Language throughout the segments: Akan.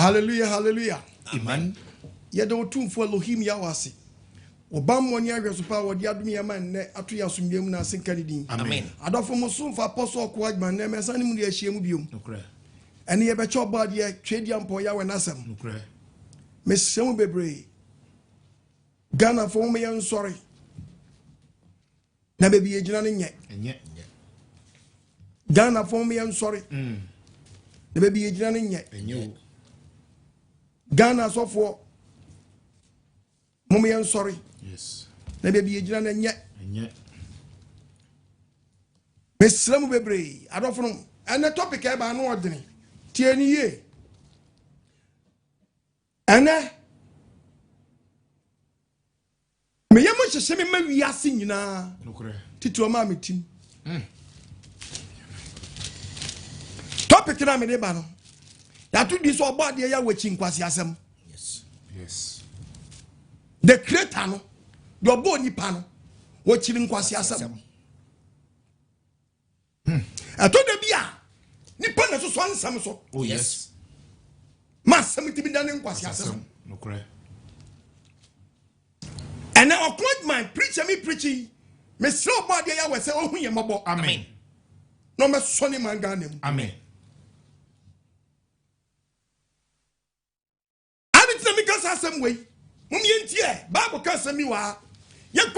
Hallelujah, hallelujah. Amen. Yedo tun for Elohim Yahweh. Obam woni agresopa wodi adum yaman ne atu yasumdem na senkanidin. Amen. Adofo musum fa apostle OKOH ne mesane mu de ahiemu biom. Nokre. Ene ye becho Obuadie twedi ampo Yahweh nasem. Nokre. Mesem bebre. Ghana fo me yan sorry. Na bebi ejina ne nye. Enye. Ghana fo me yan sorry. Na bebi ejina ne nye. Enye. Ghana so for Mummy and sorry. Yes. Maybe be a general and yet. Miss Slamu Bebre, I don't know. And the topic about no ordinary. Tierney. And me yamush semi maybe yassing you na. Tito mammy team. Topic in a bano. That to this or body ya watching Nkwasiasem. Yes. Yes. The creator no, your body panel, watching Nkwasiasem. I told the Bia, Nippon so swan Samso. Oh, yes. Mass something to be done in Nkwasiasem. No correct. And now, quite my preacher, me preaching, Miss Slow Body, I was say, oh, we am about Amen. No, my sonny man ganem. Amen. I didn't make us some way. Bible can't me wa. You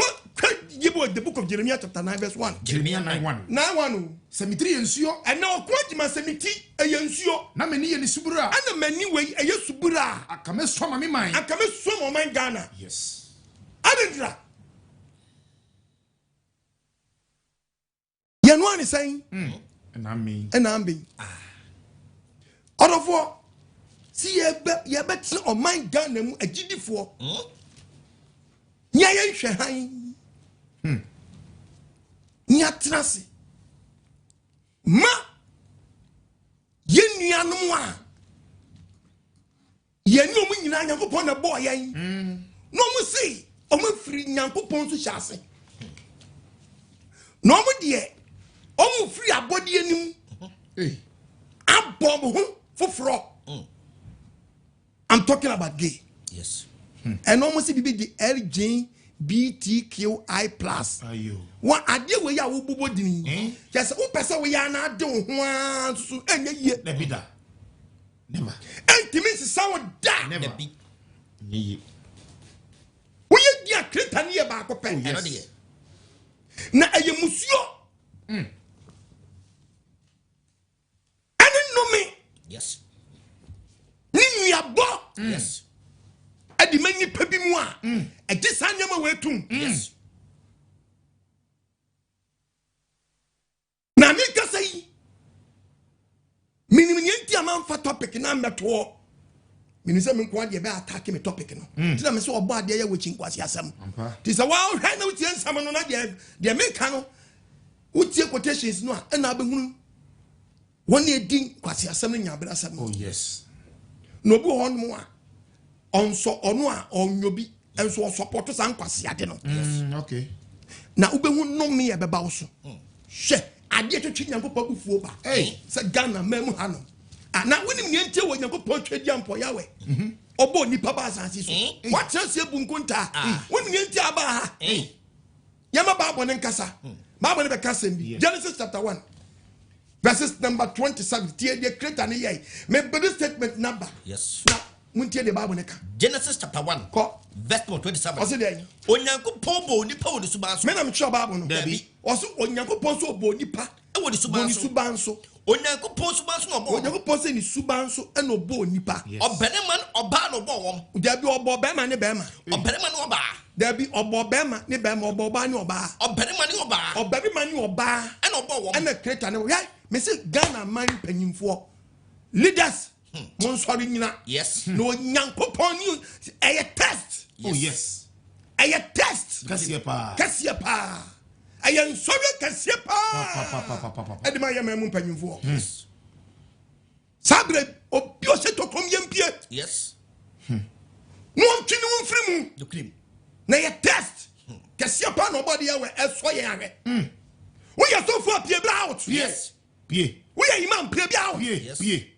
go the book of Jeremiah chapter 9 verse 1. Jeremiah 9:1. 9:1. Cemetery ensure. And now quite my cemetery a ensure. Na many any subura. And the many way a subura. I come swam me mine. I come swim on my Ghana. Yes. I didn't that. You know what I'm saying? And I mean. And I'm being. Out of what? See, you better on my Ghana a GD4. Nya shehai. Nya trasi. Ma yenu anumwa. Yenu mu nyina Nyankopon na boy yan. No mu see, o mu free Nyankopon so hyase. No mu de o mu free abode anim. Abom ho foforo. I'm talking about gay. Yes. And almost be the LGBTQI plus. What idea we are who just who person we are not doing one so any year. Never. And to me, someone die. Never be. We are dear Cretan near back up. Now, I am monsieur. And know me. Yes. Yes. I demand you pay me more. I just send them away too. Yes. Now, make us say, minimum amount for topic and I'm not war. Minister Nkwasiasem be attacking me topic no. Tina me so Obuadie ya wechi Nkwasiasem. Tis a while right now tie nsam no na de make no. Utie quotations no a na abehunu. Won e din Nkwasiasem no nya abrasam. Oh yes. No bu hon mo a onso ono a onyobi enso support san Nkwasiade no. Okay. Na ubehu no me e beba wo so. Hwe ade twetwe Nyankopɔ bufuo ba. Se Ghana memu ha no. Na wonim ne ntie wo Nyankopɔ twedi ampo Yahweh. Obo nipa ba asansi so. What chance e bu nkunta. Wonim ne ntie aba ha. Yama Bible ne nkasa. Bible ne be kasa bi. Genesis chapter 1. Verses number 27. Tie the creator ne yai. Me be statement number. Yes. Na muntie the Bible ne ka. Genesis chapter 1. Verse 27. Ose dey. Onyankopɔn bo nipa wo de suban so. Me na me twa Bible no. Dabi. Ose Onyankopɔn so bo nipa. E wo de suban so. Onyankopɔn suban so no bo. Onyankopɔn se ni suban so e no bo nipa. Obenema oba no bo wom. Dabi obo bema ne bema. Obenema ne oba. Dabi obo bema ne bema obo ba ne oba. Obenema ne oba. Obabima ne oba. E no bo wom. E na creator ne. Yeah, me say Ghana man panyimfo. Leaders. Mon sorry nyina. Yes. No Nyankopɔn ni a test. Oh yes. A test. Kasiepa. I am sorry, Kasiepa. Edema yamemu panyimfo. Yes. Sabre obio se to kom yempie. Yes. No ntwi no mfiri mu. The cream. Na ye test. Kasiepa no body ya we eso ye are. We are so for pie out. Yes. Pie. We are imam pie out. Pie.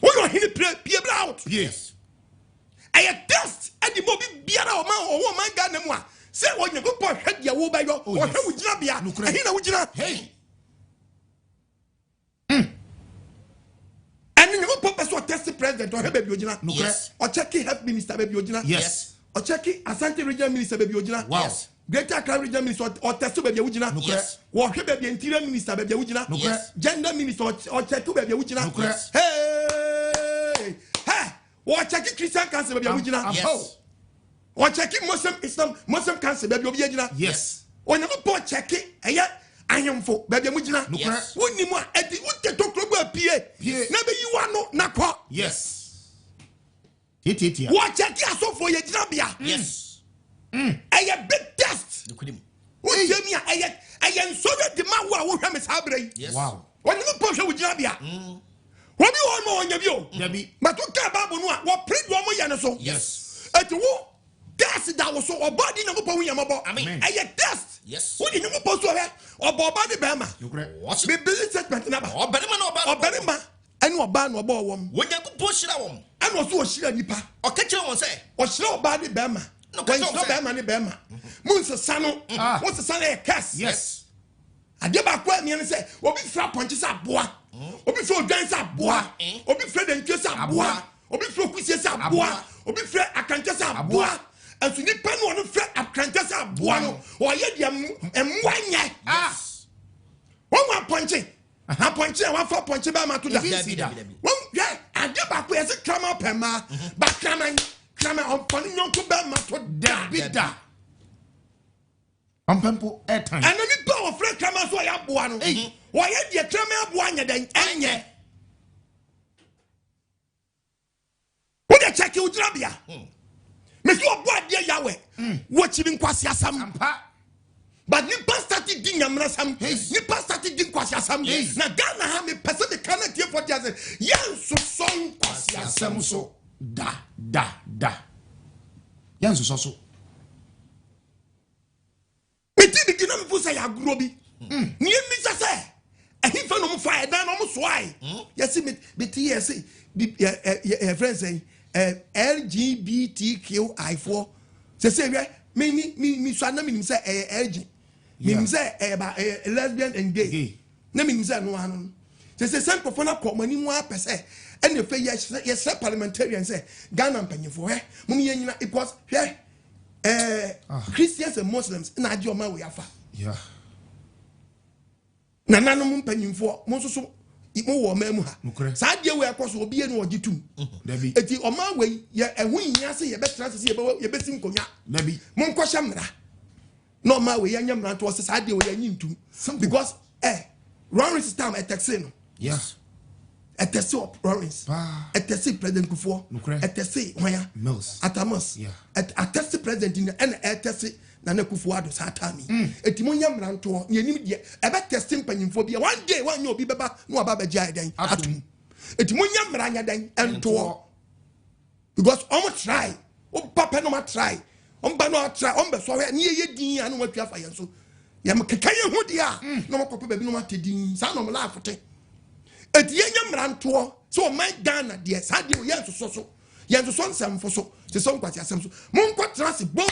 Who you hini pray out? Yes. I test and the mobi biara o man or woman Ghana mo. Say when you go for head ya wo ba yo or he wo gina bia. Ahina wo gina. Hey. And you go purpose or test the president or baby ojina. Yes. Or check health minister baby ojina. Yes. Or check Asante regional minister baby ojina. Wow. Yes. Greater Accra regional minister or test baby ojina. Yes. Or baby interior minister baby ojina. Yes. Gender minister or check baby ojina. Yes. Hey. Hey. Or check Christian council baby ojina. Yes. Or check Muslim council baby ojina. Yes. Or you go check it. I am for baby ojina. Yes. When you want at the what the talk about PA. Never you want no nakwa. Yes. What check so for your jabia? Yes. A big test. You couldn't. Who tell me I am sorry the man who have his habre. Yes. Wow. When you push with jabia. What do you want more on your view? Debbie. But you can't babu no what print one more yanaso. Yes. At the test that was so or body no go yamabo. I mean, a test. yes. What did you post to her or body bema? What's Be busy statement number. or Berima Or berima. And no ban or ball woman. when you could push it out? And also she nipa. Or catch you on say. Or slow body bema. No, When catch you on bema ni bema. Moon's a son. What's the son a cast? Yes. I get back when me and say, Obi fra punches up boa. Obi fro dance up boa. Obi fred and kiss up boa. Obi fro quizzes up boa. Obi fred a cantus up boa. And so nipa no one fred a cantus up boa. Or yet yam and one yet. Yes. One punching. I punch and one for punching by my to Debbie. one, yeah, I get back where it's a come up and ma, but come on, funny young to bear my to Debbie da. Pempo airtime. and then you power friend come out so I have one. Why yet you come up one then, and yet. What you check you, Drabia? Miss Obuadie Yahweh, watching Nkwasiasem. But you started doing Yamrasam, you started doing Nkwasiasem. Now Ghana have a person the cannot hear what you say. Yes, so song Nkwasiasem so Da. Yansu so. Me ti begin am fu say agrobi. Ni mi say e fa no mo fa dan no mo so ai. Yes me ti yes friends say LGBTQI4 say me so na me say LG me say ba lesbian and gay na me say no anu say some people na ko mani mu apese and the yes parliamentarian say Ghana mpanyefo he mo me nyina because Christians and Muslims na adi o ma we afa Yeah. na nanom mpanyefo mo so mo wo ma mu ha Nukure. sa adi we akoso obi enu ogitum Debbie. eti o ma we ye ehu nya se ye betra se ye besim konya Debbie. mo nkosha mra no ma we ye nyamra to se sa adi we ye nyintum because Lawrence system e taxi no Yeah. etese op Lawrence etese president Kufuor etese hoya Mills. Atamos Yeah. etese president in and etese na Kufuor ado satami etimo nyamra nto ye nim de e be testing panyimfo bia one day one obi beba no aba beja den atum etimo nyamra nya den ento because try o papa no ma try ba no try be so we ne ye din anu watwa fa yen so ye mkeka ye hu dia no makopa ba bi no matedin sa no mla afote eti ye nyamra nto so my Ghana de sa de ye so nsem so se so Nkwasiasem so mon kwatra se bo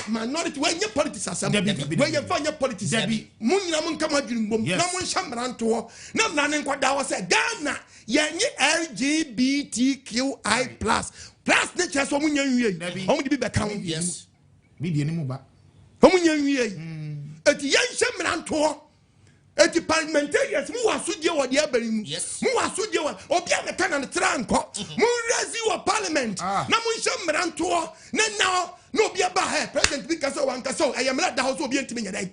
minority we nye politics asem we ye fa nye politics mun nyina mun kama dwun bom na mun hyamra nto na na ne nkwada wo se Ghana ye nye LGBTQI+ ne chese o mun nya nwie o mun di be kan Yes. Bibi ni mu ba. o mun nya nwie eti ye hyamra nto eti parliamentarians mu wasudie wo de abari mu Yes. mu wasudie wo obi ameka na tranko mu razi wo parliament na mu hyamra nto no obi aba ha president bi kasa wan kasa ayamra da ho so obi ntimi nya dai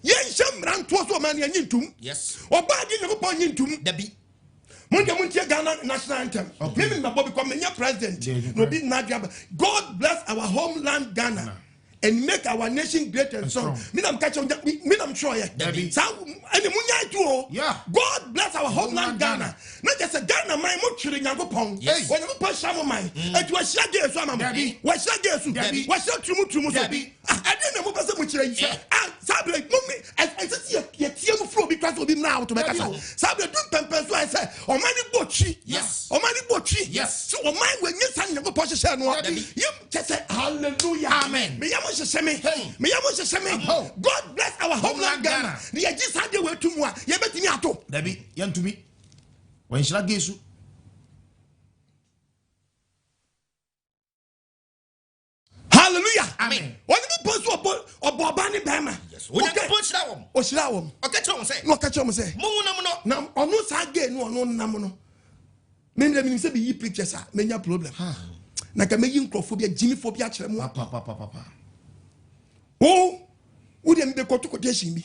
ye hyamra nto so man ya nyintum Yes. Obuadie ne ko nyintum Debbie. Munja Ghana national anthem. Maybe my Bobby become a president. No be Nadia. God bless our homeland Ghana and make our nation great and strong. Me am catching. Me am sure. So any munya too. Yeah. God bless our homeland Ghana. Not just a Ghana my mo chiri nyango pong. When you push some my. Et you share Jesus am. Debbie. We share Jesus. Debbie. We share trumu. Debbie. I didn't know what was mo chiri. sabre mummy I ye tie mu flow because obi now to make us sabre do pempen so I say o mani bochi yes o mani bochi yes so o man we nyi san nyako po hye no yim say hallelujah amen me yamo hye God bless our homeland Ghana the agi sade we tumu a ye betimi ato dabi yantumi when shira gesu hallelujah amen oni mo post obo ni bema yes o nyako po shira wom o shira wom o ka che won say no ka che wom say mo wona mo no na onu sa ge no onu nam no me ndem say be yi pictures a menya problem na ka meyi nkrophobia geniphobia kire mo papa o wo dem be kotokotation bi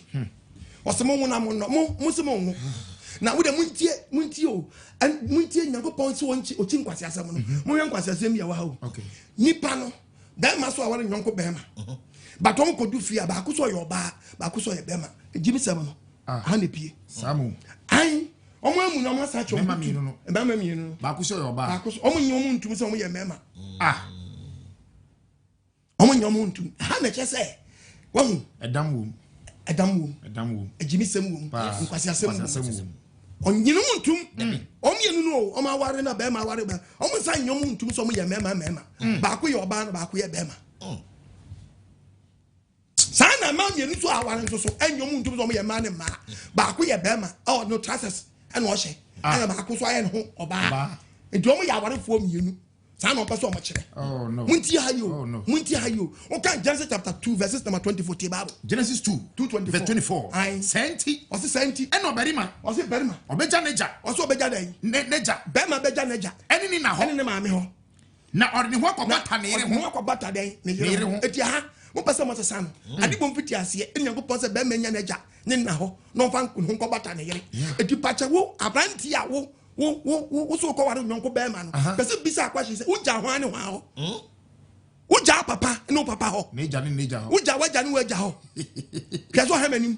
o se mo wona mo no mo se mo wo na wo dem muntie o muntie Nyankopon se wonchi o chi Nkwasiasem no mo hwe Nkwasiasem ya wa ha o okay nipa no bema so aware nyonko bema but on kodu fia ba ko so yo ba ko so ye bema ejimi sem no ha na pie samu ai omo amu no masa cho bema mi no ba ko so yo ba ko so omo nyom ntum se omo ye mema omo nyom ntum ha na che se wahu edam wo ejimi sem wo Nkwasiasem onyinu ntum omienu no o ma ware na be ma ware ba o mo san nyom ntum so mo ye mema ba ko ye oba na ba ko ye be ma sana ma mienu so aware nso so enyom ntum so mo ye ma ne ma ba ko ye be ma oh no trusses and o hye ana ba ko so aye ne ho oba enti o mo ya ware fo mienu sana o pe so mo kire oh no munti hayo o kan Genesis chapter 2 verses number 24 te Bible Genesis 2:24 verse 24 senti o se senti e no berima obeja neja o so obeja dai neja be ma beja neja eni ni na ho eni ni ma me ho na orde ne ho akobata ne ire ho akobata dai ne ire ho eti ha mo pese mo sesa no ade bom fiti ase eni Nyankopon se be ma nya neja ne na ho no fa ho akobata ne ire eti pache wo abranti a wo so ko ware nyonko be ma no pese bisa kwashi se uja ho ane ho uja papa no papa ho neja ho uja waja ni waja ho pese ho manim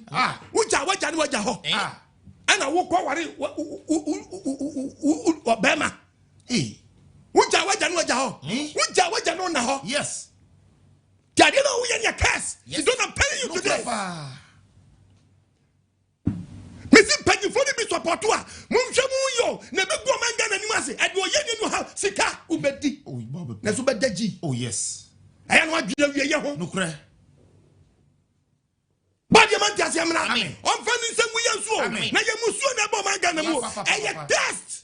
uja waja ni waja ho ana wo ko ware be ma uja waja ni waja ho uja waja no na ho yes daddy no wo ye curse you don't am telling you today mesi pagi foni bi support a munhwemu yo na be go manga na nim ase ade oye ni no ha sika ubedi na so bedaji oh yes aya no adwena wie ye ho no kure body man ti ase amna on fa ni nsemu ye nso na ye musuo na bo manga na mu eye test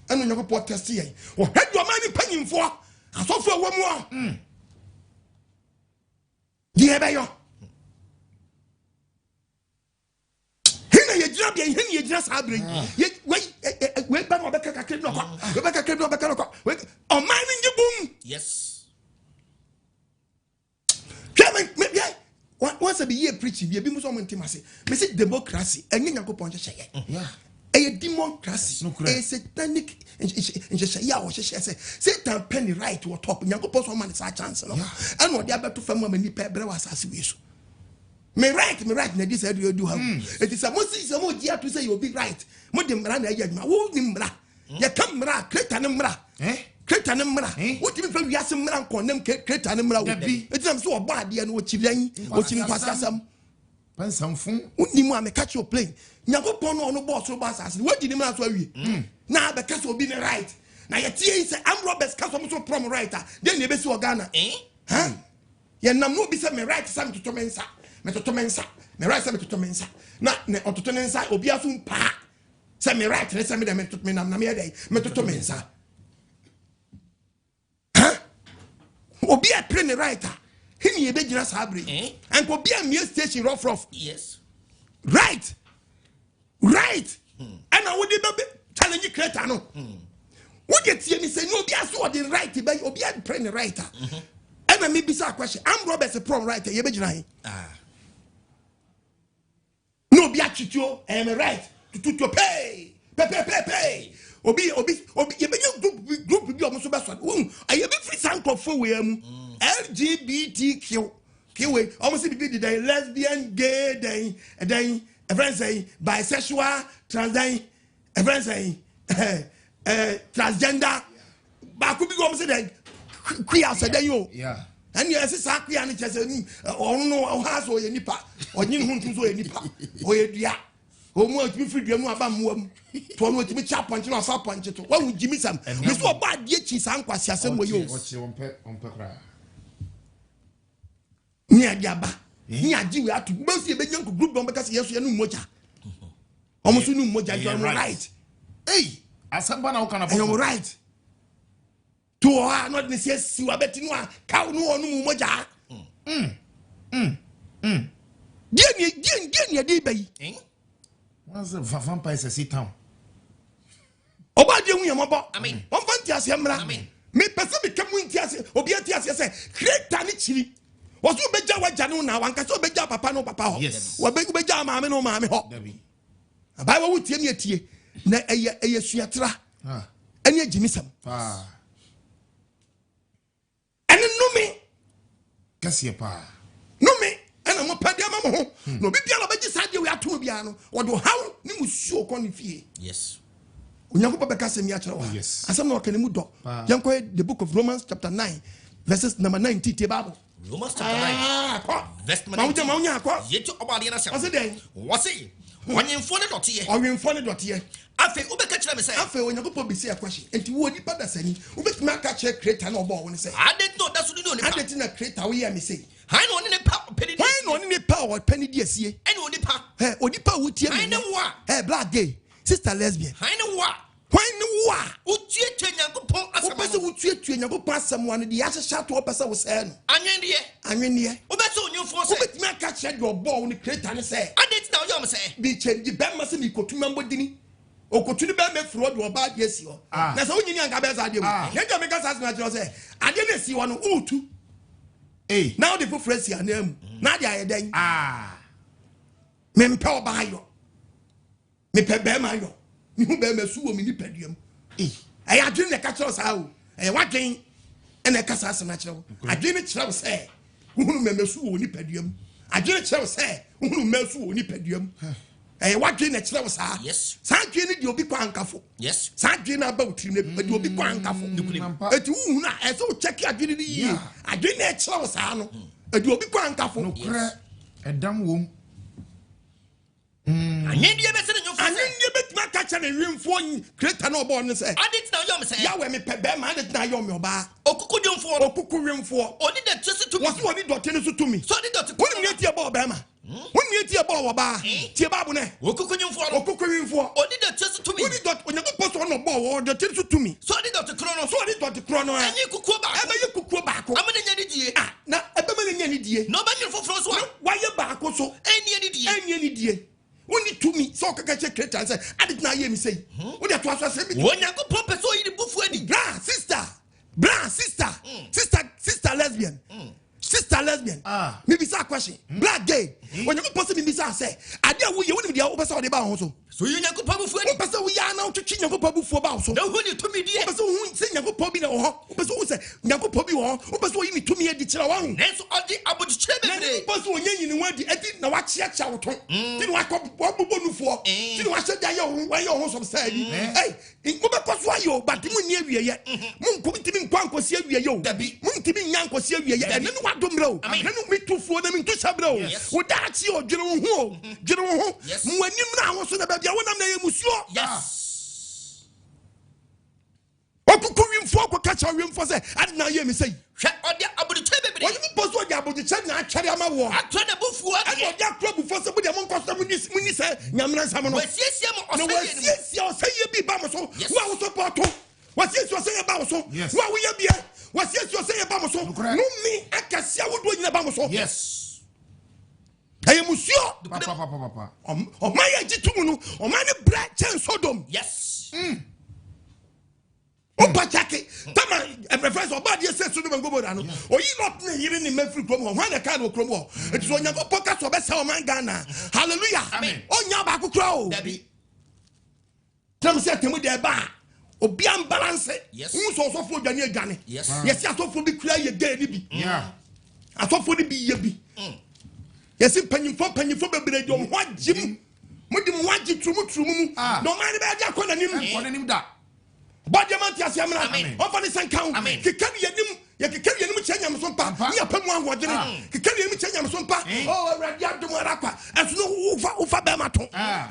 anu nyako po test ye o hedu amani panyimfo asofo awo mu o di ebe yo ye jira bia ye ye jira sabre ye we ba no be kakakre no ko we be kakakre no be kakakre we o man ni bum yes me bia once be ye preaching bia bi mu so mo ntimase me say democracy enye Nyankopon hye yeah a democracy a satanic ya o hye say Satan penny right to top Nyankopon so man sa chance no and no dia beto fam ma ni pe bre wa asase we so me right na this said you do have it is a must some dia to say you be right mo de mra na agyeman wo ni mra ye kam mra kreta ne mra kreta ne mra wo ti me fa wiase mra nkonem kreta ne mra wo it am so Obuadie no chilan o chiri Nkwasiasem pansamfun ni mu am catch your plane Nyankopon no no boss so boss as wo di ni mra so awie na be kase obi ne right na ye tie say am robbers kase so prom right then e be si Ghana ye nam no bi say me right sam to mensa metotomensa me right say metotomensa na ne ototonensa obi afun pa say me right say me dem metotomenam na me dey metotomensa obi a pray ne right hini e be gina sabre and obi a me station rough yes right and I would be challenge creator no wo get tie me say no obi aso the right be obi a pray ne right and me bisa question am Robert's prom right ye be gina he no be atituo am right to pay obi ye be group bi o so be so aye be free sanko for we am LGBTQ we almost be the lesbian gay then everyone say bisexual trans everyone say transgender ba ku bi go say queer say then you and yes sakwe an chese ono ha so ye nipa onyin huntu so ye nipa o ye dua o mu atimi fridua mu aba muam to no atimi cha ponche no afa ponche to wa hu Jimmy Sam me so Obuadie chi san Nkwasiasem mo yo ompe kra ni adiaba ni ajiwe atu be so ye be nyanku group don be ka se yeso ye no moja omo so no moja you are right asamba na ukana you are right to not the si wa beti no ka no onu mu moja die dey bayi what's the vampire say town Obuadie hu yemobo amen won fanti asem ra me pese be kemu nti ase obi ati ase se creator ni Kyiri wo so beja waja no na wanka so beja papa no papa ho wo beja maame no maame ho abai wo tie mi atie na eye suatra ani Jimmy Sam ene numi kase pa numi ena mo pade ama mo ho no bibia lo beji sade we ato bia no wo do hawo ni musuo ko ni fie yes Onyankopɔn bɛka sɛ mi akyerɛ wa asɛm na ɔka ne mu dɔ yɛnkɔ the book of Romans chapter 9 verses number 19 te Bible Romans chapter 9 verse number 19 mawunya akɔ yetu Obuadie na sɛm ɔse dɛn wɔse ɔnyemfo ne dɔteɛ ɔwenfo ne dɔteɛ afei wobɛka kyerɛ me sɛ afei Onyankopɔn bi sɛ ɛkwahye enti wo nipa da sani wobɛtumi aka kyerɛ creator na ɔbɔ wo ne sɛ ade no da so ne onipa ade ti na creator wo yɛ me sɛ han no ne pa pedi hwan na ɔne ne pa ɔpɛ ne di asie ene onipa onipa wo tie han ne wa black gay sister lesbian han ne wa hwan ne wa utuetue Nyankopɔn asɛm wopɛ sɛ wotuatue Nyankopɔn asɛm wa no de yɛahyehyɛ to wopɛ sɛ wo sɛɛ no anwenneɛ wobɛsɛ onyemfo sɛ wobɛtumi aka kyerɛ de ɔbɔ wo ne creator ne sɛ ade tina woyɛ m sɛ bi kyɛngye bɛma sɛ mekɔtuma mbɔdini ɔkɔtu ne bɛma firi ɔde Obuadie si hɔ na sɛ wonyini anka bɛɛ sɛ adeɛ mu yɛgya meka saa sena kyerɛ sɛ adeɛ no asi hɔ no woretu na wode foforɔ asi anaa mu na ade ayɛ dɛn mempɛ ɔbaa yɔ mepɛ bɛma yɔ mehu bɛma su wɔ me nipadua mu ɛyɛ adwene na ɛka kyerɛ saa o ɛyɛ wadwen ɛna ɛka saa asɛm akyerɛ wo adwene kyerɛ wo sɛ wohunu mɛma su wɔ nipadua mu adwene kyerɛ wo sɛ wohunu mɛ su wɔ nipadua mu ɛyɛ wadwen na kyerɛ wo saa saa adwene no de obi kɔ ankafo saa adwene no aba wo tirim no de obi kɔ ankafo ɛti wohunu a ɛsɛ wo kyɛke adwene no yie adwene na ɛkyerɛ wo saa no ɛde obi kɔ ankafo nokorɛ ɛdam wom anyendeɛ bɛsɛ ne nyɔfo anyendeɛ bɛtumi aka kyerɛ ne wemfoɔ creator na ɔbɔɔ no sɛ ade tina woyɛ m sɛ Yahweh mepɛ bɛma ade tena yɛ ɔme ɔbaa okuku dwomfoɔ ɔkuku wemfoɔ ɔne dɛtɛ so tumi wɔse wɔne dɔte no so tumi so ɔne dɔte wonim ne tie bɔɔ bɛma wonim ne tie bɔɔ wɔbaa tie Bible ne okuku dwomfoɔ no ɔkuku wemfoɔ ɔne dɛtɛ so tumi wone dɔte Onyankopɔn sɛ ɔne ɔbɔɔ wɔ dɔte no so tumi so ɔne dɔte korɔ no so ɔne dɔte korɔ no ɛnyɛ kukuo baako ɛbɛyɛ kukuo baako amene nya ne die na ɛbɛma ne nya ne die na ɔbɛnyere foforɔ so a wayɛ baako so ɛnnie ne die ɛnyɛ ne die woni tumi sɛ ɔkaka kyɛ creator sɛ ade tena ayɛ me sɛ wode atoa so asɛ bi Onyankopɔn pɛ sɛ ɔyi ne bufu adi sister lesbian sister lesbian mebisa question black gay Onyankopɔn sɛ mebisa sɛ ade a woyɛ wonim deɛ wopɛ sɛ wode ba wo ho so so yi Onyankopɔn bufu adi wopɛ sɛ woyɛ ana wotwetwe Nyankopɔn bufuo ba wo so na wohu ne tumi die wopɛ sɛ wohu sɛ Nyankopɔn bi na wɔ hɔ wopɛ sɛ wohu sɛ Nyankopɔn bi wɔ hɔ wopɛ sɛ woyi ne tumi adi kyerɛ wahu nanso ɔde abɔkyekyerɛ na bebree wopɛ sɛ wɔnyɛ nyini ho adi adi na wakyeakyea wo to nti ne wabobɔ nufoɔ nti ne wahyɛ da wayɛ wo ho sɔm sɛ adi wobɛkɔ so ayɛ o but monni awieyɛ montimi nkɔ ankɔsi awieyɛ o montimi nya ankɔsi awieyɛ ɛne ne wadommerɛ o ɛne ne metufoɔ na mentu hyɛberɛ o wo daakye o dwene wo ho o dwene wo ho mmoanim no a wo so na baabi a wonam na yɛ musuo ɔkoko wimfoɔ kɔka kyɛ wimfoɔ sɛ ade na ayɛ me sɛ hwɛ ɔde abɔkyekyerɛ bebree Onyankopɔn so ɔde abɔkyekyerɛ na atwɛre ama wɔ atɔ ne bufuo adi ɛna ɔde akora bufuo sɛ modeɛ monkɔ so muni sɛ nyamena nsɛm no wasiesie mo na ɔsɛyɛ ne wasiesie ɔsɛyɛ bi ba mo so wo a wo so pɔɔto wasiesie ɔsɛyɛ ba mo so wo a woyɛ bia wasiesie ɔsɛyɛ ba mo so nomi akɛse awodoɔ nyina ba mo so ɛyɛ musuo ɔma yɛ gye to mu no ɔma ne brɛ kyɛn Sodom Opachake tama reference Obuadie says Sodom and Gomorrah no oyi not ne yire ne mafiri krom ho na ka no krom ho it so Onyankopɔn ka so be se o man Ghana hallelujah amen onya ba kokura o dabi tam se temu de ba obi am balance hu so so fo dwane adwane yes asofo bi kura ye gay ni bi asofo ni bi ye bi yes panyimfo bebre de ho agim mudi mo agye trumu mu no man be dia kɔ nanim da But the man Tiasiamra, Ofani Sankan, Kikani Yanim, Yakikani Chanyam Sompa, Nia modern kekani mi chenya so mpa oh awurade adom arakwa enso no ufa be mato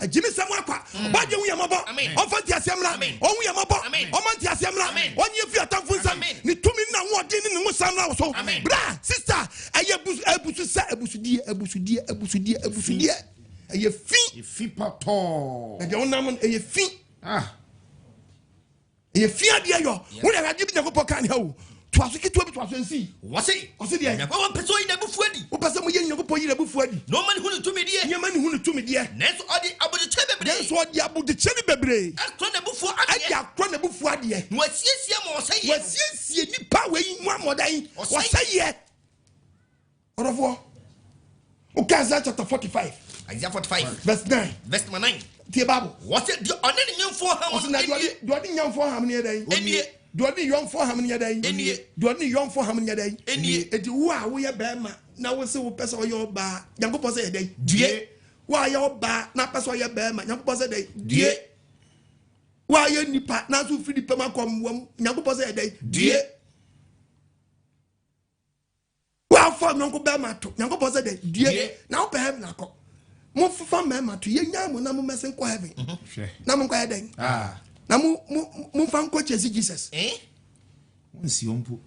Jimmy Samu akwa baje hu yamabo onfa ti asemra onhu yamabo omanti asemra onye fi atamfo nsam ni tumi na wode ni mu samra so bra sister aye abusudie aye fi pato e de onam aye fi aye fi ade ayo wo na ade bi nyakopo kan ha wo to aso kitu bi to aso nsi wose de nyakopo peso yi na bufuadi wo pese mo ye nyakopo yi na bufuadi no man hunu tumi die nyama ni hunu tumi die nenso odi abode chebebre nenso odi abode chebebre akro na bufu ade ade akro na bufu ade no asiesie mo osaye wasiesie nipa we yi mu amodan osaye orofo Isaiah chapter 45 Isaiah 45 verse 9 verse 9 the Bible what the one nyamfo ham do odi nyamfo ham ne dai do odi yomfo ham ne dai do odi yomfo ham ne dai edi wo a wo ye ba ma na wo se wo pese wo ye oba nyankopɔ se ye dai die wo a ye oba na pese wo ye ba ma nyankopɔ se dai die wo a ye nipa na so firi pema kom wam nyankopɔ se ye dai die wa fa nyanko ba ma to nyankopɔ se dai die na wo pe heaven akɔ mo fa ma to ye nya mo na mo mesen ko heaven na mo ko ye dai na mo fa nko chesi Jesus wonsi ompo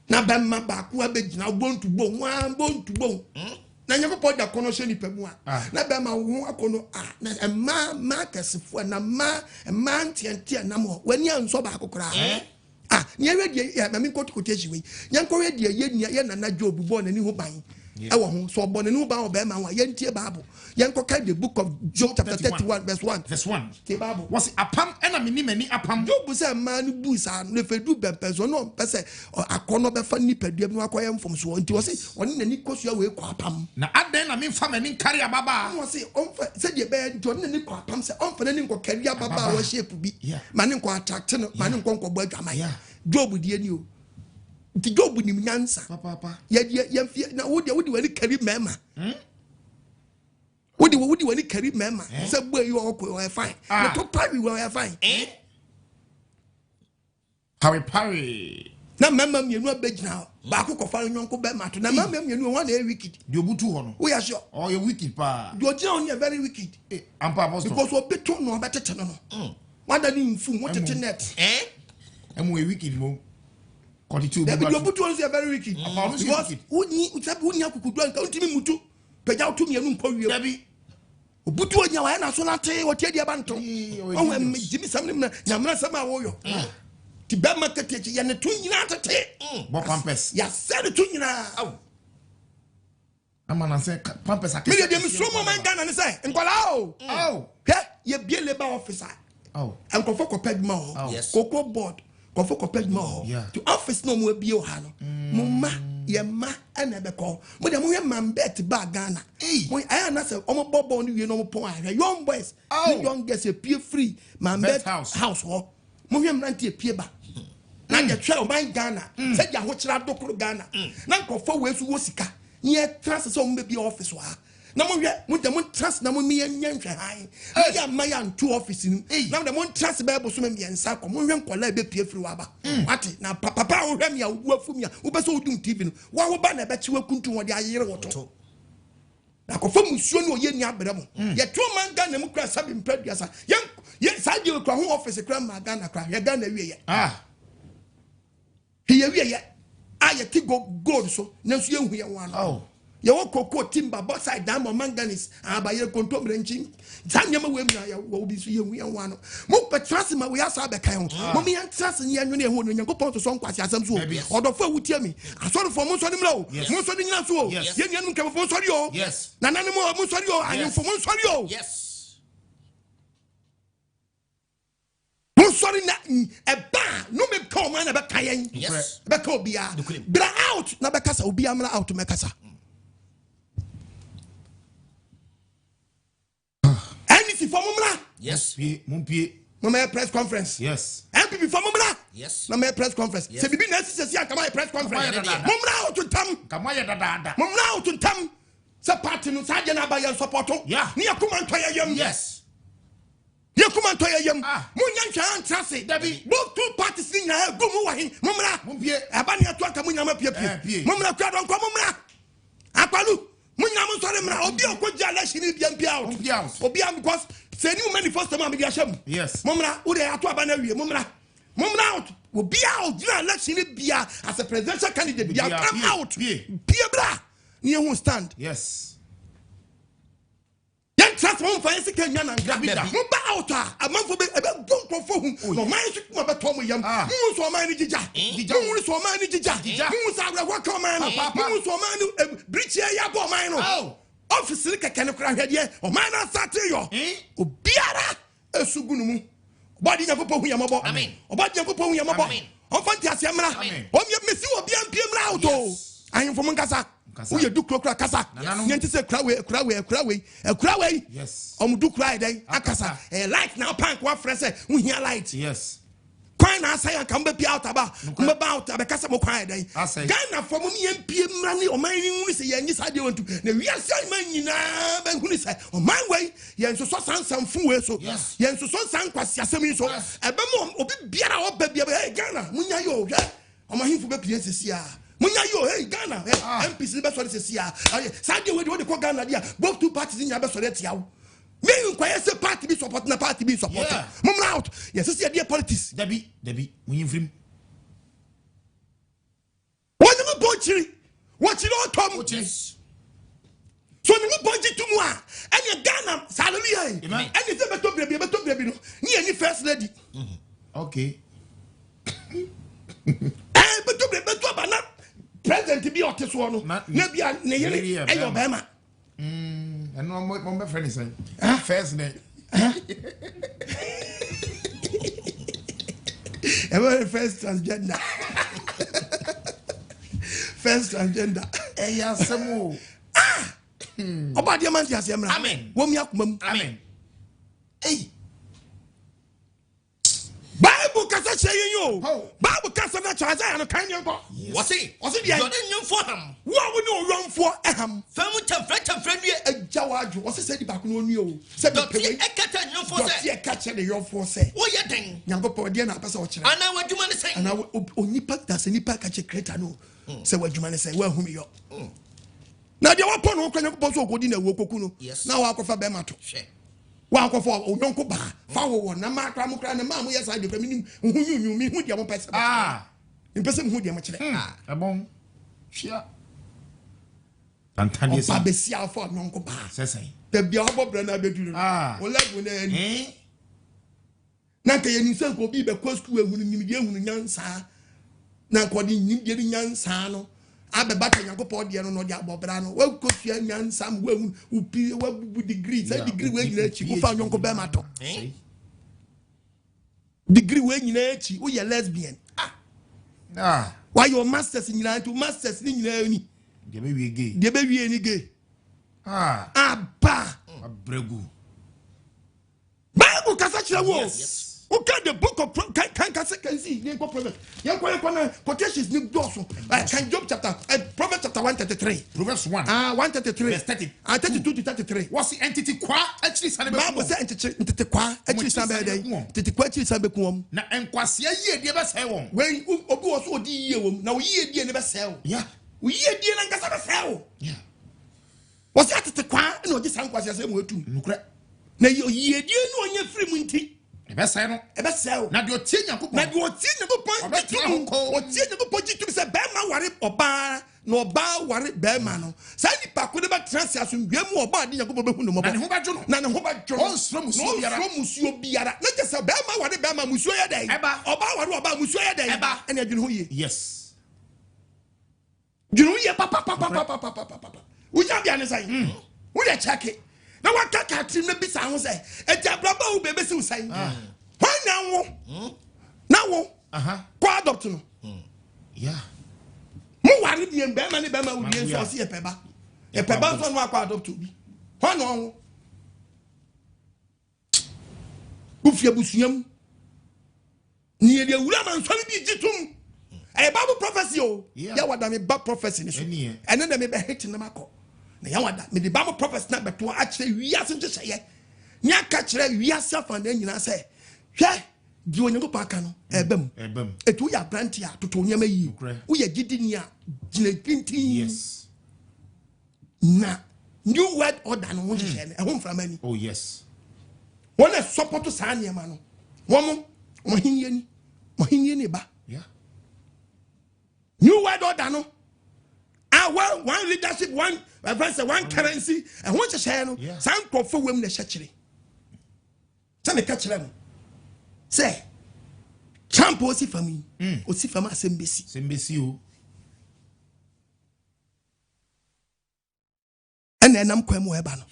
na ba ma ba ko abegina bontu bon na nyankopɔ da kono hye nipa mu a na ba ma wo akono na ma kesefo na ma ntiantia na mo wani anso ba akokora nya wedi ya ma mi kotokoteji we nyanko wedi ye nana Job bo na ni ho ban ewo ho so bo na ni ho ban oba ma wa ye ntie Bible yanko ka the book of Job chapter 31 verse 1 the Bible was apam ena mani apam Job say man bu sa no fedu bempeso no pese akono be fa ni padua no akoye mfom so nti wose oni nani kosua we kwa apam na aden na me fa mani kari ababa wose onfa se de be nti oni nani kwa apam se onfa nani nko kari ababa wa shape bi mane nko attract no mane nko bo adwaman Job die ni o nti Job ni nyansa papa ye fie na wodi wani kari mema wodi wani kari mema se bo yi o fine na to pari we fine how pari na mema mienu abegina ba ko kofa nyonko be mato na mema mienu won na wicked di obutu ho no we are sure oh you wicked pa do ogina on very wicked ampa apostle because obeto no obetete no wanda ni mfu mo tete net emu e wicked mo 42 the obutu on very wicked because woni akukudu anka untimi mutu pagya utu mienu mpo wie obutu onya wa na so na te wote dia banto on Jimmy Sam na nyamra sama wo yo ti be market ye ne tun nyina tete bo pampers ya said tun nyina amana say pampers akese me dem so mo man Ghana ne say nkwala o he ye bie labor officer enkofo ko pedma o koko board kofo ko pedma o to office no mo bie o ha no mo ma ye ma ana be ko mo dem we man bet ba Ghana mo aya na say o mo bobo no wie no mo pon ahwe young boys young girls e pie free man bet house ho mo hwe mrante e pie ba na je twa o man Ghana say ja ho kira dokoro Ghana na nkofo we su wo sika ye trust so mo be office wa na mo hwe mo dem trust na mo mi nyanhwe han ya ma ya ntu office ni na dem trust Bible so me yensa ko mo hwe nkola be pie free wa ba ati na papa wo hwe me ya wo afu me wo be so odum TV no wa wo ba na be chiwa kuntu wo de ayere woto na ko fam suo no ye ni abere mo ye to man Ghana mu kra sabi mpraduasa ye sa je ko ho office kra ma Ghana kra ye Ghana wie ye ye wie ye aye ti gold so na so ye hu ye wan ye wo koko timba boxside dam manganese abaye kontomre nchi zanyama we mu ya wo bi so ye hu ye wan no mo petrasi ma we asa be kan ho mo mi antrasi ni anwo ne ho no Nyankopɔn so Nkwasiasem so odofo awutie mi asori fo mo so ni mra o mo so ni nyina so o ye nuanu nkafo fo sori o na nane mo sori o anyemfo mo sori o mo sori na eba no me call man na be kayen be ka obia bra out na be kasa obia mra out me kasa NC for mumra mumpie mama press conference MPP for mumra na me press conference se bibi na sisi akama press conference mumra out tam kama ye dada mumra out tam se party no sa je na ba ye support ni akuma ntoya yam ye kuma ntoya yam munya ntwa antrase both two parties ni na gumu wa hin mumra mumpie aba ne ato aka munya ma pie momra kwa don kwa momra akwalu munyam sorry mra obi okoji election bi out obi am because say new manifesto ma be asham yes momra wo dey ato aba na wie momra out obi out na election bia as a presidential candidate bia come out pie bra ni ehun stand yes trust one for any can yan and grab it. No out a month for don't go for whom no mind to my Tom Yam. Who so many jija? Who so many jija? Who so what command? Who so many bridge ya mine? Oh, office can cry here or mine are sat yo. Obiara a sugunumu. Body never put Yamabo. Amen. Or body never put Yamabo. On Fantasia. On your missing or BM Lauto. I am from Mangasa. Who you do clock casa? Yanti say craway. Yes. Do cry day. Akasa. A light now pank one fresh. We hear light. Yes. Quine I say I come be out about a casa mo cry day. I say Ghana from me and PM money or mining we say yes I do want to. The real say man who say on my way. Yen so some fool so. Yes. Yen so Nkwasiasem so. A bemo obi biara or baby Ghana. Munya yo. On my him for be PSC. Munya yo hey Ghana MPC be so this here Sadio we dey call Ghana dia both two parties in be so that yawo me nkwaya say party be support na party be support mum out yes see dey politics Debbie munyin frim wọ́n ní bọ́ọ̀chiri wọ́n ti lọ́ọ́ tọ́ mu so ní bọ́ọ̀chì tu mu a ẹni Ghana hallelujah ẹni sẹ́ bẹ́tọ̀ bẹ̀rẹ̀ no ní ẹni first lady okay bẹ́tọ̀ abana president bi ote so no na bia ne yere eyo bema no mo be friend say first day ever first transgender eya semo Obuadie man ti asem ra amen wo mi akomam amen Bible kasa say yo Bible kasa na chaza no kan nko what say dia you dey nyam for ham wo no run for eham famu chamfra wie ajawadwo wo say di back no onu o say be pe e kata nyam for say e ka che de yo for say wo ye den nyankopɔ de na apesa wo kire ana wadwuma ne say ana onipa da se nipa ka che creator no say wadwuma ne say wa humi yo na de wo pɔ no kwa nyankopɔ so okodi na wo koku no na wa akɔfa be mato wa akɔfa onyanko ba fa wo na ma kra mo kra na ma mo yes ade fami nim hu mi hu de mo pese impese hu de mo kire abon hia tantanie sa ba besia for onyanko ba sesai da bia obobra na beduru o level na ani na ka yeni se ko bi be kwa school ehunu nim de ehunu nyansa na ko di nim de nyansa no abeba ta nyankopɔ de no de abobra no wa kofia nyansa m wa upi wa bu degree say degree we nyina chi wo fa nyonko be mato degree we nyina chi wo ye lesbian why your masters nyina to masters ni nyina ni de be wie ni gay aba abregu Bible kasa kire wo okay the book of can see the prophet quotations ni doso can Job chapter Proverbs chapter 133 Proverbs 1 133 verse 30 32 to 33 what's the entity kwa actually sanbe Bible say entity kwa actually sanbe dey entity kwa actually sanbe kuom na Nkwasia yie die be sai won when obi wo so odi yie wom na wo yie die ne be sai wo yeah wo yie die na ngasa be sai wo yeah what's the entity kwa na oji Nkwasiasem mo etum nukre na yie die no onye free mu nti ebe sai na de otie Nyankopon na de otie Nyankopon otie Nyankopon jitu se be ma ware oba na oba ware be ma no sa ni pa ko de ba transition bia mu oba de Nyankopon be hu no mo na ne ho ba jo onsro musuo biara na je se be ma ware be ma musuo ye dai oba ware oba musuo ye dai ene adwene ho ye yes dwene ye papa uja bia ne sai wo de check na waka ka trim na bisa ho say etiabraba wo bebe si usai na wo ko adopt no yeah mo ware bien be ma ne be ma wo bien so se e peba so no akwa adopt obi ho no ho bufia busuam ni e de wura man so bi jitum e Bible prophecy o ya wada me ba prophecy ni so ene na me be hit na makọ na ya wada me the Bible prophecy na beto a kire wiase nche ye nya ka kire wiase afa na nyina say hwe di onyanko pa kan no ebem etu ya grant ya toto nyama yi wo ya gidini a gine pintin yes na new word order no ho hye ne ehom framani oh yes wona support sa niema no womo mohinye ni ba yeah new word order no one leadership one one currency and one hye no san crofo wem na hye kire say me ka kire no say champ osi fami osi fami asembesi o and enam kwemu eba no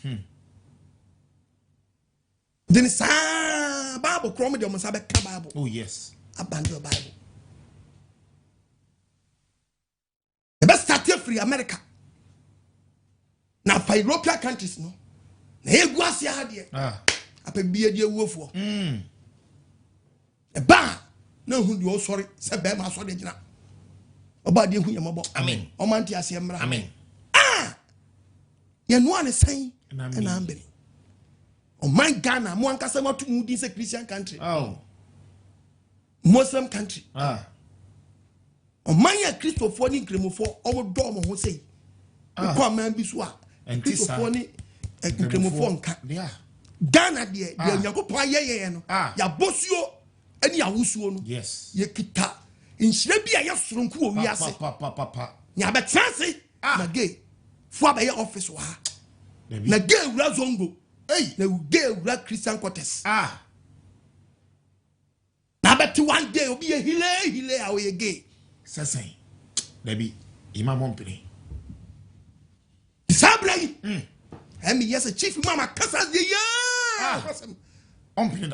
then sa bible krom de mo sa be ka bible oh yes abandon bible the best start free America na fa European countries no na egu ase ade apa bia die wuofo e ba na hu de o sorry se be ma so de gina oba de hu yamabo amen o man ti ase mra amen ye no ane san na ambere o man Ghana mo ankasa matu mu din se Christian country Muslim country o man ya Christopher ni kremofo o mo do mo ho sei ko man bi so a Christopher ni kremofo nka Ghana de Nyankopon ayeye no ya bosuo ani awusuo no yes ye kita inhire bi a ye soronko o wi ase nya be transe na gay fu abaye office wa na gay wura zongo na gay wura Christian quarters na be one day obi ye hile a we gay sesen dabi imam ompini sabrai emi yes chief mama kasa de ya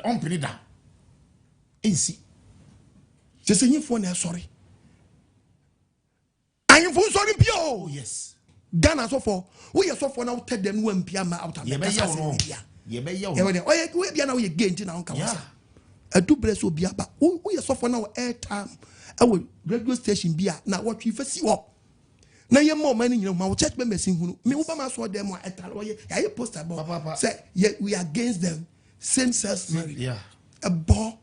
ompini da insi just yin for na sorry ayin for sorry pio oh yes Ghana so for we so for now tell them one pia ma out of ye be ya we bia na we gay nti na onka wasa adu bless obi aba we so for now airtime our radio station bia na what we face wo na ye mo man nyina ma church members hunu me wo ba ma so dem etale wo ye ya poster bo say we are against them same sex marriage yeah a bo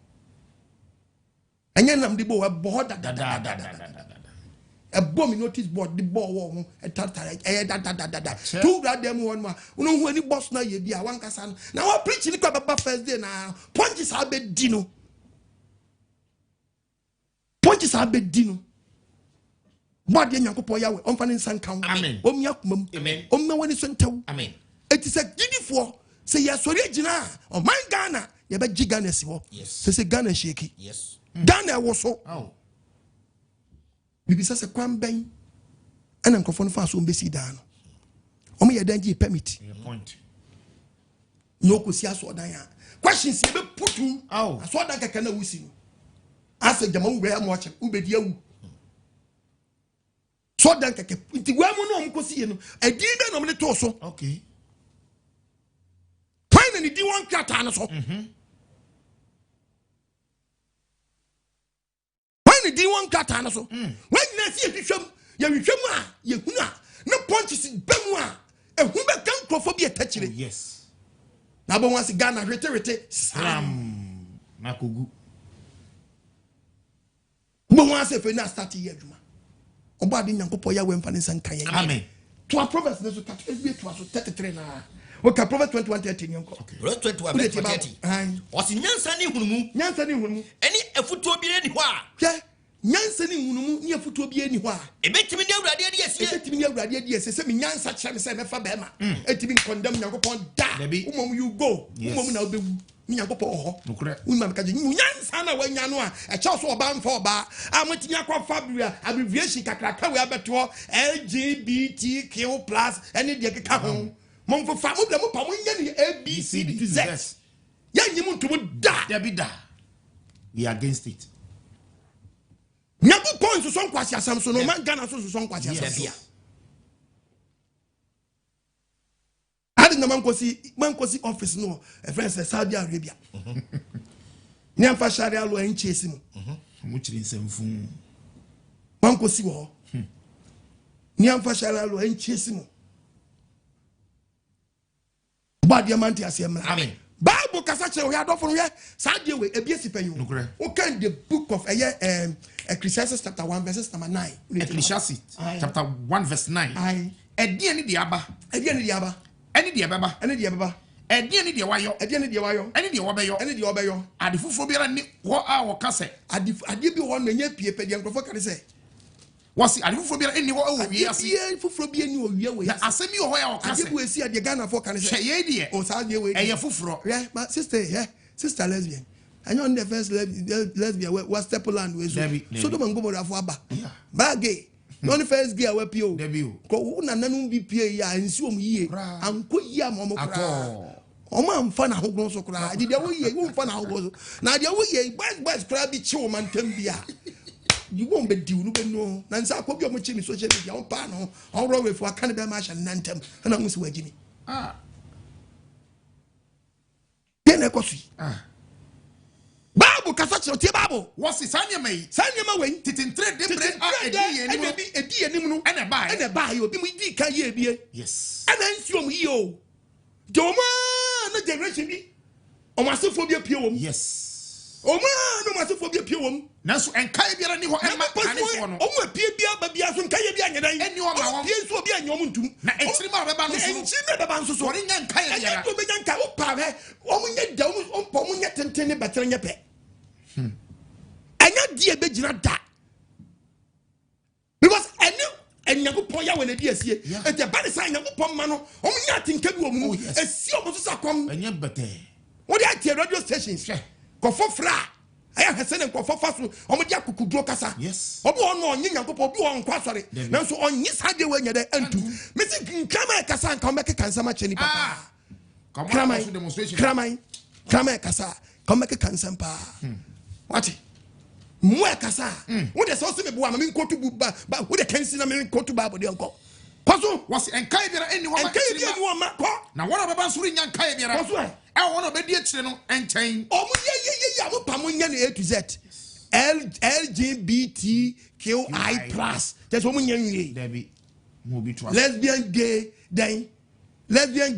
anya nam de bo a bo da a bomb notice board the ball wo etale da two grad dem one ma uno hu ani boss na ye bia wan kasa na wa preach ni kwa baba first day na punches abe dino But the Nyankopon Yahweh, on fanning san count. Amen. Omyakumum. Amen. Omawani Santo. Amen. It is a giddy for say yes, original or my Ghana. You bet Ghana siwo. Yes. Say Ghana shaky. Yes. Ghana was so. oh Bibi sasa kwam ben. And Uncle Fast won't be see down. Omi yadanji permit. point No kusia so dan ya. Questions you be put to. Oh. I saw that kana wusi. As a jamu we am watching. Ubedi awu. So dan keke nti wa mu no mkosi no edi be no me to so okay fine ni di won krata no so fine di won krata no so when na si ehwehwem ya hwehwem a ye hunu a na punches bemu a ehu be kan krofo bi etachire yes na bo wan si Ghana rete slam na kogu bo wan se fe na start ye adwuma Obuadie Nyankopon Yahweh mfa ne sanka ye amen to a proverbs ne so kat SB to so 33 na okay proverbs 21:30 nyanko Verse 21:30. Osi nyansa ni hunumu. Eni efutuo bi ni ho a. Hwe nyansa ni hunumu ni efutuo bi ni ho a. Ebetimi ni awurade ade asie. Ebetimi ni awurade ade asie se me nyansa kire me se me fa be ma. Etimi condemn Nyankopon da. Umom you go. Umom na obewu. Nyankopon oho. Umam ka je nyansa na wanya no a e che so oba mfa oba. Amotimi akwafa abbreviation kakraka we abeto LGBTQ+ any de keka ho. Mon for fa mo bla mo pa mo nya ni ABC to Z. Ya nyimu ntumu da. Dabida. We are against it. Nyankopon so Nkwasiasem so no man Ghana so Nkwasiasem. Adi na mankosi office no a friend say Saudi Arabia. Ni amfa sharia lo enchesi mu. Mo chiri nsemfu. Mankosi wo. Ni amfa sharia lo enchesi mu. Obuadie man ti asem. Amen. Bible kasa che we adofo no ye sa de we ebiesi panyu o kan the book of Ecclesiastes chapter 1 verses number 9 Ecclesiastes chapter 1 verse 9 edi ani de aba eni de beba edi ani de wayo eni de wobeyo ade fufuro biara ni wo a wo kase ade bi wo no nya pie pe de nkrofo kan se wasi ade fufuro biara ni wo wo wi ase ade fufuro bi ani wo wi we na asemi ho ya wo kase ade bu esi ade Ghana fo kan se ye de o sa de we eye fufuro yeah my sister lesbian I know the first lesbian was Stepland we so do man go bodo afo aba ba gay no the first gay we pio ko na nanu bi pie ya nsi om yie anko yie am om kra o man fa na hogon so kra de wo yie wo fa na hogon so na de wo yie best kra bi chi o man tam bia you won't be deal no na nsa ko bi o mo chi ni social media on pa no on rowe for aka ne be ma sha nantem na mo si wagini den e kosu Bible kasa che tie Bible wasi sanya mai we titintre de bre edi enim no ene ba ye obi mu di ka ye bie yes ana nsi om yi o joma na generation bi o ma se fo bi pie wom yes o ma no ma se fo bi pie wom nanso enkai biara ni ho ema anefo no o ma pie bia ba bia so nkai bia nyedan eni o ma pie so bia nyom ntum na etiri ma beba no so enchi me beba nso so ori nya nkai biara o be nya nkai o pa he o mu nya da o mpo mu nya tenten ne betere nya pe anya die be gina da because Yakupon Yahweh na die sie e te ba de san Yakupon ma no o mu nya tinka bi o mu e si o so sakom anya bete what dey at radio stations ko fofra aya hese ne ko fofa so o mu dia kukuduro kasa yes obi ono onye Yakupon bi on kwa sori na so onye sade we nya de antu me si nkama kasa nka o make kansa ma cheni papa kramai kasa ka make kansa pa what mwe kasa wo de so se me bo am me nkotu bu ba wo de kansi na me nkotu ba bo de nko kwaso was enkai biara eni wo ma ko na wona baba nsuru nya enkai biara kwaso e wona be di akire no enchen o mu ye mo pa mo nya na A to Z LGBTQI+ just o mu nya nwie Debbie mo bi to lesbian gay then lesbian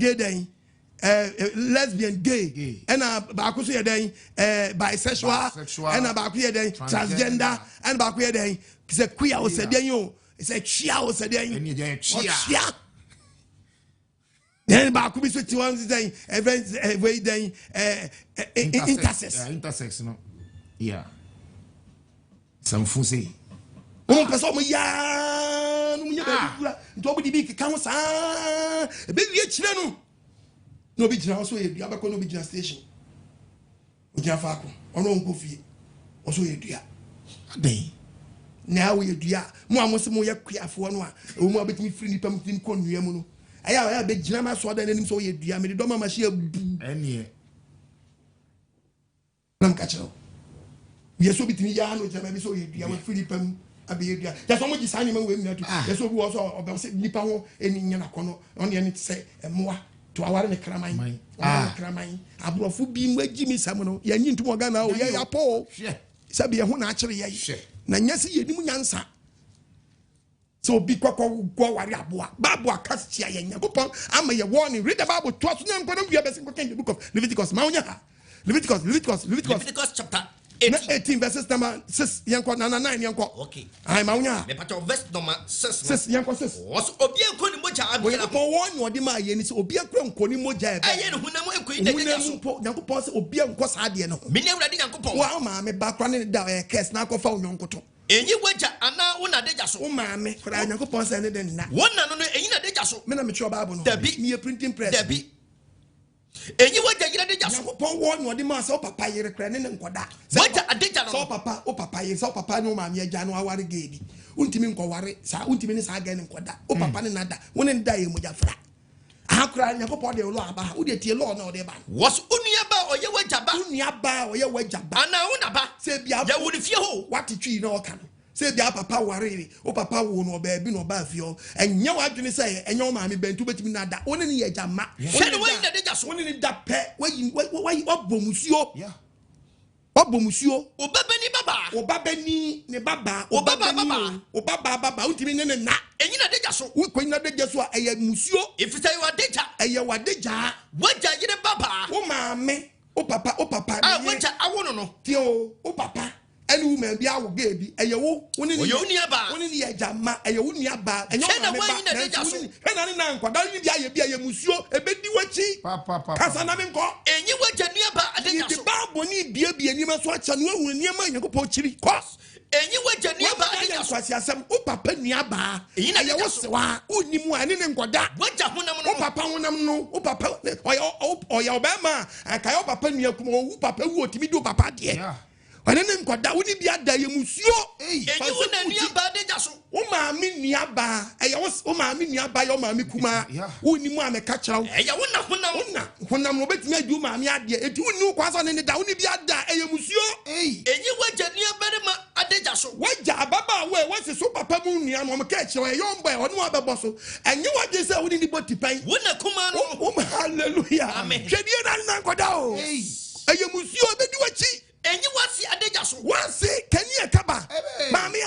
gay and ba ko so ye den bisexual and ba ko ye den transgender and ba ko ye den se queer o se den yo se chia o se den eni je chia then ba ko bi so ti wan den event we den intersex no yeah some fusi o person mo ya no mo nya ba kula nto obi di bi ka ho sa e be wie kire no no be jina so ye dua ba ko no be jina station o jina fa ko ono nko fie o so ye dua dey na wo ye dua mo amose mo ye kwiafo no a o mo abetimi free ni pam tin ko nua mu no aya be jina ma so da nanim so ye dua me de do ma hye abu ene nam ka chero ye so bitimi ya no jama bi so ye dua wo free pam abi dua ya so mo ji sani ma we mi na tu ye so bi wo so o se nipa ho eni nya na kono on ye ni se emoa to aware ne kraman kraman abrofo bi magi mi sam no ya nyi ntum Ghana o ya po sabe ye ho na akere ye na nyase ye nim nyansa so bi kwakwa ware aboa Bible akasia ye Yakupon ama ye warning read the Bible to us nyan kono bia besi the book of Leviticus ma onya ha Leviticus chapter 18 verses number 6 yanko na 9 yanko okay ai ma onya me pato verse number 6 yanko 6 was obi enko ni moja abia ko won odi ma ye ni se obi akra enko ni moja e aye ne hunam enko yi de so Yakupon se obi enko sa de no me ne urade Yakupon wa ma me bakra ne da curse na akofa onyonkото enyi waja ana wona deja so o ma me kra Yakupon se ne de na wona no enyi na deja so me na me tro Bible no Dabi me printing press Dabi enyi waja yira deja so Yakupon won odi ma se o papa yire kra ne nkoda waja adeja no so papa yire so papa no ma me agya no aware gedi untimi nko ware sa untimi ne sa ga ne nkoda o papa ne nada wona nda ye moja fra akra Yakupon de lo aba wo de tie lo na o de ba was unia ba oye waja ba ana wona ba se bia ya woni fie ho watetwi na o ka no se bia papa ware o papa wo no ba bi no ba fie enye wadwene se enye o ma me bantu betimi na da woni ne ye jama woni ne deja so woni ne da pe wayi obomusuo Obo musuo. Obabani baba. Obabani ne baba. Obaba baba. Untimi ne na. Enyina deja so. Ukwina deja so eye musuo. Ifita you adeja. Eye wadeja. Waja yire baba. O maame. O papa. Ah, waja awono no. Tio. O papa. Eni woman bi awo gebi. Eye wo. Woni ni aba. Woni ni ejama. Eye wo ni aba. Enyo na wanyina deja so. Hena ni na nkwadaa ni bi aye musuo. Ebedi wachi. Papa. Kasa na me nko. Enyi waja ni aba adeja so. Di babo ni bie ni ma so acha no ehunu ni ma Nyankopɔn chiri. Kos. Enyi waja ni aba adeja so. Nkwasiasem o papa ni aba. Eye wo sewa. Oni mu ani ne nkoda. Waja honam no. O papa honam no. O papa oya obema. Aka yo papa ni akuma o papa wu otimi do papa de. Wane ne nkoda woni bi ada ye musuo. Enyi wona ni aba adeja so. O maami ni aba. Eye wo o maami ni aba yo maami kuma. Oni mu ameka kyerɛw. Eye wona honam no betimi adu maami ade. Eti woni kwasa ne da woni bi ada eye musuo. Enyi waja ni aba ma adeja so. Waja ababa we wase so papa mu nua no meka kyerɛw ye yomba e ono abɛbɔ so. Enyi waje se woni ni botipan. Wona kuma no. Hallelujah. Amen. Hwedie na nkoda o. Eye musuo bedi wachi. Enyi wasi adeja so. Wasi kani ekaba. Mami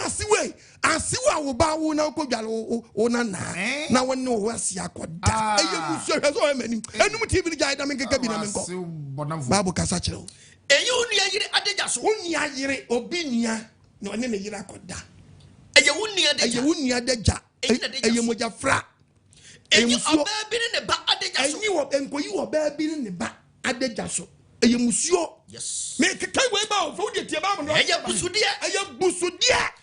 asiwa wo ba wo na ko dwale wo na na woni wo wasi akoda. Eye musuo hwe so emani. Enum TV ni jai da men keka bi na men ko. Bible kasa kyerɛw. Enyi unu ayire adeja so. Unu ayire obi nia na one ne yire akoda. Eye unu adeja. Eye unu adeja. Eye moja fra. Enyi oba bi ne ba adeja so. Enyi wo enkoyi wo ba bi ne ba adeja so. Eye musuo. Yes. Me kai we ba o fo de tie ba mo no. Eye busudia.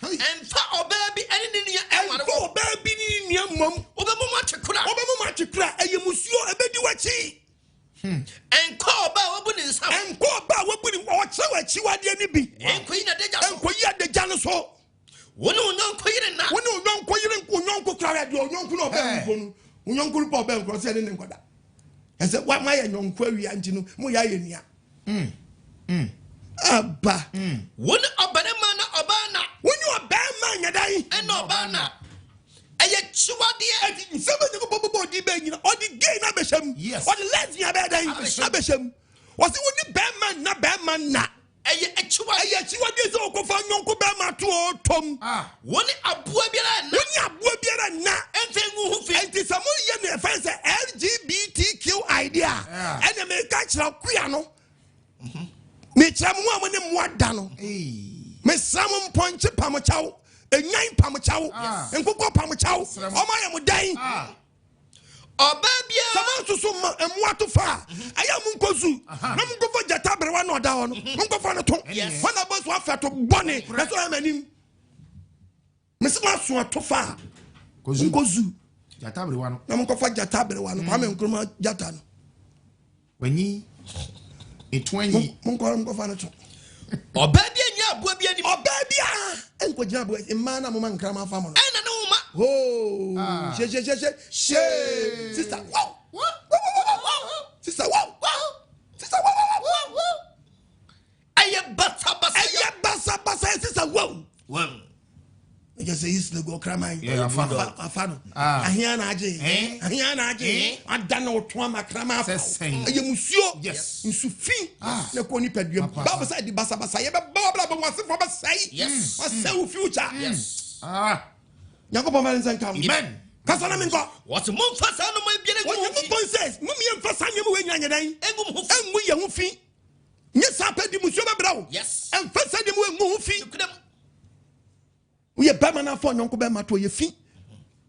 Emfa oba bi ene ne nia enware. Emfa oba bi ni nia mom. Obemu ma chekura. Eye musuo ebedi wachi. Enko oba wabu ni nsam. Enko oba wabu ni o che wachi wade ni bi. Enkoyi na deja so. Enkoyi adeja no so. Woni ononko yire na. Woni ononko yire ononko kra de ononko no ba mfo no. Ononko lu pa ba nko se ne nkoda. Ese wa ma ye nyonko awia nti no mo ya ye nia. Abba. Woni obarema na obana. Woni obama nyadan. Ena obana. Eye chiwade e sebe ne ko bobo di be nyina. Odi gay na beham. Odi lesbian be dan. Abeham. Wasi woni bema na. Eye chiwade se okofa nyonko bema to otom. Woni aboa biara na. Ente ngu hu fi. Enti samu ye ne fa se LGBTQ idea. Ene me ka kira kuya no. Me chamu amone mwada no. Me samu mponche pamochawo. Enyan pamochawo. Enkoko pamochawo. Oma ye mudan. Oba bia sama susu emwato fa. Aya munkozu. Na munkofo jata brewa no da ho no. Munkofo no to. Wana boss wa fa to bone. Na so amanim. Me sama so to fa. Munkozu. Jata brewa no. Na munkofo jata brewa no. Kwa me nkruma jata no. Wani etwanyi munkofo no to. Oba bia nya aboa bia ni. Oba bia enko gina aboa emma na mama nkrama fa mo no. Ena na uma. Oh, she. Sister, wow. Sister, wow. Sister, wow. Aye basa. Sister, wow. Wow. I just say is go cramine. Yeah, afano. Ahia na aje. Adana otwa makrama afa. Aye musuo. Yes. Nsufi. Na ko ni paduam. Baba say di basa. Ye be baba wase for ba say. Yes. Wase future. Yes. Nyankopɔn Valentine come. Amen. Kasa na menko. What mum fasa no ma biere go. Nyankopɔn says, mum ye mfasa nyem we nyanya dan. Engu ye ho fi. Nye sa pa di musuo bebra wo. Yes. Emfasa di mu engu ho fi. We be man afọ nyonko be mato ye fi.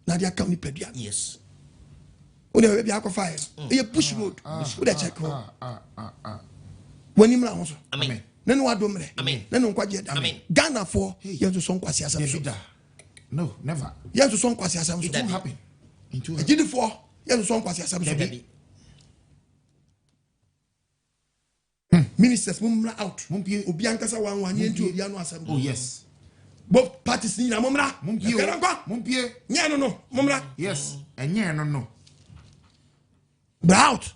Na dia ka ni padua. Yes. We dey be akọfa ye. Ye push road. We dey check road. Wani mra ho so. Amen. Nenu adomre. Amen. Nenu nkwaje da. Ghana for ye so Nkwasiasem so. No, never. Yes, to some Nkwasiasem. It won't happen. A gidi for yes, to some Nkwasiasem. Ministers mumra out. Obi ankasa wan yentu obi anu asem. Oh yes. Both parties ni na mumra. Mumpie. Nya no mumra. Yes. Enye no. Bra out.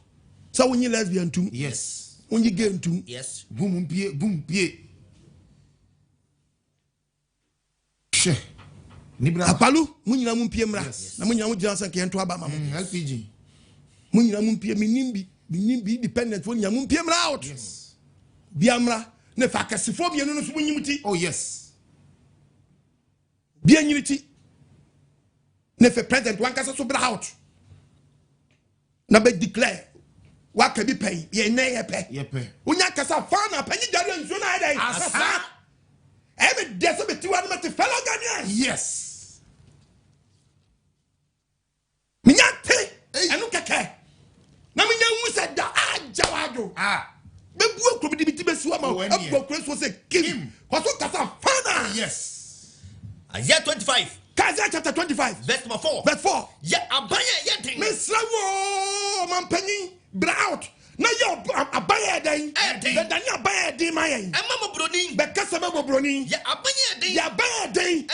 So when you lesbian too. Yes. When you gay too. Yes. Bumpie. She. Apalu munyina mumpie mra na munyina mujina san ke ento aba mama LPG munyina mumpie minimbi independent won nyina mumpie mra out yes bia mra ne fa kasifo mienu no so munyimti oh yes bia nyimti ne fa president wan kasa so bra out na be declare wa ka bi pen ye na ye pe unya kasa fa na panyi jare nso na dai asa every day so beti wa na te fellow Ghanaians yes minyate enu keke na minya hu se da ajawado bebu akrobi di biti besi wa ma abu akrobi so se kim kwaso kasa fa na yes Isaiah 25 Isaiah chapter 25 verse number 4 yeah abaya yedin mesrawo mampanyi bra out na yo abaya den the dani abaya den mayen emma broni be kasa be broni yeah abaya den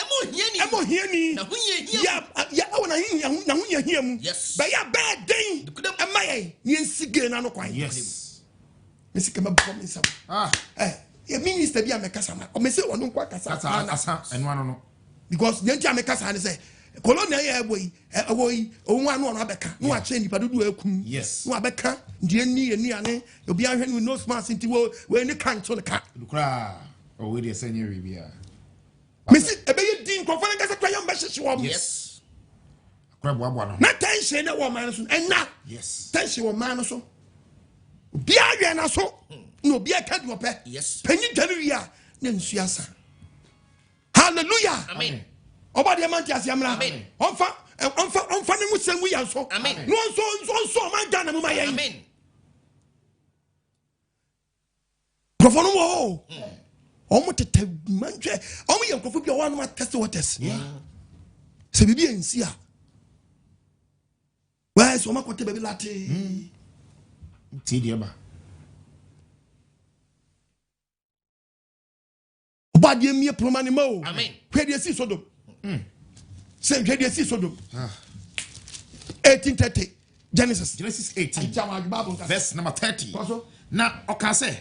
emo hiani na hunye ya awona hiya na hunye hiamu yes be ya abaya den emayen ni nsige na no kwan yes mesika mabko mensam ya minister bi amekasa ma o mese wono kwa kasa asa eno ano no because the entire amekasa ne say colonial ya boy onwa no na abeka no a che nipa dudu akum yes no abeka die ni ane obi ahwe ni no smart nti we ni kan to ne ka lukra o we dey senya we bia mesi ebeye din ko fa ngasa kwa yamba hyehyɛ wo yes akra boa no na tension na wo man so enna yes tension wo man so obi ahwe na so no obi aka di opɛ yes panyi dware a na nsuasa hallelujah amen Obuadie man tiase amra amen onfa ne musemu ya so amen no so man Ghana mu mayen amen profonu wo omo tete manche omo ye nkofo bi o wa no test waters se bibi ensi a wa so makote baby late ti die ba Obuadie mie promani mo amen kwede si Sodom say kwede si Sodom 1830 Genesis 18 verse number 30 na okase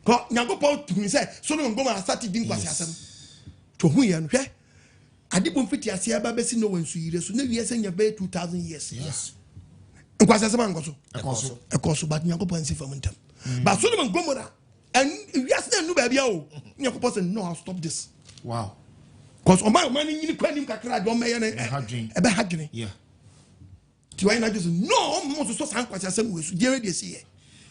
ko Nyankopɔn tumi sɛ Sodom Gomorrah start di Nkwasiasem to hu ye no hwɛ adibɔ mfiti ase aba besi no wansu yire so na wiye sɛ nya be 2000 years yes Nkwasiasem angoso ekoso but Nyankopɔn nsi fam ntam but Sodom Gomorrah and wiase na nu ba bia o Nyankopɔn sɛ no I'll stop this wow cause o man nyini kwanim kakra do meye ne ebe hadwene yeah ti why na just no mo so san Nkwasiasem we so jere de sie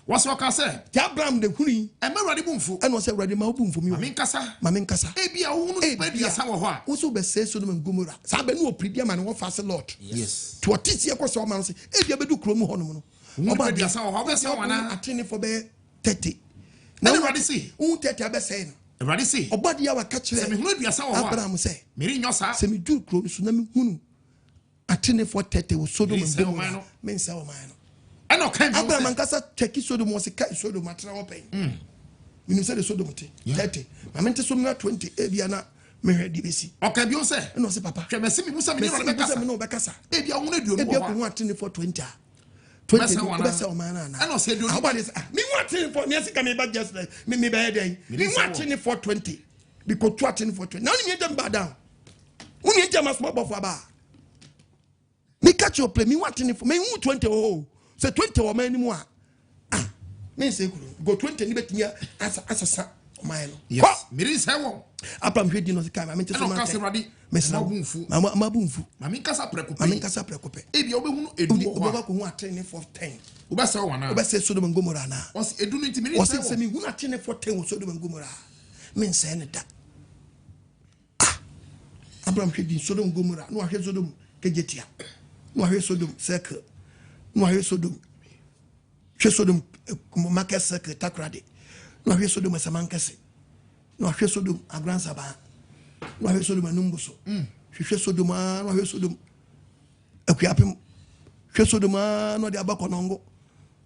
what's what say ti Abraham de huni e ma Awurade bumfu e no say Awurade ma bumfu mi ma men kasa e bia wo hunu ba dia sa wo ho a wo so be say Sodom and Gomorrah sa be no opridia ma ne wo fast Lord yes to otisi e koso ma no say e bia be du krom ho no no ba dia sa wo ho be say wana atene for be 30 na Awurade say un 30 be say no Awurade say Obuadie wa ka kire se me hunu dia sa wo ho Abraham say meri nyo sa se me du krom so na me hunu atene for 30 wo Sodom and Gomorrah men say o man no eno kan Abraham ankasa teki Sodom was kai Sodom atena wo pen minim say the Sodom 30 ma mente so na 20 e bia na me hwedi besi okay bi o say no say papa hwe me se me musa me no be kasa e bia wo na duo e bia ko hu atene for 20 20 be say o man na eno say duo me watching for me sika me ba just me be den me watching for 20 because to atene for 20 now me dem ba down uni dem small bofo aba me catch your play me watching for me 20 oh say 20 o man ni mu a me say go 20 ni betimi asasa o man no yes me say wo Abraham hwedi no sika ma me tese man me say ma bumfu ma me kasa preko pe e bia obehunu edu ho a ko hu atene for 10 oba say wana oba say Sodom and Gomorrah na os edu no intimi say me hu atene for 10 wo Sodom and Gomorrah me say ne da Abraham hwedi Sodom and Gomorrah no ahwe Sodom kejetia no ahwe Sodom circle no ahwe Sodom Sodom market circle takrade no ahwe Sodom samankase no ahwe Sodom agransaba no ahwe Sodom anumbuso hwe Sodom no ahwe Sodom akuapem hwe Sodom no de abakonongo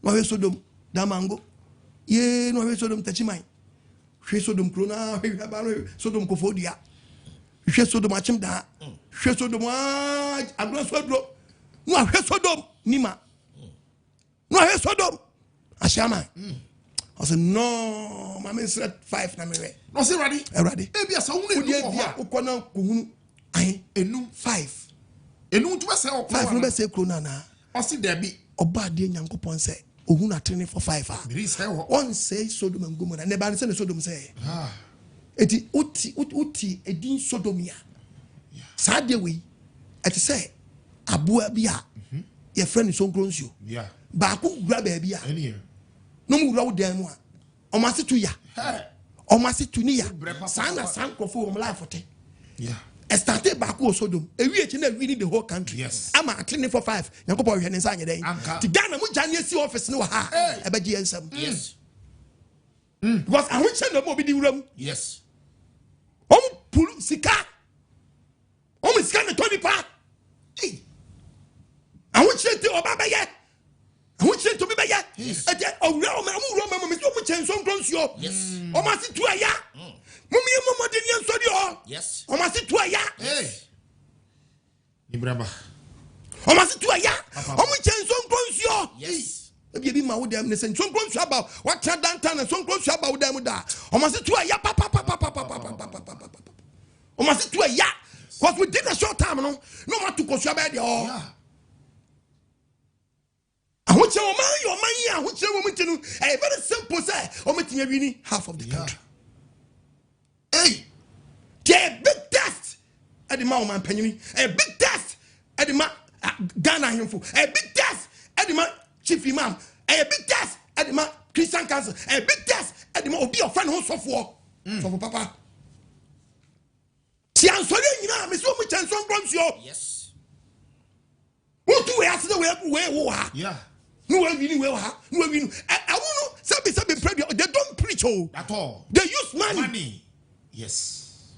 no ahwe Sodom damango ye no ahwe Sodom tachiman hwe Sodom krona hwe abaro Sodom kofodia hwe Sodom achimda hwe Sodom agransodro no ahwe Sodom nima no ahwe Sodom Ashama. I said no, my man said 5 na me we. No say ready. Ready. E bia sa hunu e bia ukona kuhunu ahe enum 5. Enum to say o 5 no be say krona na. O si there be Obuadie Nyankopon say ohun atene for 5 on say Sodom and Gomorrah never say Sodom say eti uti edin Sodomia sad we eti say abua bia your friend is so grows you baako grab baby a no mu rawo dan mu a o ma se tu ya o ma se tu ni ya san krofo o life ote started back to Sodom. A week in the whole country. Yes. I'm a clinic for 5. Yankopo and inside day. To Ghana, we Janius office no ha. About GSM. Yes. Because I wish I know the room. Yes. Pulu Sika. Scan the 20 pa. I want you to Obaba yet. I want you to be yet. Yes. Oh, no, Mamma, yes. Almost 2 years. Yes. Almost 2 years. Hey. Ibrahim. Almost 2 years. Almost yes. Maybe my would them listen. Some close about what downtown and some close about them that. Almost 2 years. Almost 2 years. Because we did a short time, no more to go about the all. I want your money, I want your woman to know. A very simple say, Ometin half of the country. Hey, the big test at the Mount Penny, a big test at the Ghana Himful, a big test at the Chief Imam, a big test at the Christian Council, a big test at the Obi of Fan House of War for Papa. See, I'm sorry, you know, Miss Woman Chanson Bronx. Yes. Who do we ask the way? Yeah. No one really well. I want to say, they don't preach at all. They use money. Yes.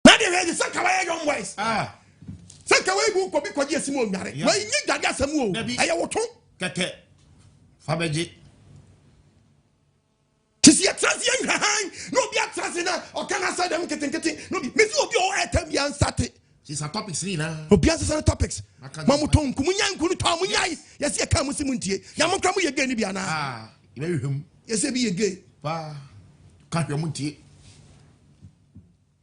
Now they ready to say, young boys. Say, who could be quite a small marriage. Why you need that? Yes, I'm more. I want to get it. Fabeji. To see a transient behind, no be a transient, or can I say them getting, no be, Miss Obi or item be unstarted. It's a topic, Sina. Obiasa topics. Mamuton, Kumuyan, Kunutamuyai, yes, you come with Simunti. Yamukamu again, Biana. Yes, be a gay. Can't be Munti.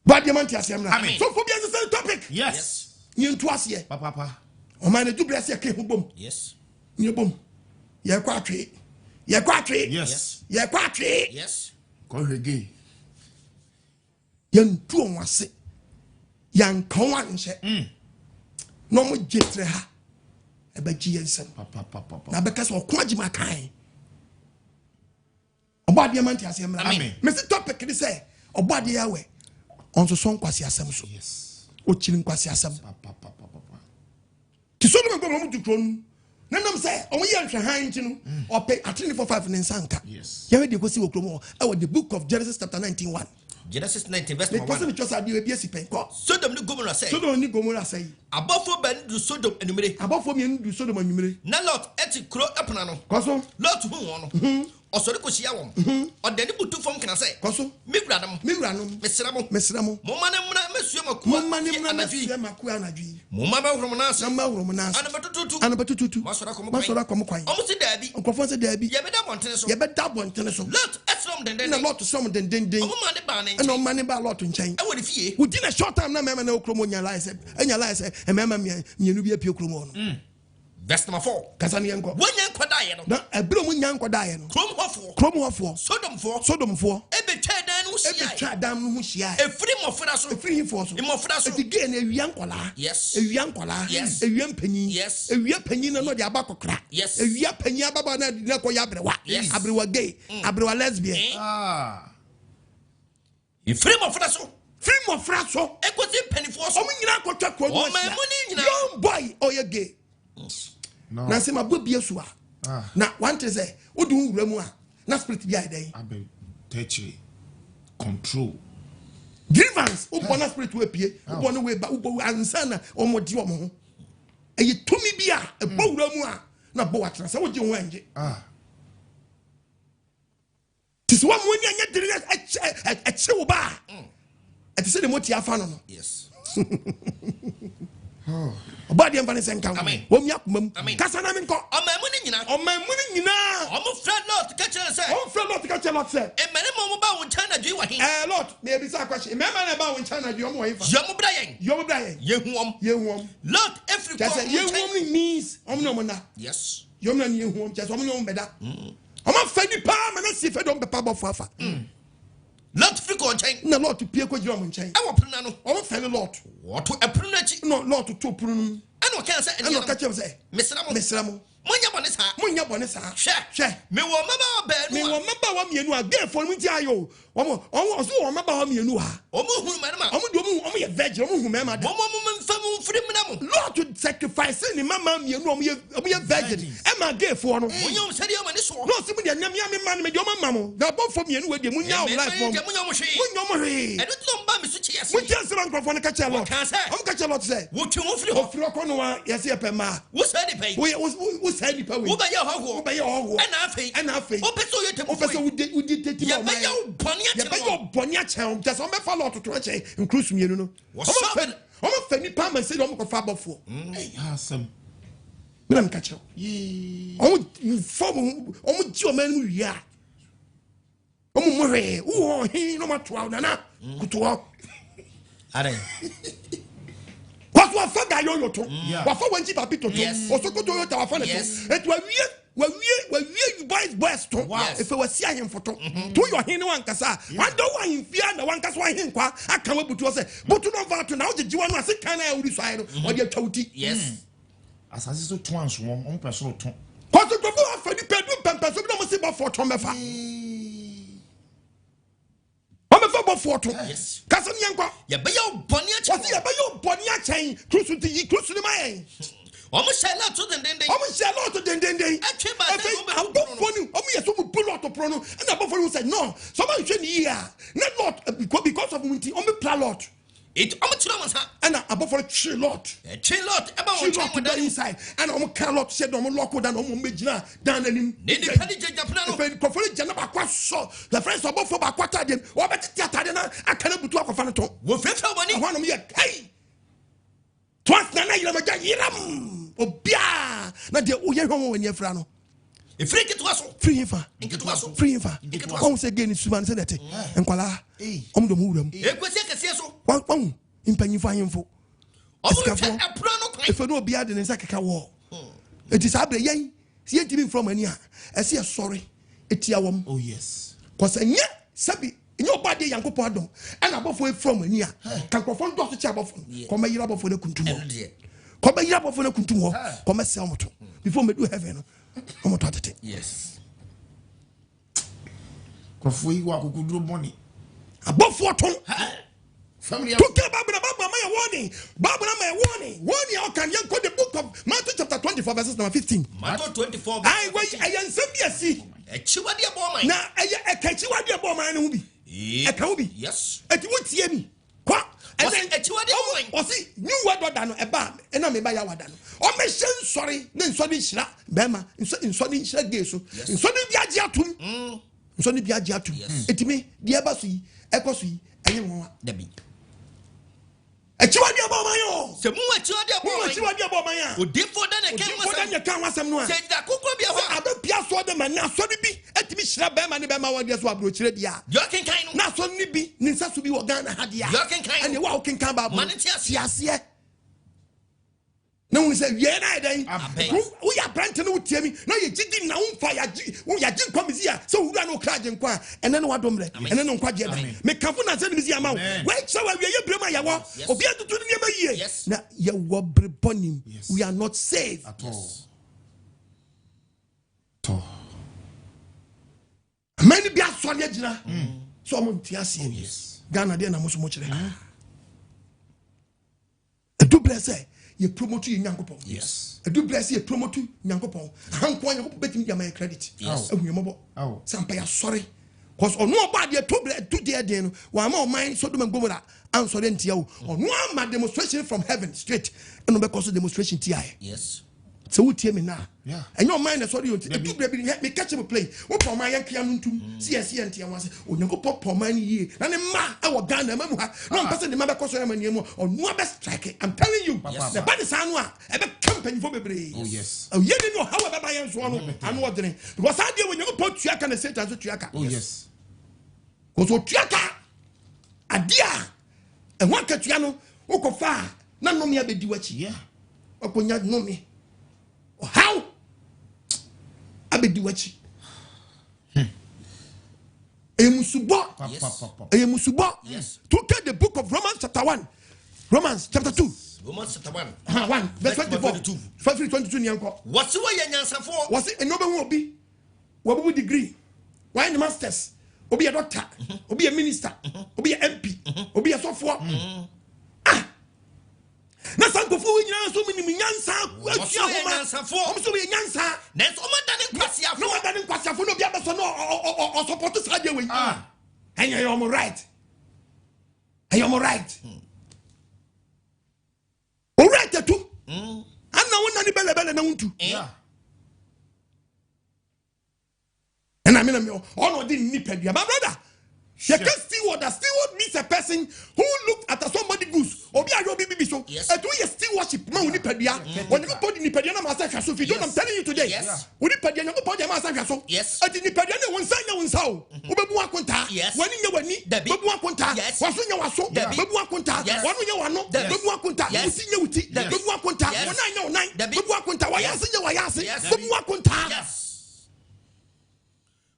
But Nkwasiasem. I mean, so for the topic. Yes. Nkwasiasem. Papa. O man, do bless your cake boom. Yes. You boom. You're quatry. You're quatry. Yes. You're quatry. Yes. Go again. Young two was it. Young Cowan said, no more jetre ha. About GSM. Papa. Now because of Kwajima kind. Obuadie Nkwasiasem. Amen. Mr. Topic, they say, Obuadie Yahweh. On the song Nkwasiasem so. Yes. Ochilin Nkwasiasem. Papa. Tisodom go to kron. Nanam say, o yan hwan no or pay atene for 5 nsanka. Yes. Yahweh dey go see okromo. The book of Genesis chapter 19:1. Genesis 19 verse 1. The person just adi we be sipen ko. Sodom ni Gomorrah say. Sodom ni Gomorrah say. Abofo ben du Sodom enumere. Abofo mi du Sodom enumere. Na Lot eti kro epona no. Koso. Lot hu won no. Osori ko hia won. Odani butu fom kana say. Koso. Migura no. Mesra mo. Mo mane mna mesua maku. Mo mane mna mesua maku anadwi. Mo ma ba hrom na asa. Ma hrom na asa. Ana batututu. Masora komo kwan. Omo se dabi. Nkofo se dabi. Ye beda bontene so. Lot esom den. Na Lot som den. Omo mane ba ne. Na mane ba Lot nchen. E wo de fie. Within a short time na mema na okromo nya lies. Enya lies e mema mienu bi apie okromo no. Verse number 4. Kasani enko. Wonya nkoda ye no. Na ebro mu nya nkoda ye no. Krom hofo. Sodomfo. Ebe twa dan no hia. No hia. Efiri mofra so. Efiri hifo so. Mofra so. Etige na ewia nkola. Yes. Ewia nkola. Yes. Ewia mpanyin. Yes. Ewia panyin na no de abakokra. Yes. Ewia panyin ababa na ko ya brewa. Yes. Abrewa gay. Abrewa lesbian. Efiri mofra so. Free mofra so. Ekozi penifo so. Omo nyina akotwa ko no. O ma mu ni nyina. Young boy or you gay. No. Na se mabwe biasua. Na one thing say, odu wura mu a, na spirit bi ai Abe techi control. Grievance, na spirit we pie, no we ba, ansa na omodi omo ho. Eye tumi bi a, ebo wura mu a, na bo watra se woje ho anje. Tisi wa mu nya diri na eche wo ba. Ati se de moti afa no. Yes. Obuadie mfa ne senka amen wo mia komam kasa na menko omamu ni nyina omo friend lot ka chere say say emene mo ba won chana dwi wa hin Lord me be say question me na ba won chana dwi omo wa fa yo mo bra yen yehuom Lord every just say yehuom means omo na yes yo na yehuom just omo no beda omo fa ni pa ma na si fa do mpepa bofo afa Lord free ko nchen na Lord to pie ko jira mo nchen e wo pruna no omo fa ni Lord what to pruna chi no Lord to prunu eno kan say eno ka chem say mesra mo munya bone sa hwe me wo mama ba nu me wo maba wa mienu a gafo mu ti ayo omo so wo maba wa mienu ha omo hunu ma na omo do omo ye virgin omo hu mema da omo mfa mu firi mu na mo Lord to sacrifice ni mama mienu omo ye virgin e ma gafo no munya sadi o ma ni so no si mu de nyam ya me ma no me de omo mamo na bofo mienu we de munya o life form munya omo hwe e do to mba me so chi yesi munya se microphone ka che Lord omo ka che Lord say wo twe wo firi ko no wa yesi e pe ma wo sa di pe wo sa di pe we wo ba ye hoho ena afei o pese o ye temu o pese udi teti ma ya boni a che just o me fa Lord to che include mienu no o me fa ni pa ma se do mo ko fa bofo asem me na ka che o form o mo ji o ma nu wi a o mo re o hin no ma to na na kuto are wa fa ga yo to wa fa wanji papi to o so koto yo ta wa fa ne to et wa wie boys to if we see ahim foto to your hin wan kasa wan do wan himfia na wan kasa wan hin kwa aka wa butu se butu no va to na o jeji wan ase kan na uri so ayi no o de twauti yes asase so to anso on person to ko to go fa ni pedu pempe so bi na mo se ba foto me fa for photo yes kasa nyanko ya be yo boni a chen ya be yo boni a chen krusu ni mai omo shela to den atwe ba den omo yeso mu pull out pro no and abofo no said no somebody hwe ni here not because of munti omo pla lot it omo chiro mo sa and abofo chi lot e ba won chen mo inside and omo can lot said omo lock down omo megina down anim ni pedi jajapna no pe kofo jana ba kwa so the friends abofo ba kwata dem o be tete atade na akana butu akofa no to wo fefa boni ho no me hey twas na yira ma yiram obia na de o ye hwon wani afra no e free kit waso free fa on se geni suban se dete enkwala om do mu wuram e kwesi akese so wan impanyifo ahemfo omo apro no kwan e fe no obia de ne sakeka wo eti sabre yen si entimi from ani a ese sorry etia wom oh yes cause enya sabi enye Obuadie Yankopon adon and abofo from ani a kankofo ndo so che abofo ko ma yira abofo na kuntumo ko ba yira abofo na kuntumo ko ma sel moto before me do heaven no omo to atete yes ko foi wa kokuduro boni abofo ton family to get Bible my warning how can you go the book of Matthew chapter 24 verses number 15 Matthew 24 I wait ayan sabiasi e chiwade aboma na e ka chiwade aboma na hu bi e ka hu bi yes eti wotie mi kwa and then e chiwade aboma o si new word da no e ba e na me ba ya wada no o me hyen sorry na nsori hira be ma nsori hira geso nsori bi age atum nsori bi age atum eti me de ba so yi e ko so yi enye won da bi Chiwadi aboma yo. Se mu chiwadi aboma ya. Odifo da ne kan wasam no a. Se da kokoro bia ho. Aba bia so de man na so de bi etimi hira be ma ne be ma wade so abro kire dia. Yo kenkan no. Na so ni bi ni nsa so bi wo Ghana ha dia. Yo kenkan. Ane wa wo kenkan ba bo. Man ti ase. Na won say wie na dan. Wo ya brant no tie mi. Na ye gidi na won fa ya ji komisi a so wura no kra je nkwa ene no wadomre. Ene no nkwa je da. Me kafu na se ni misi ama wo. We chawa wie ye brema ya wo. Obi atutu ni ma yie. Na ye wo bre bonim. We are not safe at all. Many be asori agina. So mo ntiase. Yes. Ghana de na mo so mo kire. Do bless you promote you Yankopon. Yes. I do bless you promote you Yankopon. Hanko Yankopon betimi dia my credit. Yes. Ehunyemobo. Sampa ya sorry. Cause ono Obuadie to there den wa ma o mind so do mangomora answer ntia wo. Ono ama demonstration from heaven straight. Eno be cause demonstration tia. Yes. So what team now? Yeah. And your mind is sorry you me catch him play. What for my young kianuntum CSC and was o nyango pop man ye. Na ne ma our Ghana mamu ha. No person the mother cause am or no best strike. I'm telling you. The body sanwa e be campaign for bebre. Oh yes. Oh ye know how baba yan so no and what drink. Because I dey when you put tuaka na Satan so tuaka. Oh yes. Because o tuaka adia e ho akatua no wo ko fa na no me abedi wachi. Yeah. Okonya no me. How? Abedi wachi. Emusubo. Yes. To get the book of Romans chapter 1. Romans chapter 2. Romans chapter 1. 1 verse 24. 22 nyanko. What's what you answer for? Was it a noble will be? What would degree? Why the masters? Obi a doctor, obi a minister, obi a MP, obi a software. Na sanko fu nyina so mini nyansa atua homa so be nyansa na so madane kwasiafo no madane kwasiafo no bia be so no o support sa de we and you am right and you am right o right too anna wona ni bele na wuntu and I mean all of the nipadua my brother. You can steward means a person who looked at somebody goose. Obi ayo bibi so. And do you still worship man uni pedia? When you put ni pedia na massacre so if you I'm telling you today. Yes. Uni pedia na put your massacre so. Yes. And ni pedia na won sanya won sao. Obebu akonta. Wani nya wani. Bebu akonta. Waso nya waso. Bebu akonta. Wanu nya wano. Bebu akonta. Uti nya uti. Bebu akonta. Wona nya onan. Bebu akonta. Wayase nya wayase. Bebu akonta. Yes.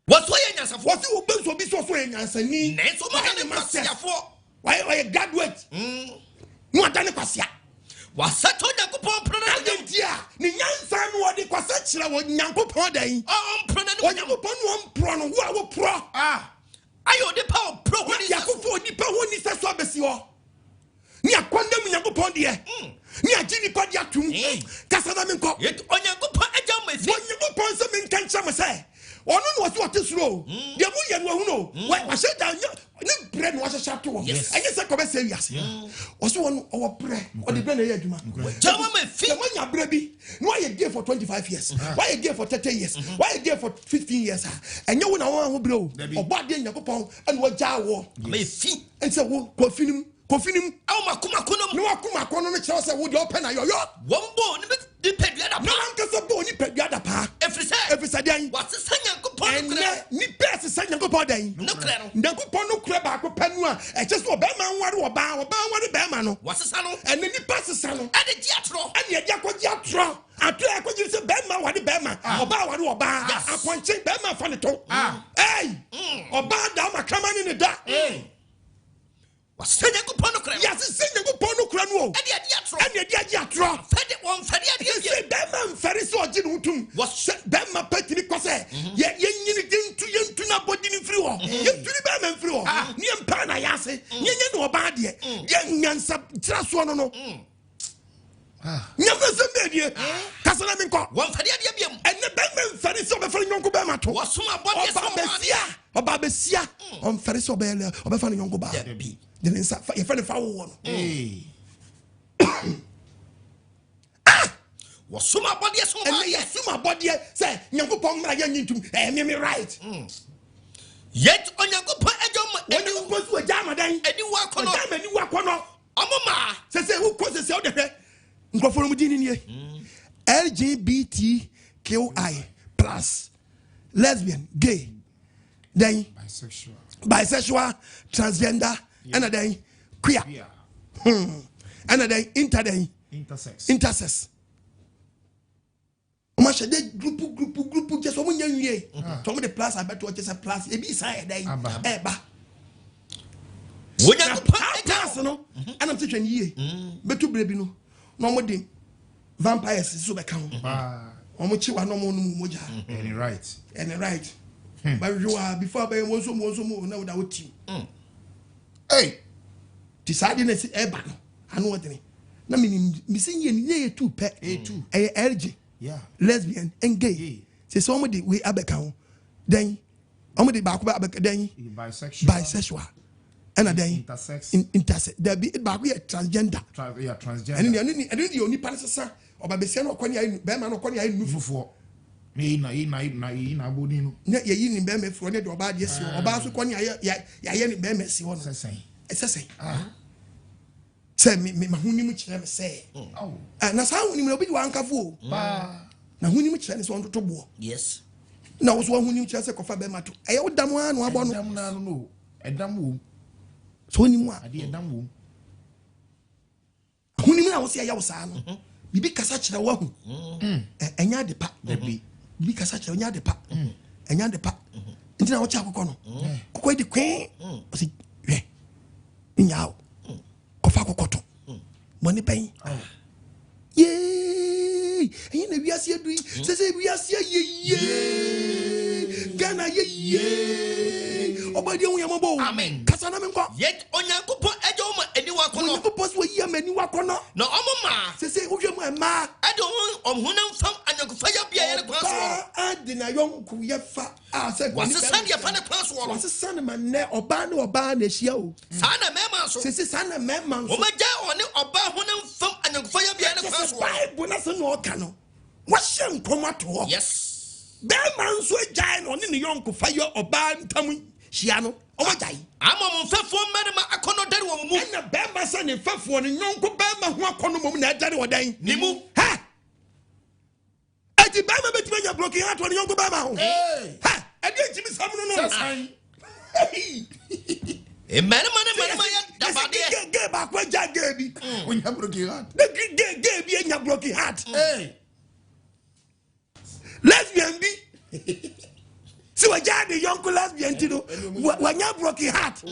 What's why you answer for? What's you be so answer ni? Nenso madane kwasiafo. Why graduate? No adane kwasia. Wasato Yakupon pronoun. Ni nyansa no odi kwasa kira wo Nyankopon dan. Pronoun. Wo Nyankopon no pro no wo pro. Ayo de power pro wo Yakupon di pa woni se so abesi ho. Ni akwanda mu Nyankopon de. Ni agini pa dia tum. Kasa na menko. Onyankopon agya mafi. Wo Nyankopon se men kan chama se. Ono no was what is slow. Dia mu ye no hu no. Wa she da ni bread no wa she sharp to. Enye se ko be serious. Oso won o bread. O de bread na ye adwuma. Jama me fi. The man ya bread bi. No ye there for 25 years. Why you there for 30 years? Why you there for 15 years? Enye wo na wo bre o. Obuadie Nyankopon and wo ja wo. Me fi. Ense wo kofinim aw makuma kono no akuma kono no kire se wo de open na yo wombo ni be pedua da pa no ankasa bo ni pedua da pa efrisa dan wasesa Nyankopon kra ni best sa Nyankopon dan no kra no Nyankopon no kra ba ko panu a e che so be ma nware oba be ma no wasesa no and ni pasesa no e de giatro and ye dia ko giatro ato e ko gi se be ma wade be ma oba wade oba aponche be ma fa ne to oba da ma kama ni ne da wasenya Nyankopon kra yes senya Nyankopon kra no e de giatro fede won fede de be ma fere so ogi no tum was be ma patini kwase ye nyini yentu na body ni free ho yentu ni be ma free ho ni empa na yase nyenye no oba de ye nyansa tira so no no nyama semedie kasana minko won fede de biam enne be ma fere so be fere nyonko be ma to wasoma body so oba besia on fere so be le oba fa nyonko ba de nsa ye fere fa wo no wasoma body so enne ye suma body say Nyankopon mra ye nyintum me right yet Onyankopon ejom eni wo so jama dan eni wa kono amoma se who cause se o de hwe nkoforo mu dini nie LGBTQI plus lesbian gay then bisexual transgender and then queer and then intersex Oma shade group just omo nyanwie to omo the plus abeto just plus e bi sai dan e ba wonya pass no anam se twen yie betu brebi no no omo de vampires so be kan omo chi wa no mo moja any right but you are before by mo so na da wotim decide na se e ba no anu odene na mi se ye ni too pe LG lesbian and gay say somebody we abeka then omodi ba ko abeka then bisexual And then intersex. There be transgender. Transgender. And then the only person or Babesiano Konya, Bama no Konya Nufu. Na boni no. Na ye ni Bama for the Obuadie yes, Obaso Konya ya ni Bama si one. It's a say. Say me mahuni mu kire me say. Na sa huni me obi wa ankafo. Na huni mu kire ne so ontoto bo. Yes. Na wo so huni mu kire se kofa Bama to. Eye wo dam anu abo no. Dam na no. Edam wo. So huni mu a. Ade edam wo. Huni mu na wo se ya wo sa no. Bibi kasa kire wo hu. Enya de pa. Bibi kasa kire enya de pa. Enya de pa. Ntina wo cha akokɔ no. Kokɔ di kwen. O se we. Nya kofa kokoto money pen yey eyin na wiase adui se wiase ye Ghana ye Obuadie hu yambo amen kasa na me nko yet onyankopon ejo ma eniwa kono onyankopon so yi amaniwa kono na omoma se wo hwemu ema edo omhunam fam anyankofa ya bia ye kwan so ade na yonku ye fa se wasesande ya fa ne kwan so wasesande man ne oba na hia o sana mema so se sana mema so omaja one oba hunam fam anyankofa ya bia ye kwan so Bible na se no ka no wa hye nkoma to yes Bema nso agyae no ne yonku fa yo oba ntam hia no omagyae amom mfefo mmarima akono dare wo mu na bema se ne fefo ne yonku bema ho akono mom na agyae wodan ni mu ha ati bema betima nya blocking heart ne yonku bema ho ha ade ntimi sam no mmarima ya dabade ge ba kwa jage bi onya blocking heart ge bi nya blocking heart lesbian bi si wajade yonku lesbian ti no wanya broken heart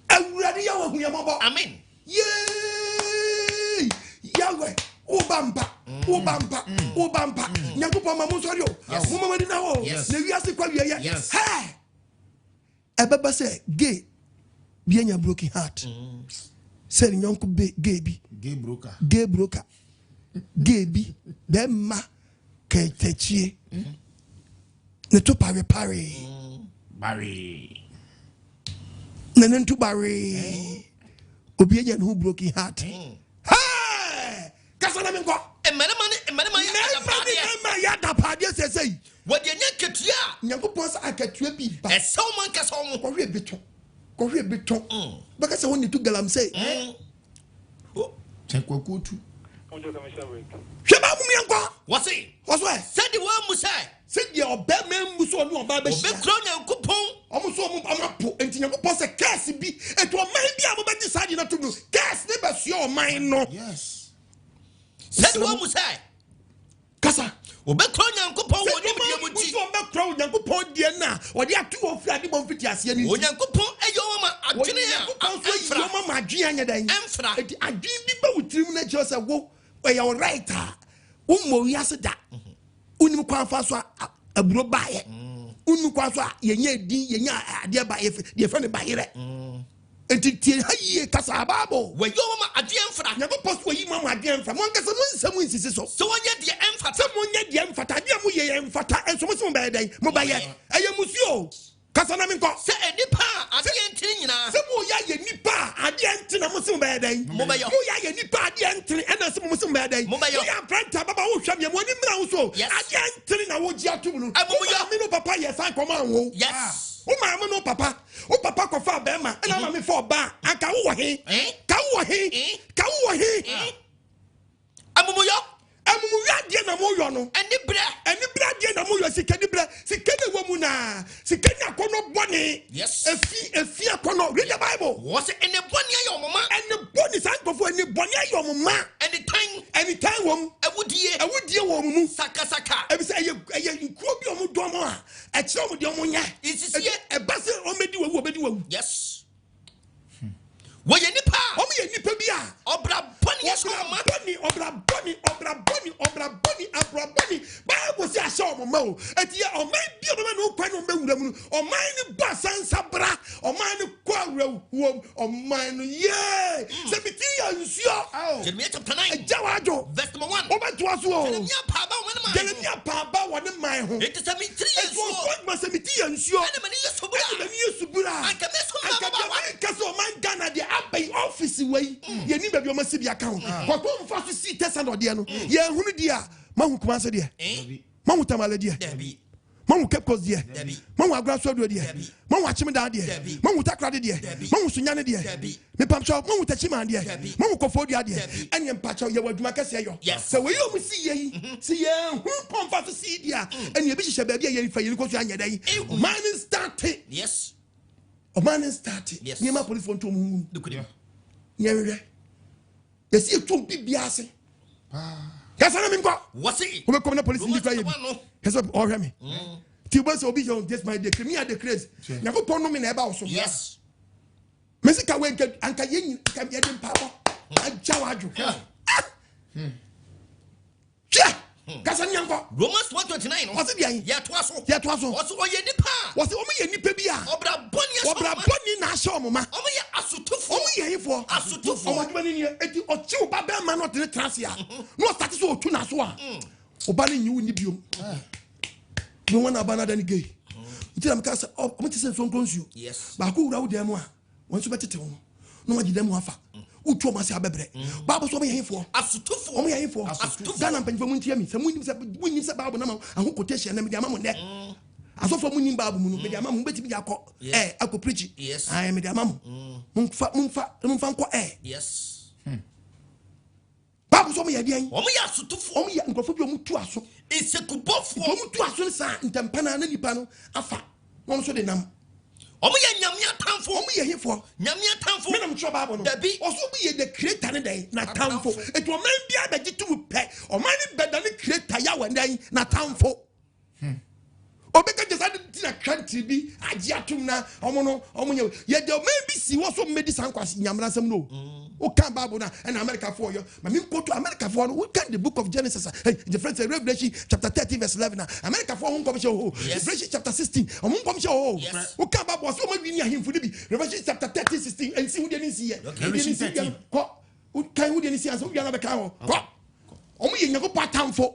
awurade ya wo huyamabo amen yey Yahweh Obamba nyankopon ma mo sori o mo ma di na wo na wiase kwa wiye ha ebeba se gay bi nya broken heart se nyonku gay bi gay broker gay bi dem ma ketechie ne to pare Barry ne to bare obi anya no broken heart ha kasa na me nko mmarima ya dapade sesei wode nya ketua nyankopon sa akatua bi ba esew man kasa wo kohwe beton baka se woni to galam say chenkwakutu hweba mu mianko wase said the one musa said ye oba membu so no oba be obe kro nyankopon omo so omo amapo enti nyankopon se curse bi eto man bi amo be decide na to do curse ne be so o man no yes said the one musa kasa obe kro nyankopon wo ni bi mu ti so obe kro nyankopon die na odi atu ofi ade bon fiti ase ni nyankopon eyo ma adwene a so yi ma adwene anya dan emfra enti adwene bi ba wutrim na je se wo your right ummo yase da unim kwa fa so aburo baaye unu kwa so yenye din yenya ade ba ye fe ne baayere enti tie haye kasa babo we yo ma ade emfra nyako post wo yi ma ade emfra mo nkasa mo nsam nsisi so wonye de emfata se mo nya de emfata ade mo ye emfata enso mo se mo baayɛ dan mo baayɛ eye musuo kasa na me nko se enipa ade entiri nyina se mo ya ye nipa ade entina mo se mo baayɛ dan mo ya ye nipa ade entiri ena se mo se mo baayɛ dan mo ya pranta baba wo hwam ye mo ni mra wo so ade entiri na wo gi atum no mo no papa ye san koma wo yes o ma no papa o papa ko fa be ma ena ma me for ba aka wo he ka wo he amumuya die na mo yo no eni bra die na mo yo sikani wo mu na sikani akono boni yes efi akono read the Bible was eni boni ayo mama eni boni san kofo eni boni ayo mama anytime wom awudie wo mu saka ebi say eye nkuo bi o mu do mo a e kire o mu de o mu nya isisie e ba se o medi wo yes wo ye nipa o mu ye nipa bi a obra boni so mama obra boni Bible say asho mo ma o eti o man bi o ma no kwa no bewura mu o man ni ba sansa bra o man ni kwa awerɛw ɔman yeah sɛ meti yɛ nsuo Jeremiah chapter 9 agya wadwo verse number 1 wobɛtoa so o Jeremiah paaba wɔne man Jeremiah paaba wɔne man ho it is a mitri nsuo ma sɛ meti yɛ nsuo ɛne mani yɛ sobura ɛne mani yɛ subura anka meso anka kɛsɛ ɔman Ghana deɛ abɛn ɔfisi wei yɛni baabi ɔma si bi aka ho kɔtɔ mfa so si tɛsa na ɔdeɛ no yɛhunu deɛ a mahu kuma se deɛ mahu tamale deɛ mahu Cape Coast deɛ mahu Agraso deɛ mahu Achimeda deɛ mahu Takrade deɛ mahu Sunyane deɛ mepamsɛ mahu Tachiman deɛ mahu Kofodua deɛ ɛne mpakyɛ yɛwɔ adwuma kɛseɛ yɔ sɛ wɔyɛ ɔmu si yɛ yi sɛ yɛhu pɔmfa so si deɛ a ɛne ɛbi hyehyɛ baabi a yɛfa yɛni kɔ so anyɛ dɛ yi ɔman starte ɔman starte nneɛma polifoɔ nto mu yɛhwehwɛ yɛsi yɛtom bibia ase yɛsana me nkɔ wobɛkɔm na polisi ndi kora yɛ bi kɛsɛ ɔhwɛ me nti wobɛ sɛ obi yɛ this my decree me a decrees nyankopɔn no me na ɛba wo so me sika wei anka yɛde mpabɔ agya wadwo hwɛ kasa nyankɔ Romans 1:29 wɔse deɛ yɛtoa so wɔse ɔyɛ nipa wɔse ɔmo yɛ nipa bi a ɔbra bɔne na ahyɛ ɔmo ma ɔmo yɛ asotofo ɔmo yɛ yifoɔ ɔmo adwuma ne nie eti ɔkye wo ba bɛrima na ɔtene trase a na ɔstate so ɔtu na so a ɔba ne nyi wo ni biom ne wɔn na aba na da ne gay nti na meka sɛ ɔmo te sɛ nsonkro nsuo baako wura wo dan mu a wɔn nso bɛtete wo no na wɔgye dan mu afa utu ɔmo ase abɛbrɛ baabo so ɔmo yɛ yifoɔ asotofo ɔmo yɛ yifoɔ Ghana mpanyinfoɔ mu ntia mi sɛ munim sɛ baabo na ma aho quotation na me de ama mo nnɛ asofo munim baabo mu no me de ama mo betimi de akɔ akɔ preach me de ama mo mumfa nkɔ baabo so ɔmo yɛ deɛn ɔmo yɛ asotofo ɔmo yɛ nkurɔfoɔ bi ɔmo tu aso esekubɔfoɔ ɔmo tu aso ne saa ntɛmpa na nipa no afa wɔn so de nam ɔmo yɛ nyamia tamfo ɔmo yɛ yifoɔ nyamia tamfo me na mtwa baabo no dabi ɔso bi yɛ the creator ne dɛn na tamfo etu ɔman bi abɛgye tu pɛ ɔman ne bɛda ne creator Yahweh dɛn na tamfo obeka jesa de na country bi agye atum na ɔmo no ɔmo yɛ de ɔman bi si wɔ so medi Nkwasi nyamra nsɛm no o kan baabo na ɛna America for yo ma me go to America for no we can the book of Genesis the friends Revelation chapter 30 verse 11 na America for hon komshe ho Revelation chapter 16 ɔmo komshe ho o kan baabo so ma dwini ahemfo ni bi Revelation chapter 30 16 and see who dey see here Revelation 13 ko kan who dey see anso wia na be kan ho ko ɔmo yɛ nyakopɔ atamfo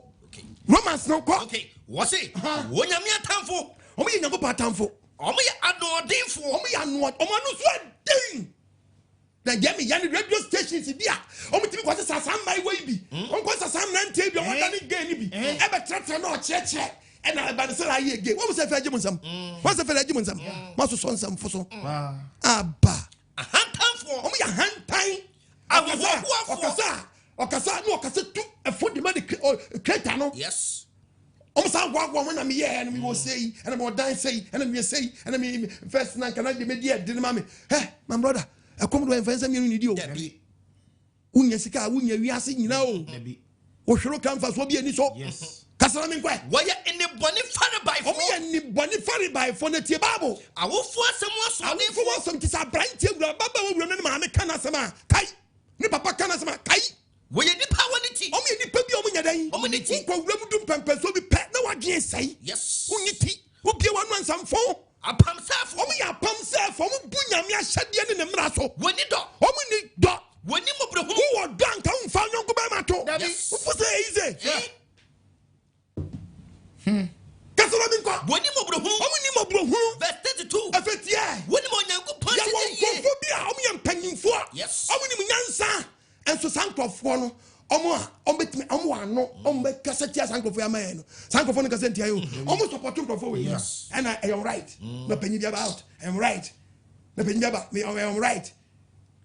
Romans no ko okay wɔse wɔnyamia tamfo ɔmo yɛ nyakopɔ atamfo ɔmo yɛ anoɔdenfo ɔmo yɛ anoɔd ɔmo no so adin na yɛmi yɛne radio stations bi a ɔmo timi kɔse sasam mai wei bi ɔmo kɔ sasam nante bi ɔmo da ne gay ni bi ɛbɛ trɛtrɛ na ɔkyerɛkyerɛ ɛna ɛba ne sɛ ayɛ gay wɔn mo sɛ fɛ agye mo nsɛm wɔn sɛ fɛ agye mo nsɛm ma so sɔ nsɛm fo so aba ahantanfo ɔmo yɛ ahantan ɔkasa na ɔkasa tu ɛfo de ma de kreta no ɔmo sa agwagwa wɔn na mi yɛ ɛna mi wɔ sɛyi ɛna mi wɔ dan sɛyi ɛna mi yɛ sɛyi ɛna mi first na nkana de mi di ɛdi ne ma mi my brother ɛkɔm do ɛnfɛn sɛ mi yɛn ni di o wunya sika wunya wiase nyina o ohwero kan fa so bi ani so kasara mi nkɔ wɔyɛ ne bɔne fare by fo ɔmo yɛ ne bɔne fare by fo na tie baabo awofo asɛm awofo asɛm ti sa brantie wura baba wura ne maame kana asɛm a kai ne papa kana asɛm a kai wɔyɛ nipa wɔne ti ɔmo yɛ nipa bi ɔmo nya dan ɔmo ne ti nkɔ wura mu dum pɛmpɛ so bi pɛ na wadwen sɛi wonyi ti wobie wanu ansamfo apamsafo ɔmo yɛ apamsafo ɔmo bu nyame ahyɛdeɛ ne ne mmara so wɔni dɔ ɔmo ni dɔ wɔni mɔbrɛhu wowɔ dɔ anka womfa nyɔnko bɛma to wofo sɛ ɛyize kasɔrɔ mi nkɔ wɔni mɔbrɛhu ɔmo ni mɔbrɛhu verse 32 ɛfɛtiɛ wɔni mɔ Onyankopɔn yɛwɔ nkɔfo bi a ɔmo yɛ mpanyimfoɔ ɔmo nim nyansa ɛnso saa nkɔfoɔ no ɔmo betimi ɔmo wɔ ano ɔmo bɛ kasa tia saa nkɔfoɔ ama yɛ no saa nkɔfoɔ no kasa ntia yɛ o ɔmo support nkɔfoɔ wɔ yi ɛna ɛyɛ right na panyin bi aba out ɛyɛ right na panyin bi aba ɛyɛ right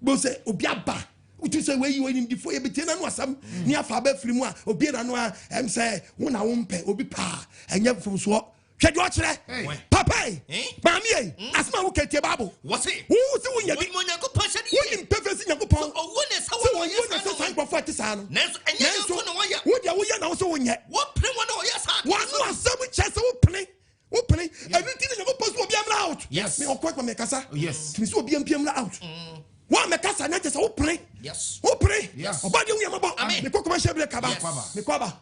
bó sɛ obi aba wotu sɛ wɔyi wɔyi nimdifoɔ yɛ betie n'ano asam ní afa abɛfiri mu a obi n'ano a ɛm sɛ wɔn na wɔn mpɛ obi paa ɛnyɛ fomsoɔ hwɛ deɛ ɔkyerɛ papa yi maame yi asoma wo kɛntɛ baabo wɔsi wo si wo nyɛ bi wɔni mɔ Onyankopɔn hyɛde wo ni mpɛfɛ si Nyankopɔn ɔwɔ ne sa sɛ wɔn yɛ sɛ saa nkɔfoɔ ɛte saa no nanso ɛnyɛ Nyankopɔn na wɔyɛ wo deɛ woyɛ na wo sɛ wo nyɛ wɔpere wɔn na wɔyɛ saa wɔn ano asɛm kyɛ sɛ wo pene ɛnu ti ne Nyankopɔn sɛ obi amla out yes me ɔkɔ ɛkɔ mɛ kasa yes tumi sɛ obi amla out wa me kasa na kyɛ sɛ wo pene ɔba de wo yɛ mabɔ me kɔ kɔmɛhyɛ bi kaba me kɔ aba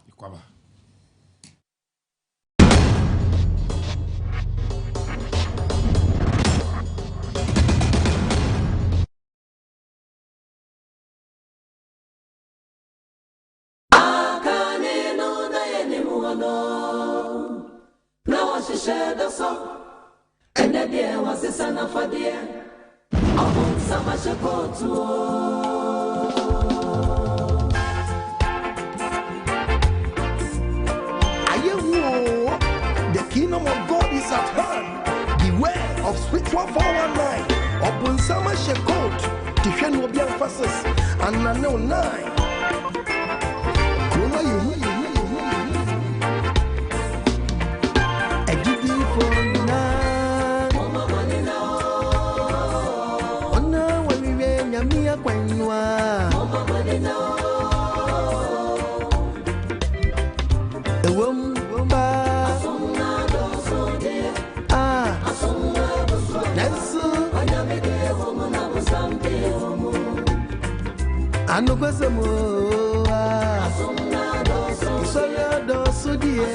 Now I share the song. And the dear was a son of a dear. I want so much to go to. The kingdom of God is at hand. Beware of sweet 419. Open summer shekot. Tiffany will be emphasis. And I know 9. I know what's a more. Sorry, don't so dear.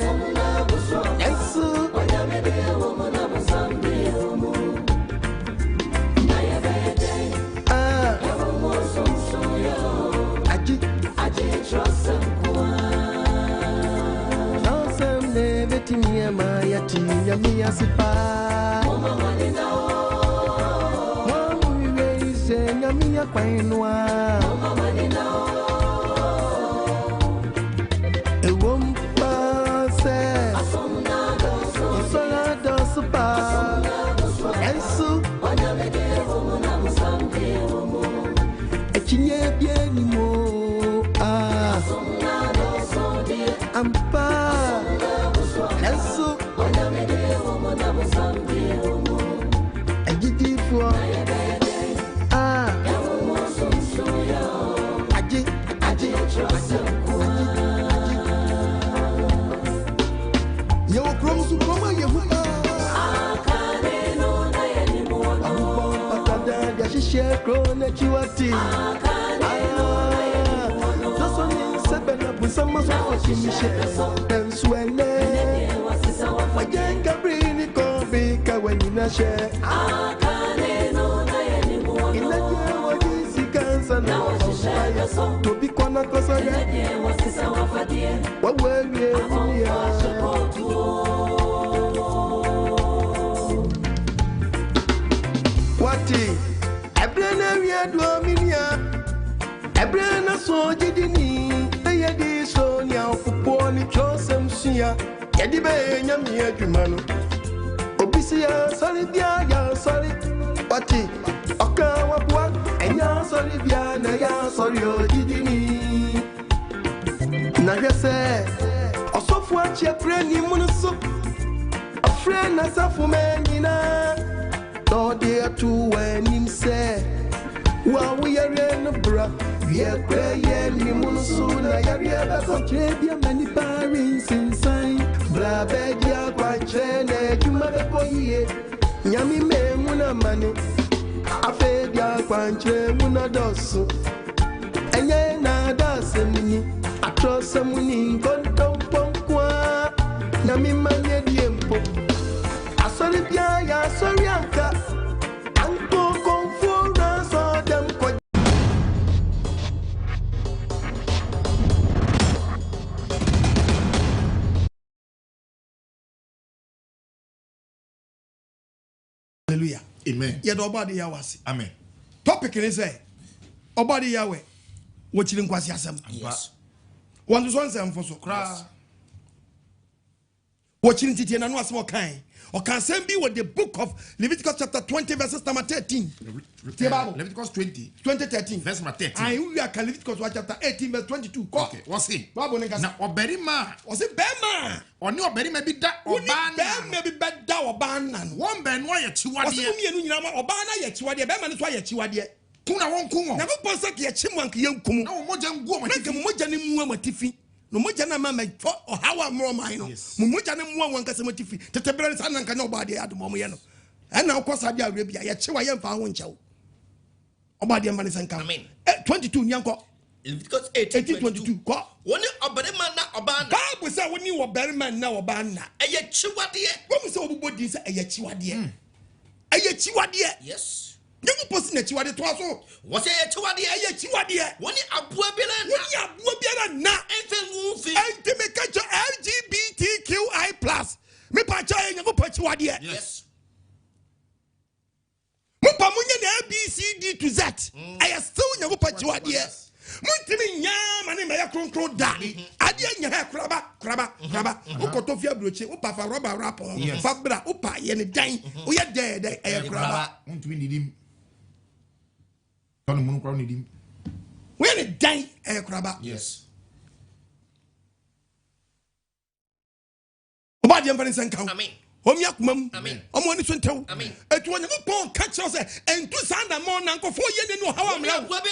Yes, hallelujah. Amen. Yeah, the Obuadie Yahweh. Amen. Topic is say Obuadie Yahweh. Watching Nkwasiasem. Yes. One to one say for so cry. Watching Titi and no small kind. Or can send be with the book of Leviticus chapter 20 verses number 13. Leviticus 20 verse number 13. I we are Leviticus chapter 18 verse 22. Okay, what's it? Now oberima. Was it Bema? Or no oberima be that or ban maybe bad da or ban and one ben why a chiwadi or ban yet Bema is why a chiwadi. Kuna won kumo. Never post a chimwank young kumu. No mojan go make a mojani mama tiffy. No mojana mama or how I'm more mine. Mumujana one casamatifi. The Tebran San can nobody at the moment. And now, of course, Saudi Arabia, yet Chiwayan found chow. Obuadie man is coming. 22 young cock. Leviticus 18:22. When you are better man now, Bible said when you were better man now, Obana. A yet Chiwadie. What was Obuadie say a yet Chiwadie? A yet Chiwadie. Yes. You posting a Chiwadie to us. What's a Chiwadie? A yet Chiwadie. When you are Buabila, na, and to make a LGBT na ya kronkron da ade anya ha kraba okotofia broche upa fa rubber wrap fabra upa ye ne dan uye de kraba untumi nidim tonu munu kro nidim we ne dan kraba yes Obuadie mfani senka amen Omi akumam. Amen. Omo ni so ntew. Amen. Etu onye go pon catch us entu sanda mo na nkofo ye ne no hawa mra. Woni abua bi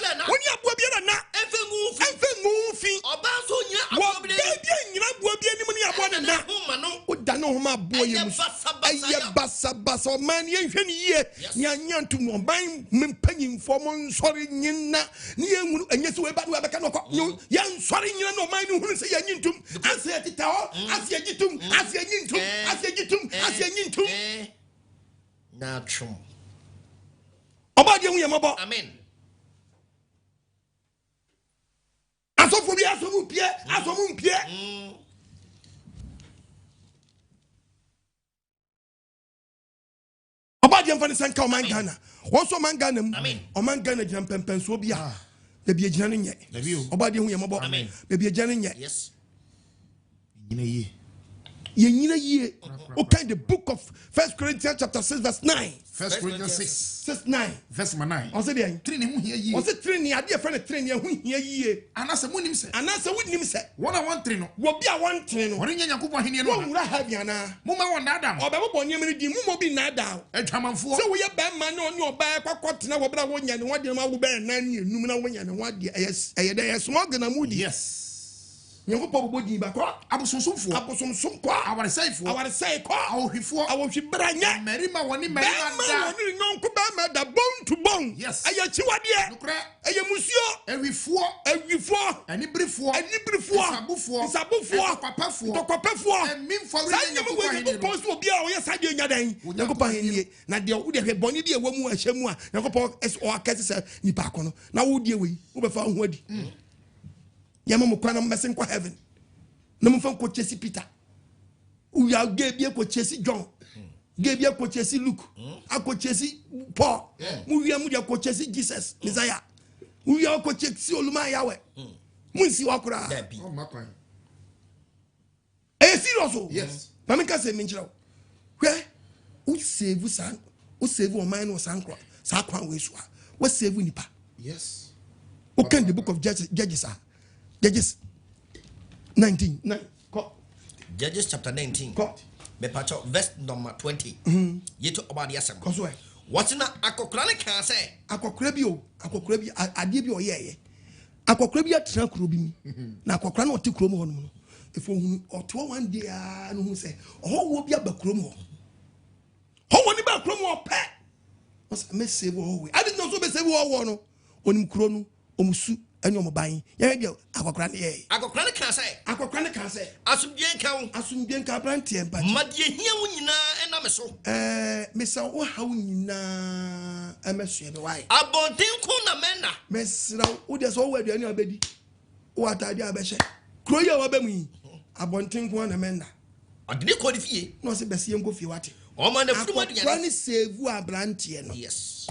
na. Efe ngufi. Oba so nyina abua bi na. Bi nyina abua bi ni mu ni abua na. Homa no. O da no homa abua ye mu. Aye basa man ye hwe ni ye. Nya nyantu no ban mempanyimfo mo nsori nyina. Ni enwunu enye se we ba no abeka no ko. Ya nsori nyina no man ni hunu se ya nyintum. Ase atita ho, ase agitum, ase anyintum, ase agitum. Asianyintum na trum Obuadie hu yemabo amen asofo bi asomu mpie Obuadie mfani sanka oman Ghana wonso oman Ghana mu oman Ghana gina pempenso bi a da bi gina ne nye Obuadie hu yemabo amen da bi gina ne nye yes nyina ye Yenyina ye. Okay, the book of 1 Corinthians chapter 6 verse 9. 1 Corinthians 6 9. Verse 9. On say there. Trini hu hia ye. On say trini ade friend trini hu hia ye. Anase munim se. Anase wunim se. Wona won trini no. Wo bia won trini no. Wori nya Yakobon hene no. Wo wura ha bia na. Mo ma won dada mo. Obebo bonye mri di mu mo bi na da. Atwamanfo. So wo ye ba ma na oni oba kwakotena wo bra wo nya ne wode ma wo ba na ne enum na wo nya ne wode eye de small gana mudi. Yes. Nyankopon bodi ba ko abosomsomfo ko awaresai ko awhifo awhwibranya merima woni da woni nyonko ba ma da bone to bone yes ayachiwade nukra ayamusuo awifo anibrifo isabufo papafo emimfo Nyankopon post obi a oye sade nya dan Nyankopon henie na de wo de hwe boni bi ewamu ahyemu a Nyankopon o akese se nipa kono na wo die we wo be fa ho adi Yama mukwana mmesen kwa heaven. Na mfa ko chesi Peter. Uya gebie ko chesi John. Gebie ko chesi Luke. Ako chesi Paul. Uya mu dia ko chesi Jesus, Messiah. Uya ko chesi oluma Yahweh. Munsi wakura. Oh makwan. Serious. Yes. Na me ka se me nchira. Hwe u save san. U save o man no san kwa. Sa kwan we so. We save nipa. Yes. What can the book of Judges are? Judges 19. Judges chapter 19. Me pacho verse number 20. Yeto Obuadie Koso what na akokra ne kan say akokra bi ade bi oyeye akokra bi atra kuro bi mu na akokra na ote kuro mu hono no efo hunu oto one day a no hu say owo bi abakuro mu ho woni ba kuro mu ope o say me save wo we ade no so be save wo no onim kuro no omusu any omoban ya dia akokra ne kan say asumdien ka brantie empa madie hia wo nyina ena me so mesa wo ha wo nyina emesue be why abonten ko na mena mesra wo de so wo aduane abedi wo atade abehye kroye wo ba mu yi abonten ko na mena adine ko di fie no se besie nko fie wate o ma na furu aduane akokra ne save abrantie no yes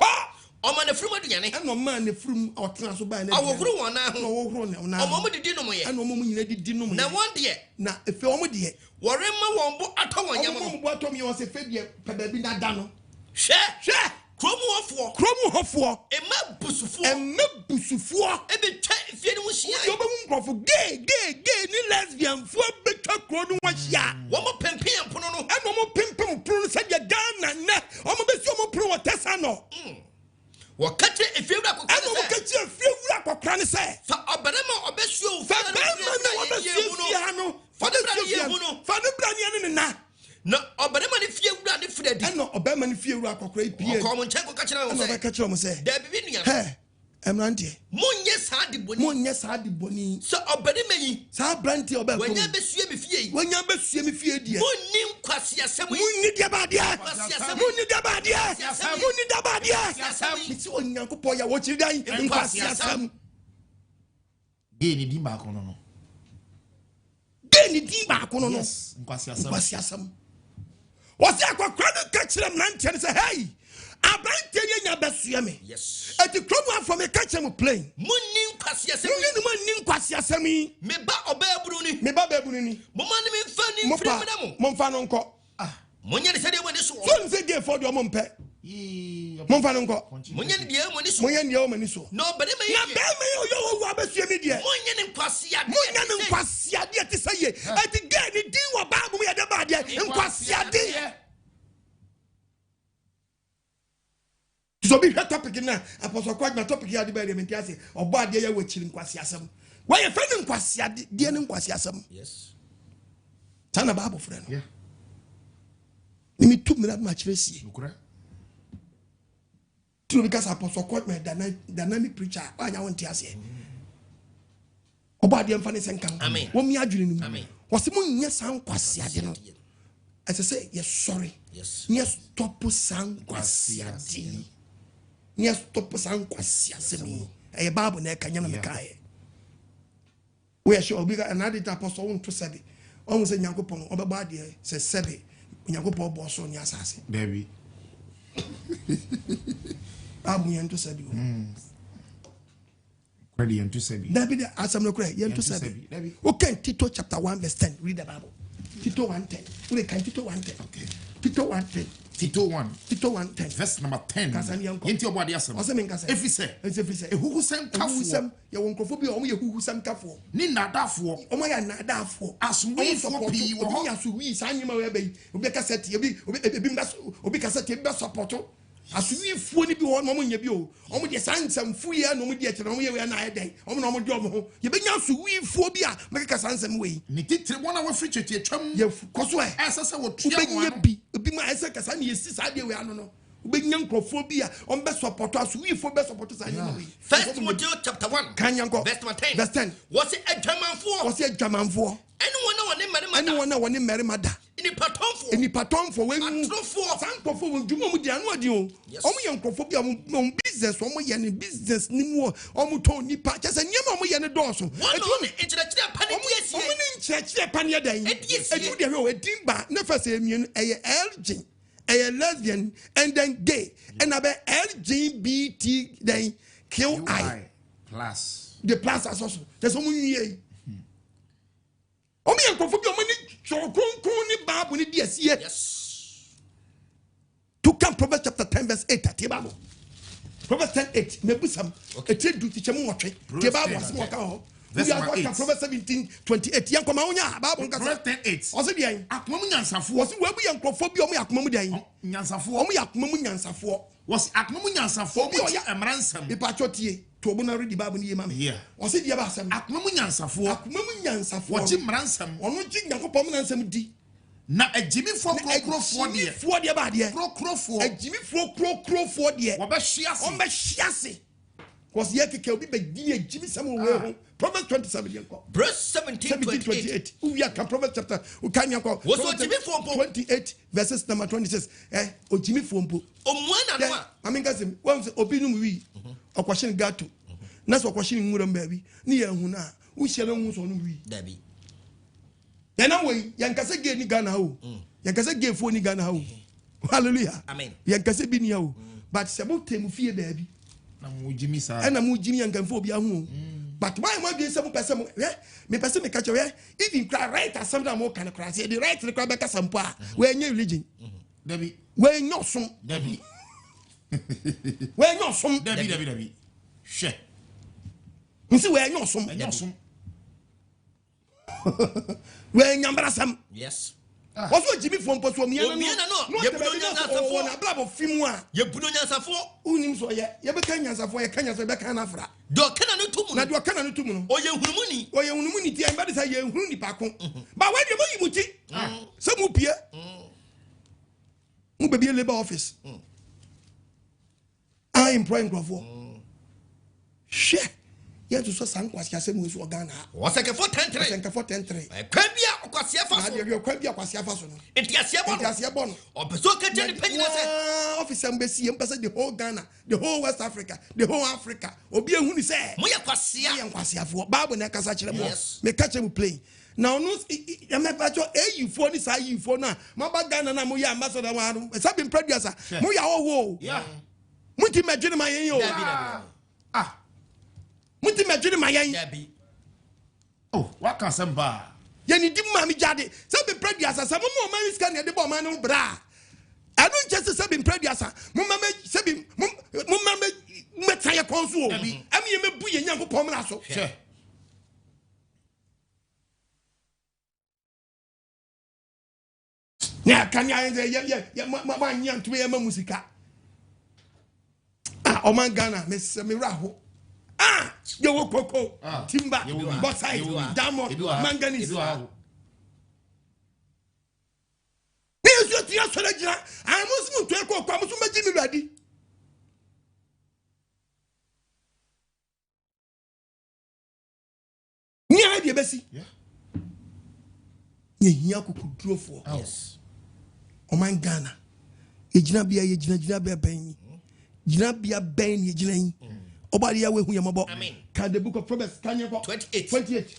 o ma na furu aduane eno ma na furu otena so ba na awofuru won na ho wo horo na o mo didi no mo ye eno mo nyina didi no mo na won de na efe o mo de wore ma won bo ato won yam mo bo ato mi won se fe de pe ba bi na da no hwe kromu hofo ema busufo ebe twa fie ni muhia yo be mu nkrofo gay ni lesbian fo be twa kro no wahia wo mo pempem pono no eno mo pempem pono se de Ghana na o mo be si o mo pro wotesa no wo kache efiewura kokra eno mo kache efiewura kokra ne se fa obarema obesuo fa ba na obesuo fia no fa de brani ne na na obarema ne fiewura ne fredi eno obarema ne fiewura kokra ipie ko mo nche ko kachira wo se eno be kachira mo se da bibi nua he emrante monye sa de boni so obarema yi sa brante oba ko wanya besue me fie yi wanya besue me fie die monni Nkwasiasem yi monni dia ba dia miti onyankopon ya wo chiri dan Nkwasiasem ge ni dimba ko no yes Nkwasiasem wasi akokra no ka kire mnante ne say hey abrante ye nya besue me yes eti kromu afọ me ka kire mu plain monni Nkwasiasem asemi me ba obeburu ni mo man me fani mfiri mo mo mfa no nko monye de se de woni so so nse gay for de mo mpe mo mfa no nko monye de mo ni so monye de mo ni so no bade me na be me yo wo abesue mi de monye ne nkwasiade ti say ati gay ni din wo ba mo ye de ba de nkwasiade so be hot topic na apostle kwag na topic ya de ba rementi ase Obuadie ya wachiri Nkwasiasem why you friend Nkwasiade de ne Nkwasiasem yes tana Bible friend yeah me took me that much race true because apostle kwag me dynamic preacher anya won ti ase Obuadie mfa ne senkan wo mi adwene ni mu wo se mo nya san Nkwasiade no ese say yes sorry yes stop san Nkwasiade yes stop san Nkwasiasem e Bible na kanya me kai we are sure because another apostle won to sabi on say Nyankopon Obuadie say sabi Nyankopon bo so nya asase baby amu yen to sabi ready yen to sabi that be the asam no cry yen to sabi okay Tito chapter 1 verse 10 read the Bible Tito 1:10 we can Tito 1:10 okay Tito 1:10 Tito 1:10 verse number 10 yenti Obuadie asem if say ehugusem kafo ye wonkofo bi o mo ye hugusem kafo ni nadafo o mo ya nadafo asumwifo pi wo ho ya so wi sa nyima we be obi cassette obi cassette be support asumwifo ni bi wo mo nya bi o mo de sansam fuye na mo de e kire mo ye we na ayi o mo na mo de o mo ho ye be nya asumwifo bi a me ka sansam we ni titire bona wo free chete atwam ye koso e asase wo tua wo bi ma ese kasa na ye si sa de we ano no ubenya nkrofo bi a on be support asumwifo be support sa nyima we First Timothy chapter 1 verse 10 was it adwamanfo anyone na woni merima da any patonfo we sankofo we dwuma mu dia no adi o omo ye nkrofo bi o business omo ye ne business ni mu omo ton nipa chese niam omo ye ne doso omo ne nchechire pane dan edu de we edimba na fase emienu eye LG a lesbian and then gay and abe LGBT then QI plus the plus as also there's so many omi yankofo bi omo ni chokonkon ni Bible ni die sie yes to come Proverbs chapter 10 verse 8 at Bible Proverbs 10:8 mebusam ete du ti chemu wotwe the Bible was mo ka ho verse 8 Proverbs 17:28 yankoma wonya Bible nkasa Proverbs 10:8 o se den akomamu nyansafo o se we bu yankofo bi omo yakomamu den nyansafo omo yakomamu nyansafo was akomamu nyansafo bi oya emransam bi pa chotie to obo na read the Bible ni yema me o se dia ba asem akomamu nyansafo wo ji mransam ono ji Nyankopon mransam di na agimifo krokrofo de ba de krokrofo agimifo krokrofo de wo be hwiase on be hwiase cause ye keke obi be di agimisam wo ho Proverbs 27 yanko verse 17:28 we are Proverbs chapter ukanyako 28 verses number 26 ogimifo mpo omwana no a aminga sem once obi num wi okwahye gato na so okwahye nwura mbabi ni ye hu na wo hyele hu so no wi dabi yana we yankase ge ni Ghana ho yankase ge fo ni Ghana ho hallelujah amen yankase bi ni ho but se mo temu fie baabi na mo jimi sa na mo jimi yankamfo obi ahu but why am I doing some person me person me catch if you cry right as something more can cry say the right the cry back some poor we any religion dabi we no som dabi we no som dabi she nsi we no som we nyambara sam yes also Jimmy from Poso Miana no ye buno nyansafo na blabo fimu a ye buno nyansafo unim so ye be kan nyansafo ye kan nyansafo be kan afra do kana no tumu na do kana no tumu no oye hunumuni ti en be say ye hunu ni pako ba we de mo yimuti se mu pie mu be be labor office I employ grofo share ye to so san Nkwasiasem we so Ghana Osakefo 10:3 kwa bia Nkwasiafa so na kwa bia Nkwasiafa so no entiasie bon obeso ka jeni panyina se officer mbesi ye mpese the whole Ghana the whole West Africa the whole Africa obi ehunu se mo ye Nkwasiafo Bible na kasa kire mo me ka kire mo play now no ya me pa cho eyifo ni sa yifo na maba Ghana na mo ye ambassador wa no sabi producer mo ya wo muti medwene mayen yo muti medwene mayen dabi Oh, what can some bar? Yeni dim mami jade. Sabi prediasa sa mumu mami scan ya de bo manu bra. I don't just sabi prediasa. Mumma me sabi mumma me metaya konsu obi. Ami ye me bu ye Nyankopon na so. Sure. Ya kanya ya ma nyan to ya ma musika. Ah, o man Ghana me raho. Ah, yo koko, timber, bauxite, diamond, manganese. News you tia solajira. I must move to eko kwa musu majimi ready. Ni idea besi. Yeah. Ye hia kukuduro for. Yes. O man Ghana. Ejina bia ben. Jina bia ben ye jina yi. Obuadie Yahweh hu yamabo. Amen. Can the book of Proverbs 28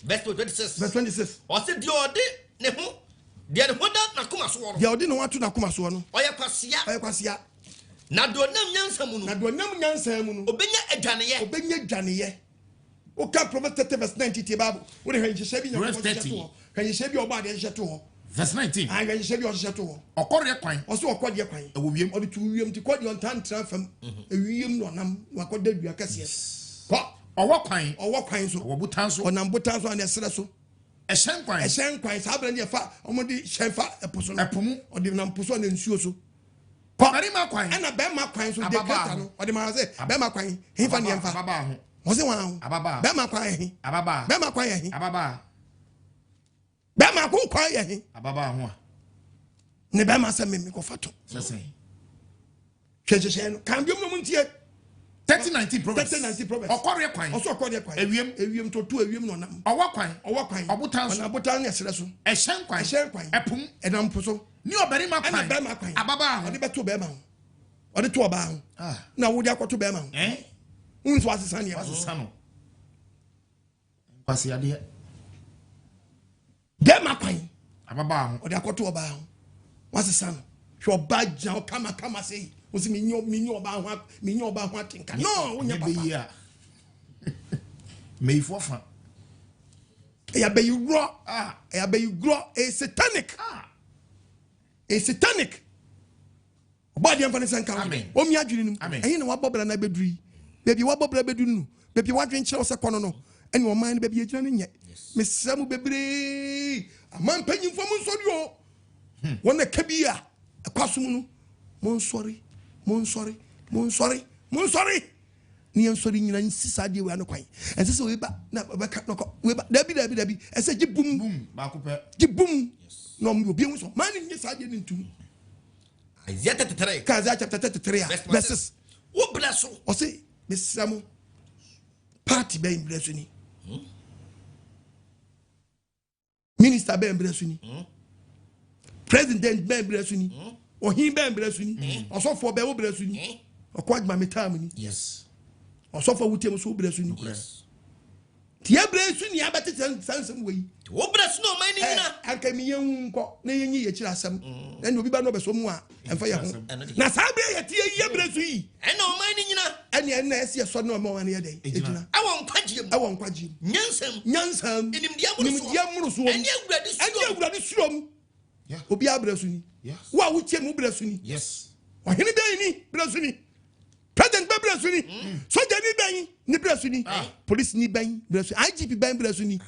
verse 26. Verse 26. O se di ode ne ho. Dia ne ho da na kuma so wo. Dia ode no watu na kuma so no. Oye kwasia. Na do nam nyansa mu no. Obenya adwaneye. O ka Proverbs 30 verse 90 ti Bible. Wo de hwenhye bi nyako. Verse 30. Hwenhye bi Obuadie hye to ho. Verse 19. I hwenhye bi o hye to ho. Okore kwan. O se okode kwan. E wo wiem. O de tu wiem ti kode on tan trafam. E wiem no nam wakoda dua kase. Ko Owo kwan so. Owo butan so. Onam butan so na esere so. Ehyen kwan Sabra ne fa omodi hyenfa eposo no. Epomu. Odi nam poso na nsuo so. Marima kwan. Ana be ma kwan so de kata no. Odi ma say be ma kwan. Himfa ne mfa. Ababa ho. Mo se wan ho. Ababa. Be ma kwan he. Ababa. Be ma kwan he. Ababa. Be ma kwan he. Ababa ho. Ne be ma se me ko fato. Sese. Hwehwehwe no. Kan bi mo ntie. 30-19 Proverbs. 30-90 Proverbs. Okore kwan. Oso okode kwan. Ewiem to ewiem no nam. Owo kwan. Obutan so. Ona butan ne esere so. Ehyen kwan. Epum. Enam poso. Ni obarima kwan. Ana be ma kwan. Ababa ho. Odi beto be ma ho. Odi to oba ho. Na wo dia kwato be ma ho. Unso asesa ne. Asesa no. Kwasi ade. Be ma kwan. Ababa ho. Odi akwato oba ho. Wasesa no. Hwe oba gya kama sei. Osi minyo oba ho atinka. No, wonya papa. Me fofa. Ya be you grow. Ya be you grow a satanic. A satanic. Obuadie mfa ne sanka. Amen. Omi adwene nim. Amen. Na wabobra na beduri. Baby wabobra beduru no. Baby wadwen kire se kono no. Ene o man baby agina ne nye. Mesam bebre. Aman panyimfo mu nsori o. Wona kabia. Akwasum no. Mon sorry. Ni ensori nyina nsisa de we anokwan. Ense se we ba na be ka noko. We ba dabi. Ese gibum ba ko pe. Gibum. No mo bi enso. Man ni sa de ntum. Isaiah 33. Isaiah chapter 33 verses. Wo bless you. O se mesamo. Party be bless ni. Minister be bless ni. President be bless ni. Ohin be bless ni. Osofo be wo bless ni. Okwadma metam ni. Yes. Osofo wutem so bless ni. Tia bless ni abete sansem we. Wo bless no man ni na. Anka mi yen nko na yenyi ye kira asem. Na obi ba no be so mu a emfa ye ho. Na sabre ye tie ye bless yi. Ena o man ni nyina. Ene na ese so na o ma wan ye den. Ejina. Awon kwagiem. Nyansam. Inimdia muruso. Ene awurade surom. Yeah. Obi abresu ni. Yes. Wa wutie mu bresu ni. Yes. Ohini ben ni bresu ni. President be bresu ni. Soldier ni ben ni bresu ni. Police ni ben bresu. IGP ben bresu ni.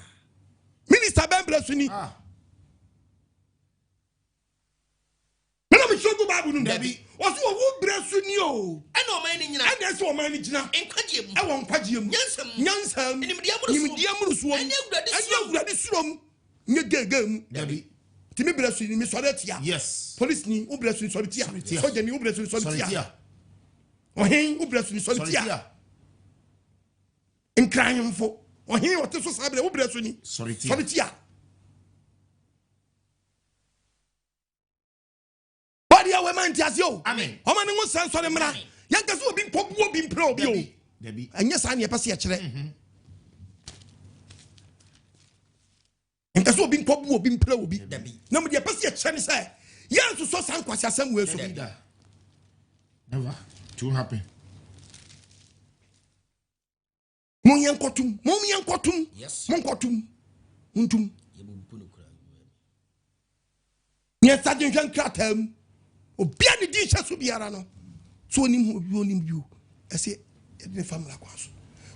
Minister ben bresu ni. Mena me shogu babu nu dabi. Oso wo bresu ni o. Ena o man ni nyina. Ena so o man ni gina. Enkwagiem. E won kwagiem. Nyansam. Inimdia muruso. Ene awurade surom. Nye gegam. Dabi. Timi bresu ni mi sore tia. Yes. Police ni u bresu ni sore tia. Soldier ni u bresu ni sore tia. Ohin u bresu ni sore tia. Enkranyemfo. Ohin o te so sabre u bresu ni sore tia. Body Yahweh man tias yo. Amen. O man ngo san sore mra. Yanka so obi pobu obi mpra obi o. Dabi. Anya sa na ye pese ye kire. Nka so obi nkwobu obi mpra obi na mo de pese ye kire ni say yanso so san Nkwasiasem we so never to happen. Mon yankotum yes mon kotum untum nya sadin hwan kratam obia ne di hye so biara no so onim you ese the family kwaso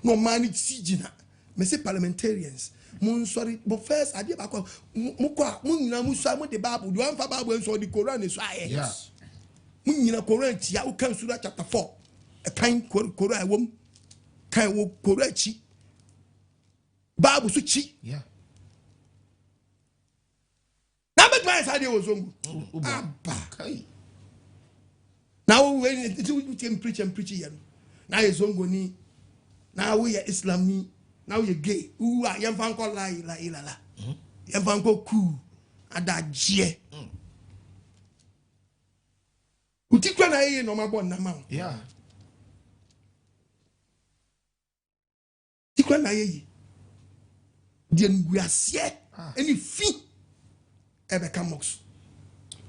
no man sigina me say parliamentarians mun sorry but first ade ba ko mukwa mun nyina musa mu de bible do anfa bible enso the Quran so aye yes mun nyina Quran tia wo kan sura chapter 4 e kan Quran wom kan wo Quran chi bible so chi yeah na be try say dey wo zongo aba kai now when you preach here now you zongo ni now we are Islam ni now you gay who are yam fan call la yam fan ko ku adagye utikwa na ye no mabon na ma yeah tikwa na ye die nguasie any fi ebe kamox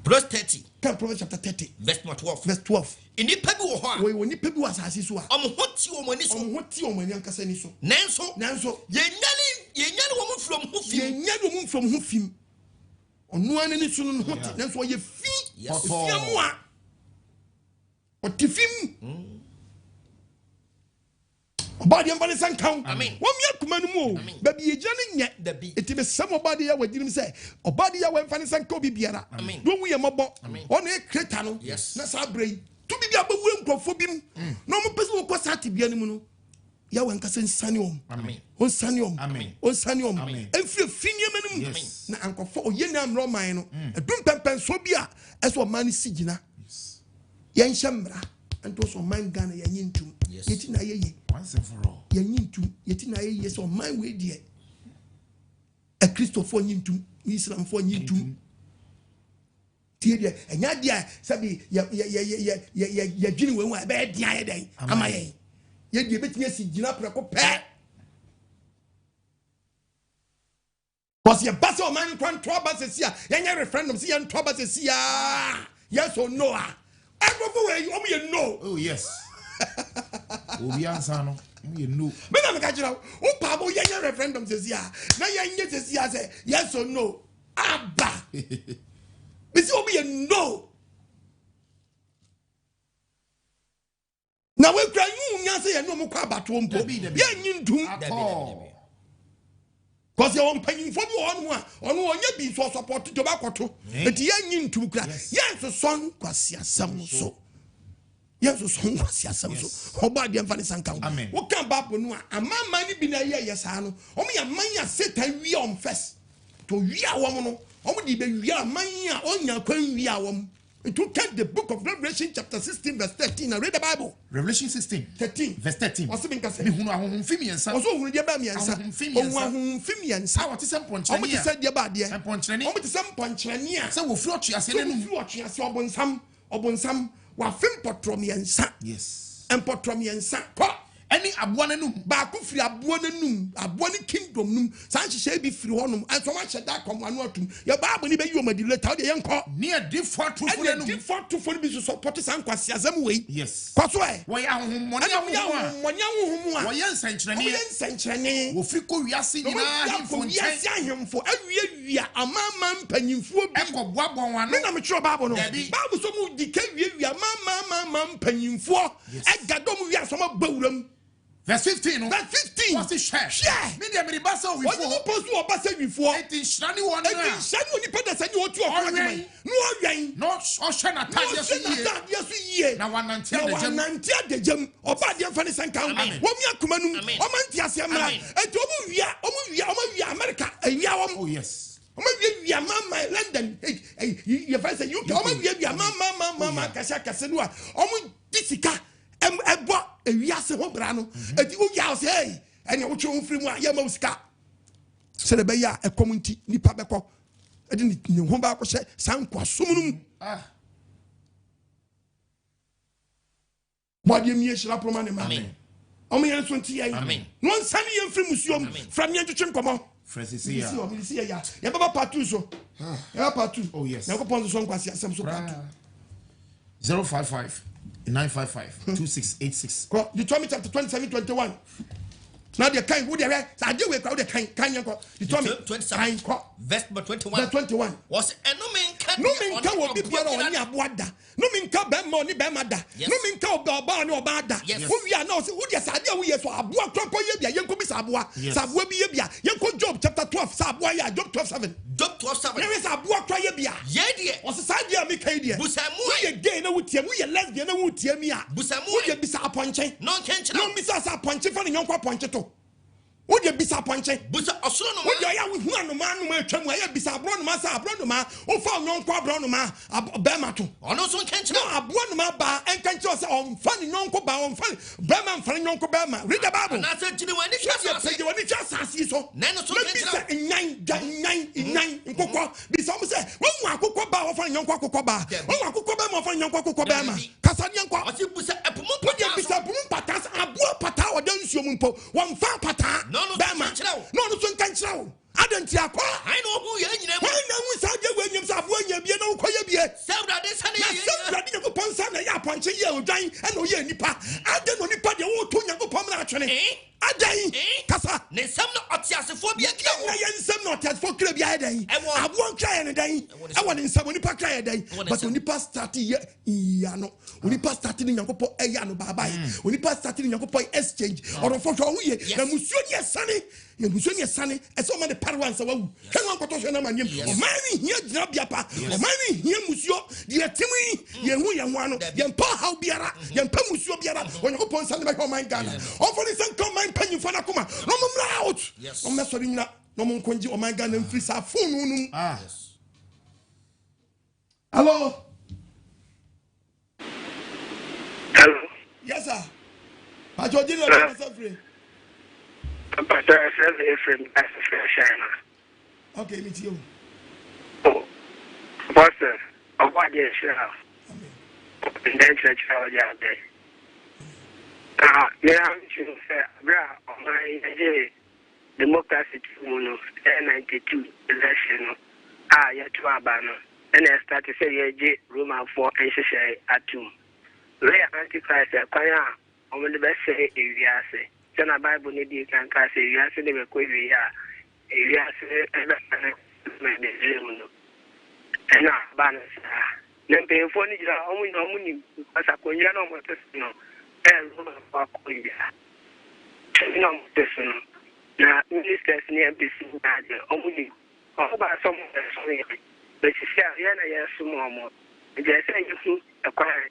Verse 30. Can Proverbs chapter 30. Verse 12. Verse 12. In the pebu ho. We ni pebu asase so a. Hoti o mani so. Hoti o mani ankasa ni so. Nanso. Ye nyane wo mu from who fim. Ye nyane wo mu from who fim. Onu anani so no hoti nanso ye fi. Yes. Fiamu a. Otifim. Obuadie mfane sankan. Amen. Wo mi akuma no mu. Ba bi ejane nye. Eti be sam Obuadie ya wadirim say. Obuadie ya mfane sankan obi biara. Do wu ye mobo. Ono e kreta no. Na sa brei. Tu bi bia ba wu nkrofo bim. Na mo pese wo kwasati bia nimu no. Ya wan kase nsane om. Amen. On sane om. Amen. On sane om. Enfie finie menum. Na ankofo oye na amro man no. Edum pempen so bia eso man sigina. Yen hyemra. Ento so man Ghana ya nyintum. Yeti na yeye. Once and for all. Ya nyintum. Yeti na yeye so man we die. A Christopher nyintum, Islam for nyintum. Tie die, enya dia sabi ya dwini we wa be dia ye den. Ama ye. Ye die betimi asigina preko pe. Cause ye basa o man kwan to basa sia. Ye referendum si ye to basa sia. Yes or no ah. You know. Oh yes. Obi ansa no. You know. Me na me ka jira. O pa bo ye referendum says ya. Na ye says ya say yes or no. Abba. Me say obi you know. Na we kra yu nya say ye no mo kwa bato mpo. Ye nyintum. Cause you want paying for one onye bi so support to bakoto. Eti ye nyintum kra. Ye so son Nkwasiasem so. Yes, so Nkwasiasem so. Obuadie mfane sankan. Wo kan babo no a amama ni bi na ye yesa no. Omo ya manya Satan wi on first. To wi awom no. Omo di be wi amanya onya kwan wi awom. It will take the book of Revelation chapter 16 verse 13 and read the Bible. Revelation 16 13 verse 13. What's it mean to say? Me hunu ahonhom miensa. Oso hunu dia ba miensa. Ahonhom miensa. Awo te sem ponchani. Omo te say dia ba de. Ponchani. Omo te say ponchani a. Se wo fru otuase nenum. Wo fru otuase obonsam wa fem potro miensa. Yes. Empotro miensa. Ko any aboa nanum ba ko firi aboa nanum aboa ni kingdom num san hye bi firi honum enso ma hye da kom anu atum ya ba aboni be yi o madi later de yenko near default to for nanum default to for bi so support san Nkwasiasem we yes kwaso e wo ya honhom a wo ya nsankyerene wo firi ko wiase nyina ahemfo awia amama mpanyimfo bi ekoboabo wano me na me tro Bible no Bible so mu dika wia mama mpanyimfo egadom wia so ma bawuram. Verse 15. No? Verse 15. What's the share? Share. Me de me basa we for. What you supposed to obasa before? It is shani one. It is shani oni peda say you otu okwa. No yen. No oshe na tag yesu ye. Na wanantia de jam. Obuadie mfane sankan. Wo mi akoma num. O man ti ase amra. Eti omu wia America. Awia wom. Oh yes. Omu wia mama London. You find say UK. Omu wia mama kasa no a. Omu disika. Ebo ewiase ho bra no edi wo ya say ene wo twe mfiri mu a ya ma usika se le be ya ekomnti nipa beko edi ni ho ba ko hye sankwasom num Obuadie mi ehira proma ne ma amen o me yanso nti yan amen no nsane ye mfiri musuom from ye ntwetwe nkomo Francis ya baba patu so ya patu oh yes na ko ponzo so Nkwasiasem so patu 055 955 2686. Deuteronomy chapter 27:21. Now the kind who they were, I deal with the kind yanko. You told me 27 verse 21. Verse 21. Was a no mean can will be on your water. No mean can be money be mother. No mean can be no bada. Who we are now, who yes idea we are for a book from Poyabia, Yanko Sabua, Sabwebia, Yanko Job chapter 12, Sabwaya, Job 12:7. Job 12:7. There is a book Poyabia. Yea, was a side year, Mikadia. Busamu again, would tear me a lesbian, would tear me up. Busamu, you be sa ponche. No, Miss Ponche for the Yanko Poncheto. Would you be disappointed? But also, would you have one man who came away beside Bronoma, Bronoma, or found non Bronoma, Bamato? Or no, so can't you know a Bronoma bar and can't you say on funny non Coba on funny Bama, funny non Cobama? Read the Bible. And I said to the one, it's just as so. Nano so in 9 in Coco. Be some say, one Coco bar of young Coco bar, one Coco Bama for young Coco Bama. Casanian, you put a boom patas, a boa pata or don't you mumpo, one far pata. No, can't you. I don't know who you are. Why now we saw you when you have one year, you know, quite a year. Several days, honey, upon Sunday, I punch a year, dying, and no year, Nipa. I don't know Nipa, you won't turn your upon actually. A day, Cassa, some not phobia, some not as for club a day. I won't cry a day. I want in some Nipa cry a day. But when Nipa started, Yano, when Nipa started in your popo, a Yano Babai, when Nipa started in your popo exchange, or a photo, the Musunia Sunny, the Musunia Sunny, and so many parents. Can one quotation of my name? Many here, Jabiapa, many here, Musio, the Timmy, Yamu Yamano, Yampa Haubiara, Yampa Musio Biara, when you upon Sunday, my Ghana. Often it's uncommon. Penny for Nakuma, no more out. No Messerina, no more Conji or my gun and free our phone. Yes. Hello. Hello. Yes, sir. I told you that free. Okay, meet you. Oh, Pastor, Obuadie, and then church out there. Yeah, my democracy 92 election. Yet to Abano. And I started to say, Roman 4 and Shay at 2. Lay Antichrist, Quaya, on the best say, Iriase. Then a Bible need you can cast a Iriase, they were quavia, Iriase, and now, Banas. Then pay for only as a Quayano, and no, now, ministers near BC, only about some but you say, yes, more. Just say you acquire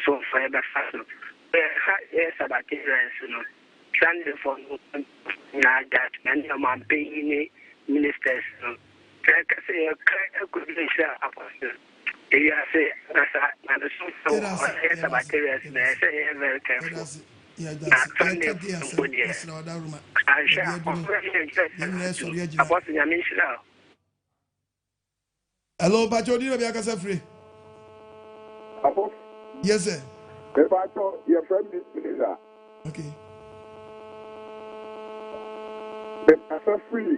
so fiber faster. Yes, about the Sunday for that, and your man paying ministers. I say, a good apostle. You say, and the so about the say, very careful. Yeah, hello, Pacho, be a free. Yes, sir. Your friend is okay. The free.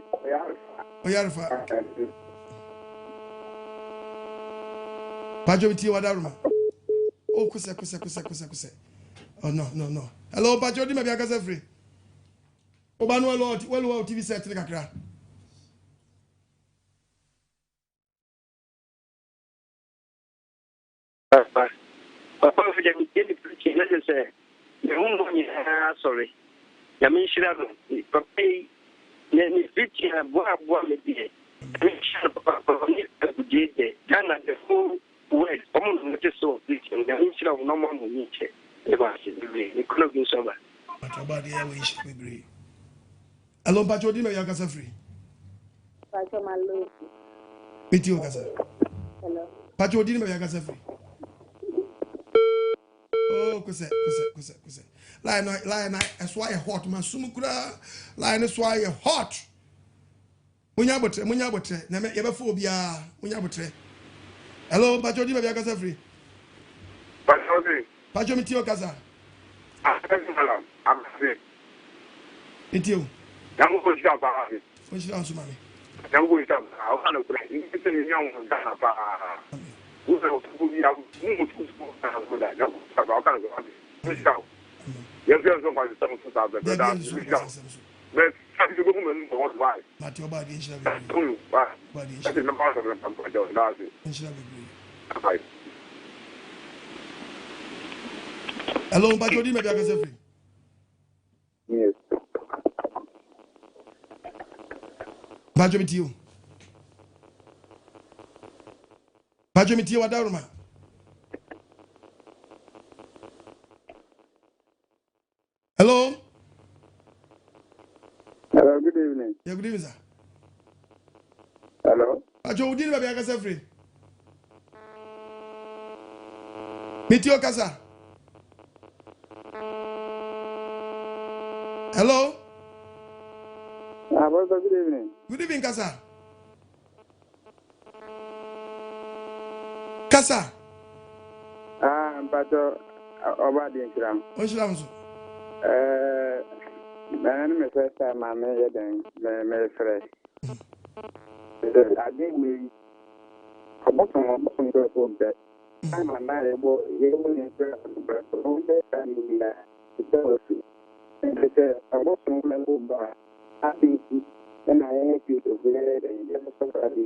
Pacho, with you, Wadaruma. Oh, kusa. Oh, no. Hello, Pacho, be a free. Obano, well, TV set in the Kakra. Papa, if you get preaching, let us say, the woman, sorry. Yamin Shirago, Papa, let me preach a boy, maybe. Ghana, the whole word, almost so preaching, Yamin Shirago, no more than Nietzsche. The club is over. But about the airways, we agree. Hello, Pacho, be a free. Pacho, my love. Meet you, Gaza. Hello. Pacho, be a free. Oh, kusa. Lion, that's why hot man. Sumukura, lion is why hot. Munyabotre, Yabaphobia, Munyabotre. Hello, Pacho, be a free. Pacho, meet you, Gaza. I'm free. Meet you. I'm going to stop. What's your answer, mommy? I'm going to stop. I want to play. It's a young Ghana. Who's a good young Yes, yes, no, 7,000. But you go home and why? But your body is not That's the number of them. Hello, but you didn't make free. Yes. Badge with you. Badge with you, Adaruma. Hello. Hello, good evening. Yeah, good evening, sir. Hello. Badge, you didn't make free. Meet you, Kasa. Hello. Good evening. Good evening, Kasa. Kasa. But Obuadie Nkiram. Onshram so. My name is first time I'm here then my friend. I think we about some people that I'm not able to but about some level but I think and I have to wear and just somebody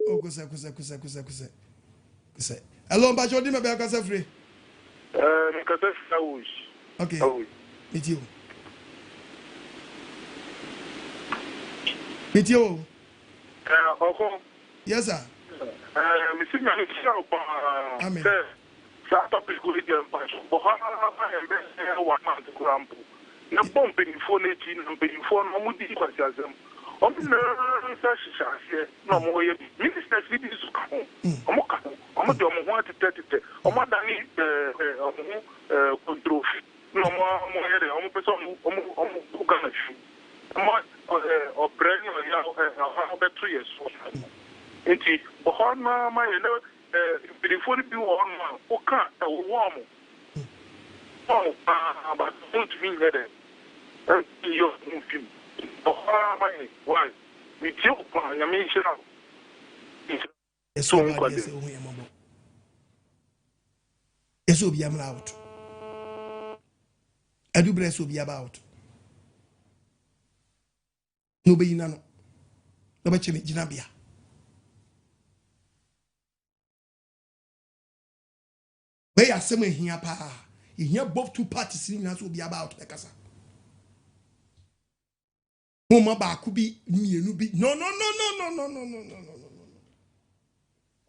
Oh, kusa. Hello, but you didn't make free. Okay. Meet you. Meet you. Yes, sir. Amen. Na bombe ni phone echi na mbe phone mo di Nkwasiasem o mi na sa shashe na mo ye minister fi di su ka ho o mo ka o mo de o mo ho atete o mo dani o mo control no mo ye de o mo peso o mo ka na fi o mo o brand o ya o betu yeso enti o ho na ma ye na bi phone bi wo no o ka e wo mo oh but don't mean that you're moving. Why? We joke on your mission. So, yes, will be out. I do bless will be about. Nobody, none. Nobody, Jinabia. Where are some here, pa? You hear both two parties in us will be about the casa. Mama Bakubi, me, no.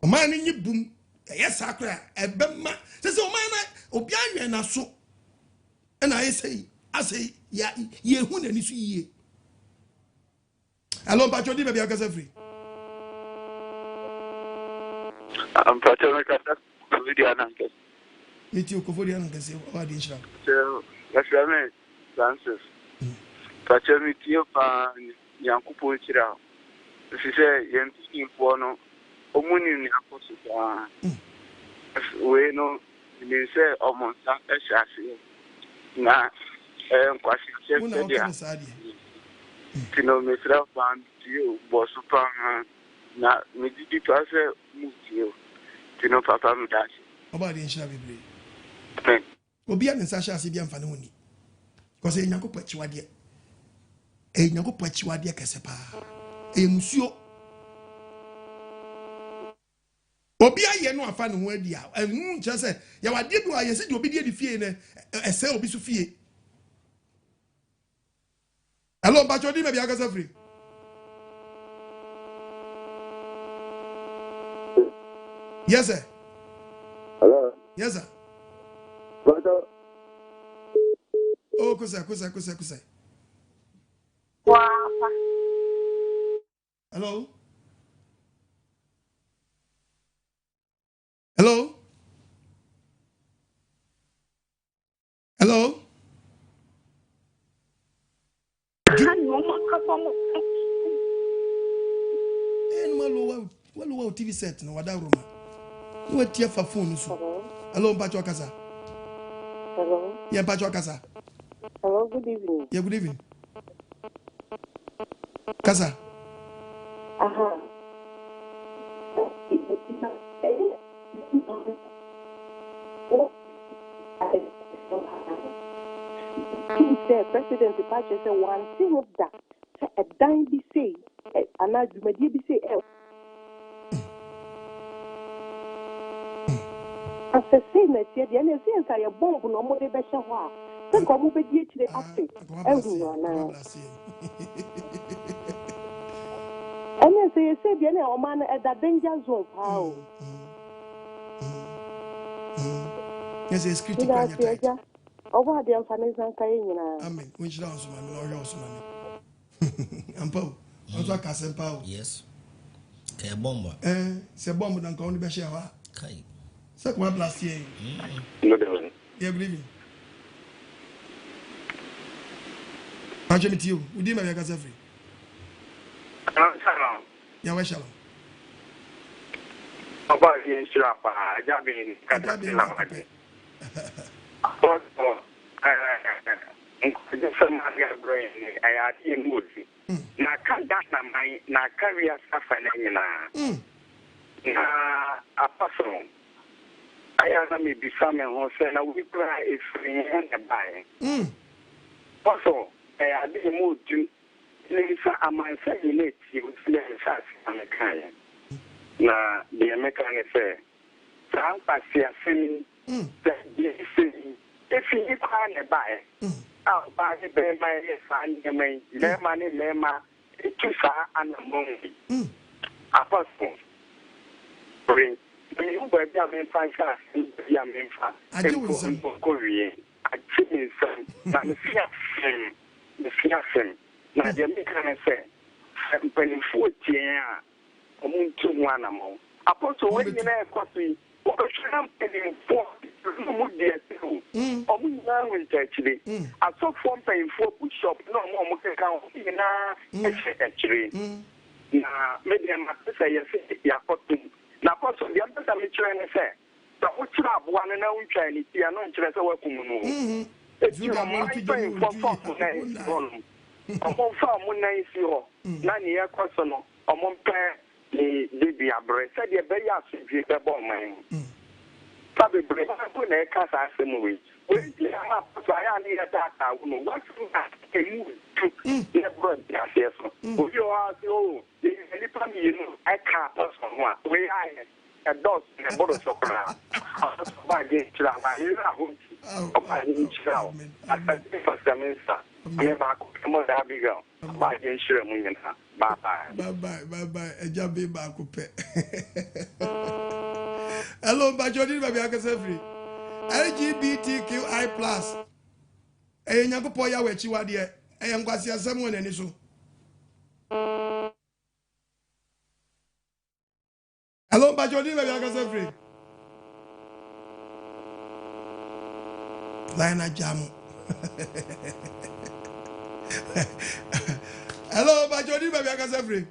A man in your boom, yes, Sacra, a bema, says, oh, man, Obian and so. And I say, yeah, ye who and is ye. Hello, but you didn't be a free. I'm Patrick. Meet you, Covodian, can say, what is that? So, that's right, Francis. Patrick, you find Yankupo Chira. If you say, Yankin Fono, Omuni, we know, you say, almost a chassis. Now, Nkwasiasem, you know, Mr. Fan, you, Bosupan, now, me did pass move you, you know, Papa Mudashi. About the insurance. Obian and Sasha Sibian Fanoni. Because a Yanko Pachuadia. A Yanko Pachuadia Casepa. A Monsieur Obia Yano a fan word ya. And just said, Yawa did what I said, you'll be the fear a cell be Sophie. Hello, but you didn't be free. Yes, sir. Hello. Yes, sir. Oh, kusa. Hello. Well, TV set no wada room. You tear for phone so. Hello, Pacho Kasa. Hello. Yeah, Pacho Kasa. Hello, good evening. Yeah, good evening. Kasa. say president party say one thing of that a dime be say and as you may be say as the same as the end of the entire bomb no more be shawa so come be die chire afi everyone and say the end o man at the danger zone how yes it's critical Obuadie amfanisa kai nyina amen we should also mami no yo so mami ampo onto akasempa yes ke bomba se bomba dan ka oni be share wa kai se ko blast here No devil. yeah believe me Paje mit you udi ma yaka safri Shalom. ya wa shalom Obuadie shirapa ajabi katakila. I had mood. Na kanda na mai na career safana nyina. Na apostle. Aya na me bisame ho se na we cry is free and buy. Also, I had mood to Lisa amansa unit you feel sa kan. Na the American say. Nkwasiasem if you can't buy I'll buy the bear my fan, the main, Lema, Tusa, and Mongi. Apostle. Bring you were Yamin Fanka, Yamin Fan, and Korean. I think some, the Fiasem, not the American say, 14 years, among 2 1 among. Apostle, when you have coffee. Actually, I saw from paying for push up, no more account actually. Maybe I'm not to say, yes, now, also, the other time I'm trying to say, but what you have one and only Chinese, you are not interested in working. If you are paying for 4 nights, among 4 nights, you 9 year question, among pair. The abre said the very assumption the bomb man. Probably put a cast as a movie. We have to attack. I will know what to move to never yes. You are so you know, I can't person one. We are a dog in a bottle of chocolate. By the child, I need child. I think for the minister. Never come on that big girl. By the insurance. Bye bye. Ejabe ba ko pe. Hello, Bajodi baby akasefri. LGBTQI+. Nyankopɔ Yahweh chiwade Nkwasiasem won ani so. Hello, Bajodi baby akasefri. Line jamu. Hello, Bajodi baby akasefri.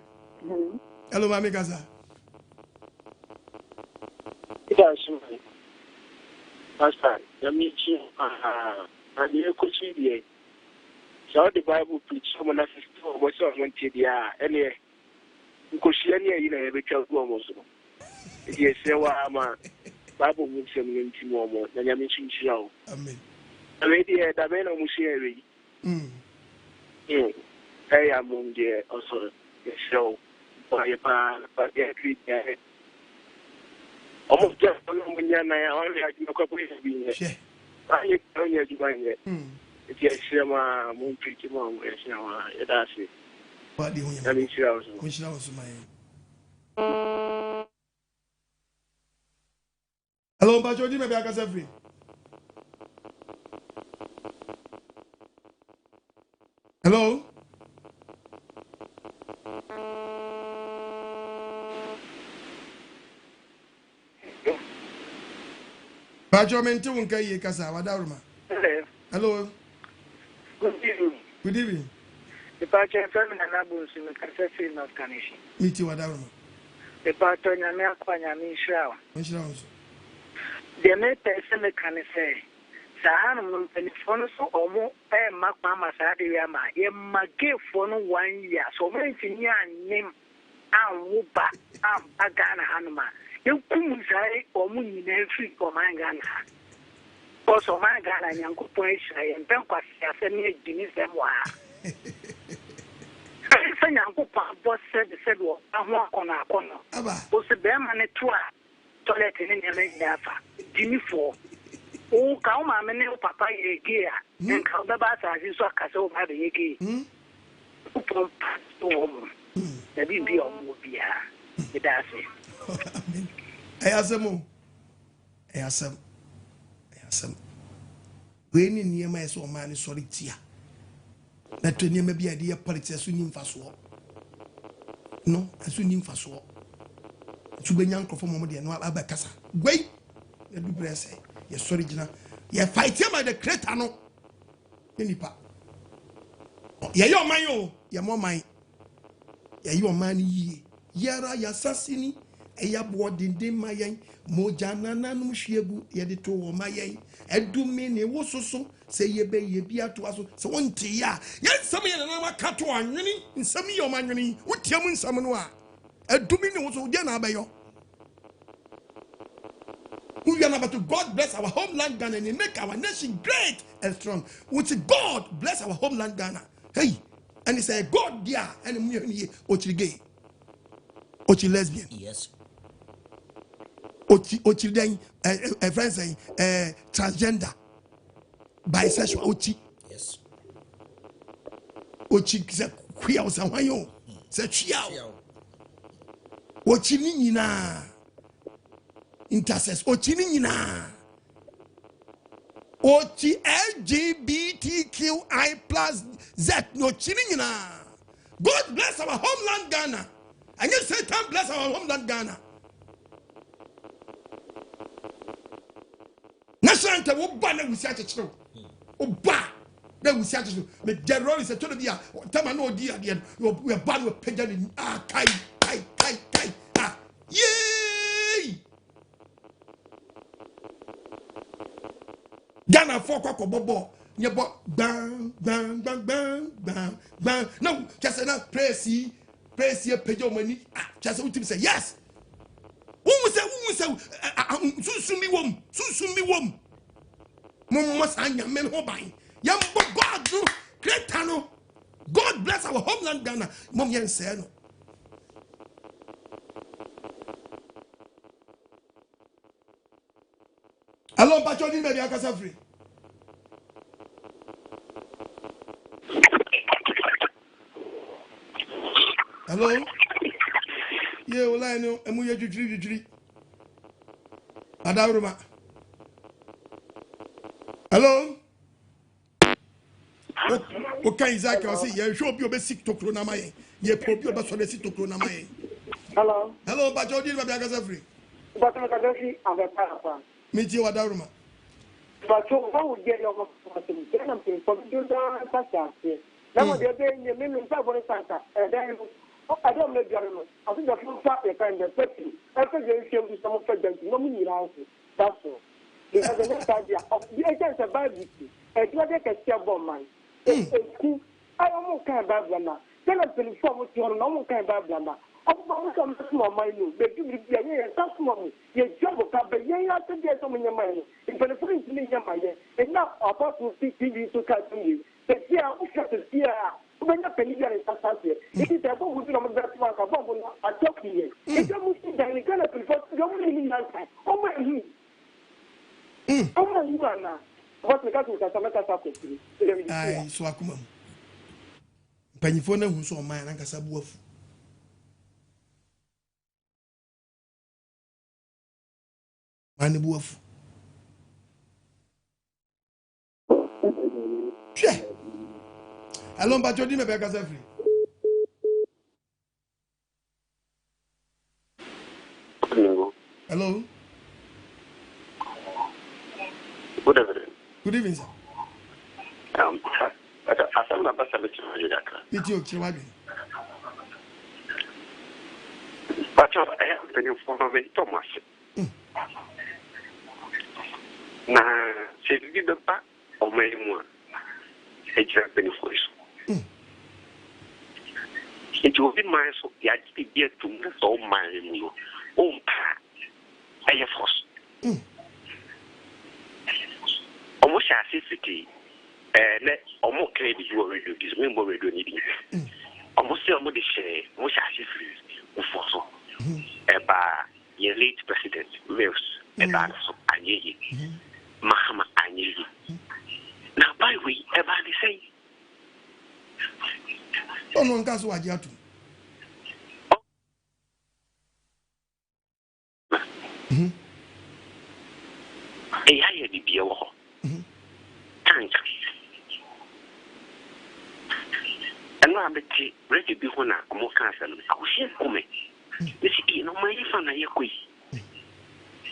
Hello, Mami Gaza. Yes, Pastor, the meeting, and the Kochi, so the Bible preach someone else's store was on TDR, and Koshia, you know, every child almost. Yes, there were Bible moves in Timomo, and you're missing show. Amen. A lady at the man of Musieri. I am on the also the show. But almost just when you're only like no couple of being I only as you find it. If you share my moon pretty mom, it's now that's it. What do you which was my hello, Bajodi, maybe I can say free. Hello. Bajo menti wonka yi kasa wadaruma. Hello. Good evening. Good evening. The party family na bunsu me kasa free not connection. Miti wadaruma. The party na me akwanya me shirawa. Nshira onso. The me person me kan say sahanu no telephone so omo makwa masade wi ama ye mage phone 1 year so me ntini anim anwo ba agana hanuma. You come say omu nyina free come angana. Also, my God, and Uncle Point, and Nkwasiasem me Jimmy Semwa. Say Uncle Boss said, well, I'm walking on a corner. Was a bear man at 2 toilet in the Jaffa. Jimmy 4. Oh, come on, my papa, a gear, and call the bass as you saw Casso by the Yagi. The BB of Mobia. It does it. I ask them. I ask them. Some when in near my so man is solid tia. That to near maybe idea politics soon in fast war. No, as soon in fast war. To be young from Momodia no Abacasa. Wait, you do bless it. Yes, sorry, Gina. You fight him by the cretano. Any part. Yeah, you're my own. You're more mine. Yeah, you're money. Yara, Yassasini. Eya boarding de mayen mojana nanum shiebu yede to wo mayen edumi ne wososo se yebe yebi ato aso se wonte ya yensam ye na maka to anwene nsam ye o manwene wotiam nsam no a edumi ne woso de na abayo we are about to God bless our homeland Ghana and make our nation great and strong. With God bless our homeland Ghana. Hey, and he said God there and me ochi gay ochi lesbian. Yes. Ochi then a friend saying transgender, bisexual ochi. Yes. Ochi se queer o sawayo se chiao. Ochi ni nyina intersex ochi ni nyina. Ochi LGBTQI plus Z no chi ni nyina. God bless our homeland Ghana. And you Satan bless our homeland Ghana. Nasante wo ba na wusi akekere o ba na wusi akekere me derro is to bia tama na odi ade we ba no pagya ni kai yey Ghana for kwa bobo nye bo bang no just na praise pagya mani just utim say yes. Who say susumi wom mumma sanya men hobai yam God do kretano. God bless our homeland Ghana mum yen say no. Hello Bachodi maybe akasa free. Hello. Yeah, well, I know. I'm going to do Adauruma. Hello? Okay, Isaac, I see you show up your basic to Cronamaye. You put your best on the seat to Cronamaye. Hello? Hello, but you're doing my free. But I'm going to have a paragraph. Meet you, Adauruma. But so, how would get your something for you to pass here? Now, they're doing the minimum Sabon Santa, and then I don't know, German. I think the full party kind of person. After they came to some of them, no meaning house. That's all. They have the next idea of the agents of Bible. And you are a stable man. I almost can't Babylon. Then I'm feeling forward to your normal kind of Babylon. I'm some small mind. They give me a testimony. Your job will come, but you have to get some in your money. If you're free to leave your money, and now about to see TV to cut you. But here, I'm to see when the penny is here. It is a book with no better work above a talk here. If you're moving down, you're going to prefer your money answer. Oh, my he. Oh, my you are now. What the country has a matter of I so Akuma. Penifona who saw mine and Casabu. Manibuaf. Hello, but you're doing a better free. Hello. Good evening. Good evening, sir. I'm not a bit Did you Chiwadi? But I have been informed of Thomas. Now, she did the back of my one. It's a benefit. It will be my so yet to get to so my I force. Almost city. Let almost credit you already. This member radio needing. Almost say almost share. Almost for so. About your late president Mills. About so Anyi. Mahama Anyi. Now by way about the same. Oh no, that's what you have to. I had the beer. Thank you. And now I'm ready to be one of more cancer. I was here for me. This is no my fan. I agree.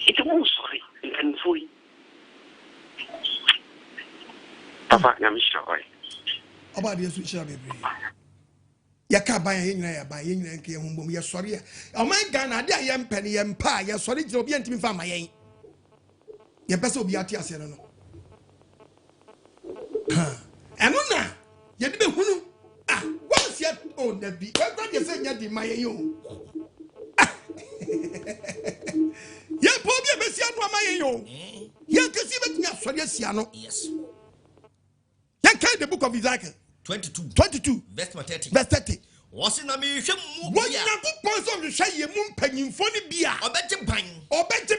It's all sorry and free. Papa, I'm sorry. About the switch up. Yaka buy a buy in whom you're sorry. Oh my God, I am penny and pie. You're sorry to be anti for my your best will be at yes. And now, you didn't who once yet own that be what you say, yet in my own. Yeah, probably a messiah for my own. You can see what you are sorry, Siano. Yes. You can't the book of Isaiah 22, verse 30. Was in a mission. What you have put on the shay moon penny for the beer, or better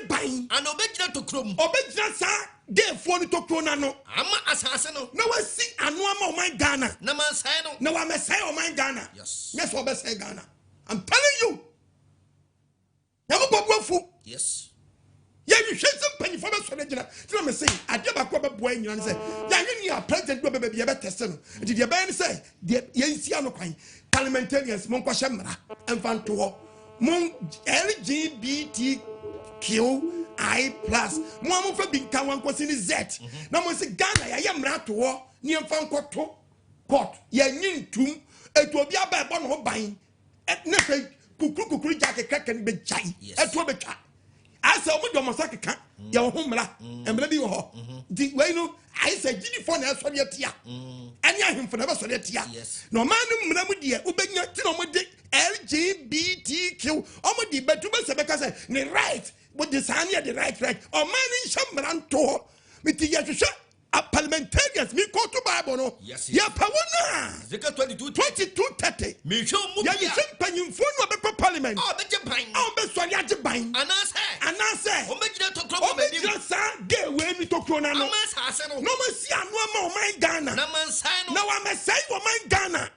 buying, and obey to crum, or better, sir, therefore to cronano. I'm assassin. No, I see, and one more my Ghana. No, man, no, I'm a say of my Ghana. Yes, yes, or best say Ghana. I'm telling you. Never go fool. Yes. Yeah, you should some penny for us. So I'm saying, I never go back when you say, you are president, baby, a better son. Did your band say, the Yansiano kind, parliamentarians, Nkwasiasem, and Fanto, Mon LGBTQI plus, Mamma for being Kawan was in Z. No one say, Ghana, I am rat to war, near Fanco court, ye nin tomb, it will be a bad one buying. At nothing, Kuku jacket crack and be jay, at Wabeka. I said, "What do you want to say? Your home, and maybe you are. The way you, I said, "Did you find a solitaire? And you are him for never solitaire. No man, Munamudia, Ubenya, LGBTQ, Omadi, but to be because the right, what the Sanya, the right, or man in Shamran tour, with the Yasha, a parliamentarians, me go to Bible. Yes, yeah, Pawana, 22:30. Me show Yampanium phone of the parliament. Oh, but you're buying, oh, but so you're buying. And I say, oh, make you to come, get away me to Crona. No, Messia, no more my Ghana. No, I'm a say for my Ghana.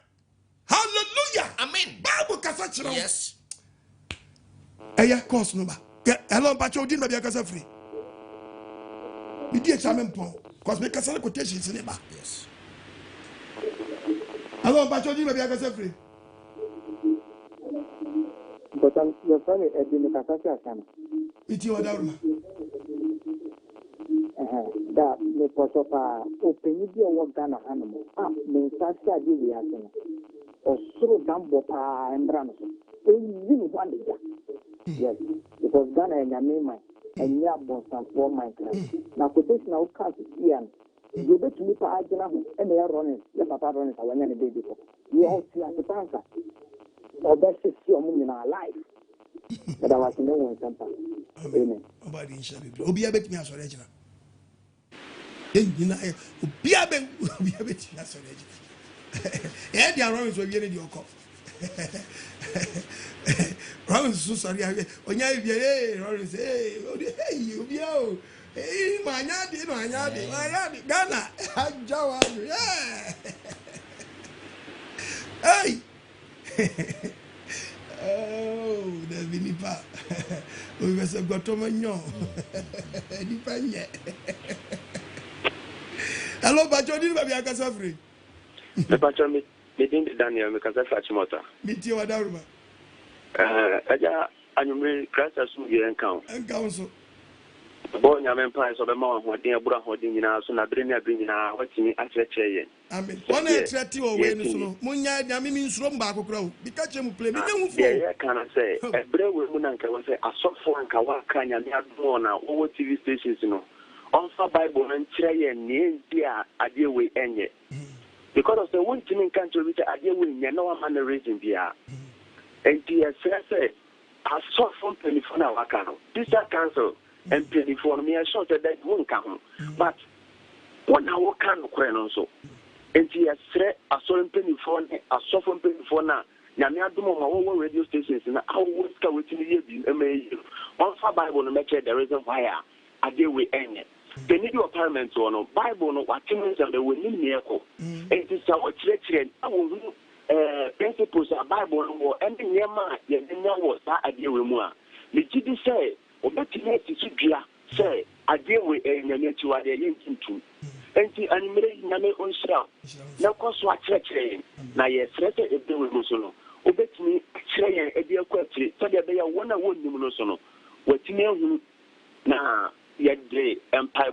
Hallelujah. Amen. Bible Cassation. Yes. Aya, course, no, hello, but you didn't be a casa free. We did examine point. Because we can sell quotations in the back. Yes. Hello, but you maybe I can say free. But I'm your family at the Nkwasiasem. It's your dharma. That may put up a open media work done on animal. May Sasha do the asking. Or so dumbo and drums. Yes, because Ghana and Yamima. And ya bon some for Minecraft. Now, quotation now cast Ian. You bet me for Ajana and they are running. Let Papa run it when any baby. You all see as a tanker. Or best is your moon in our life. But I was no one temper. Amen. Obuadie shall be. Obia bet me as original. Obia bet me as original. And the arrows were getting your cup. Ron so sorry. Onya bia Ron say, hey you bio. Hey manyade no anyade. Ghana ajawa. Yeah. Hey. Oh, there's Vinipa. We was a gotomanyo. Dipanye. Hello, Bacho, did you have a suffering? The Bacho meeting Daniel because I fetch motor. Meet you, Adarma. I'm really crash as you encounter. And council. Boy, I'm in price of a man who dear Bra holding in our son, I bring out what's me at the chair. I mean, one attractive away, Munya, Yami means Romba crow. Because you play me, yeah, can I say, a brave woman can say, a soft one can walk can and have more now over TV stations, you know. Also, Bible and chair and near a dear way end yet. Because of the one team in country which I deal with, no man raising beer. And dear say, I saw from telephone our council. This is council. And penny for me, I shot that won't come. But One hour can no so. And she has threat a solemn penny for a soft penny for now. Yamiadumo, my own radio stations, and I will go with you. On for Bible, no matter the reason why I deal with any. They need your parliament or no Bible, no what means that they will need miracle. And it is our church, and I will principles of Bible or any near man, yet was that idea with more. The GD say, or better yet, say, I deal with a nature are the to. And the animated Name on self. Now, cause what church, now, yes, threatened if they will no. Obey me, say, a dear question, so that they are 1 hour no. What you now, yet the empire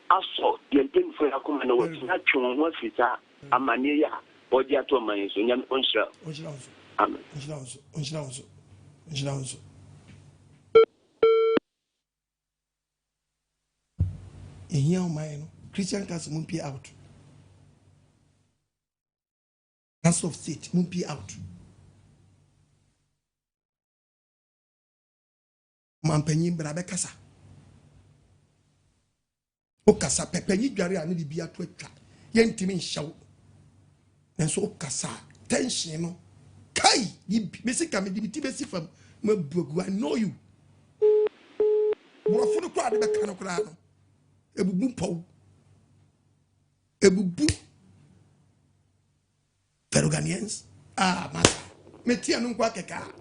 also the thing for a common was not true one feature, a mania, or the other man, so young on self. Amen. In here, my Christian council won't be out. Council of State won't be out. Mampenyin brabe kasa. O kasa pepenyi dware ani di bia to atwa. Yentimi nhyaw. Nenso o kasa tension no. Kai, mesika me di biti besi fam. Mabugu, I know you. Burofo no kwa de beka no kra no. Ebubu paw. Ebubu. Ferroganians. Ah, masa. Metia no kwa keka.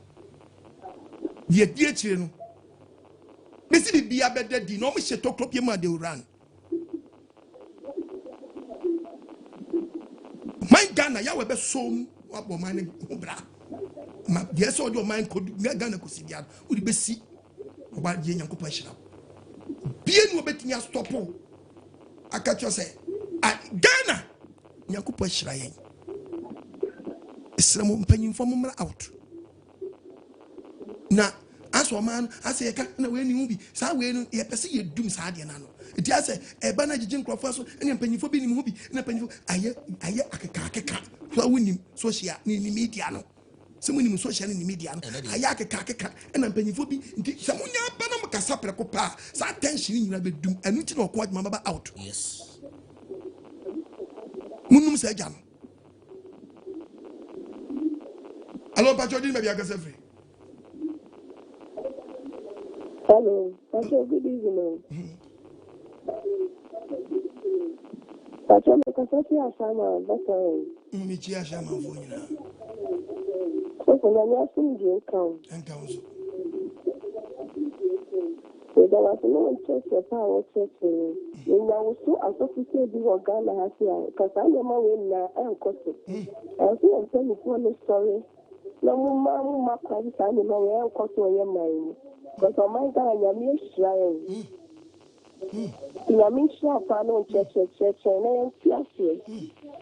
Die die chire no. Mesi bi bia bede di no mo sheto klopie ma de uran. My Ghana Yahweh be so wabo man obra. Ma die so do man ko Ghana ko sidia. O di be si. Oba die Nyankopon hira. Bie no betimi stop o. Aka cho say Ghana Nyankopon hira yen. Esramo mpanyimfo mo out. Na aso man ase ka na we ni hu bi sa we no ye pese ye dum sa de na no enti ase e ba na gigin krofo so ene mpanyimfo bi ni hu bi na mpanyimfo aye akeka so wonim social ni media no se munim social ni media no aye akeka ene mpanyimfo bi enti se munya ba na mkasa preko pa sa tension ni nyina be dum enu ti na okwa adwuma baba out. Yes, munum se ja no. Allo patroni me bi akase free. Hello, Pastor, good evening. Pastor, I'm a Shama, that's all. Michia Shama for you now. So, when I'm asking you, come. And council. So, there was no church or power church. When I was so associated with Ghana, because I am a winner and costing. I think I'm telling you one story. No, Mamma, I know where I'm costing your mind. Because on my God, I'm shrine. I'm shrine, church, and I am fierce.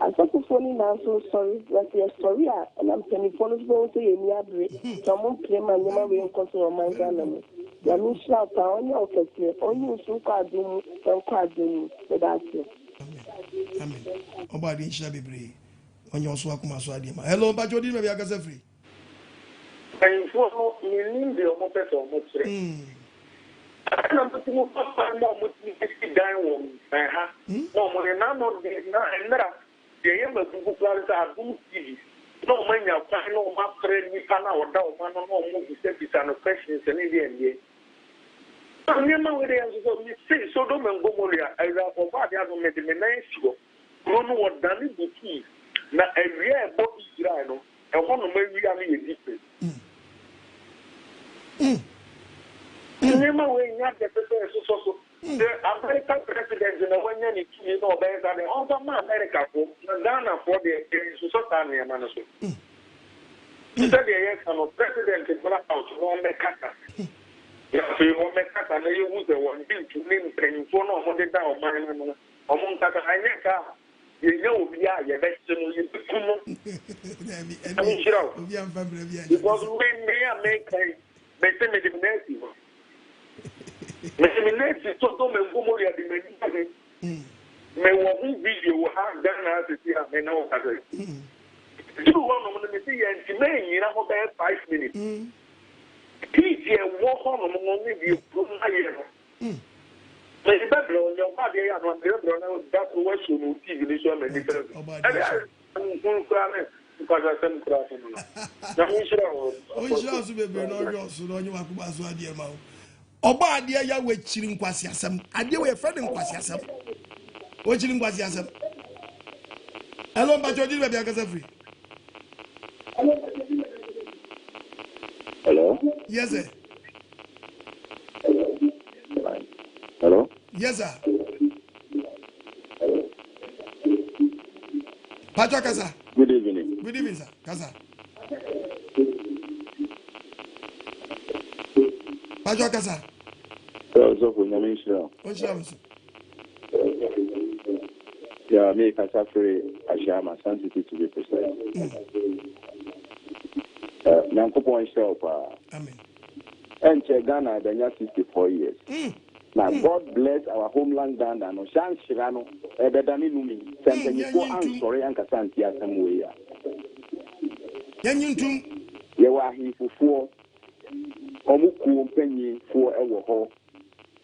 I thought before now, so sorry, that's your story, and I'm telling you, follow go to any other. Someone claim my name away and control my God. I'm shrine, on your office, on you, so called doom, and called doom, so that's it. Amen. Obuadie shall be brave. On your swag, my swag. Hello, but you didn't have a free. And for you, the opposite of what's saying. I'm putting more with me down one. No more than I'm not there. The young people are good. No money, I'll find no master any panel or down one or more service and questions and Indian. I remember with the answers of me say so don't go more. I have a made a nice go. Don't know what done it with me. Now, a real body Israel, and one of my really different. Remember when you had the American president in the one year, you know, better than all of America for Ghana for the Society Manager. He said, yes, I'm a president in Black House, one Mekata. If you want Mekata, you would the one thing to name penny for no more than mine among Kata Haneka. You know, we are your best to you. I'm sure. Because when they are making me Messi to do me Gumoria di Medicare. Me one video have done as it is me now as it. Do one of the see and me you know about 5 minutes. He walk on the video from Maybe Babylon, your body, and one Babylon, that's what you will see in this one. Because I send crashing. Obuadie Yahweh Kyiri Nkwasiasem. Adie we friend Nkwasiasem. O Kyiri Nkwasiasem. Hello, but you be akasa free. Hello? Yes, sir. Hello? Yes, sir. Pacho Kasa. Good evening. Good evening, sir. Kasa. Pacho Kasa. So for Namisha. What's your name? Yeah, me Kasa free Ashama Santity to be precise. Nankopon himself. Amen. And Ghana, the 64 years. Now, God bless our homeland Ghana. No chance, Shirano, Ebedani Numi, Santaniko, I'm sorry, and Kasantia somewhere. You are here for 4 Omuku penny for our hall.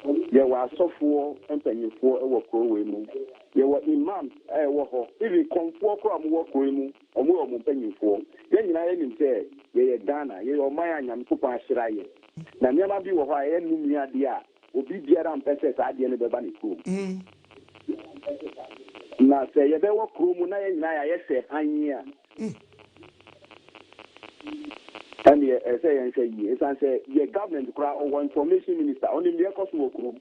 You were so 4 and penny for our crowing. You were Imam, our hall. If you come 4 crumb walk room, or more penny for. Then you know, say, you are Ghana, you are Mayan and Pupa Shiraye. Now, never be what I am near the obi biara mpese sa ade ne beba ne krom na se ye be wo krom na ye nyina ya se anyi a and ye say ye say ye san say ye government kra or information minister on the ekoso wo krom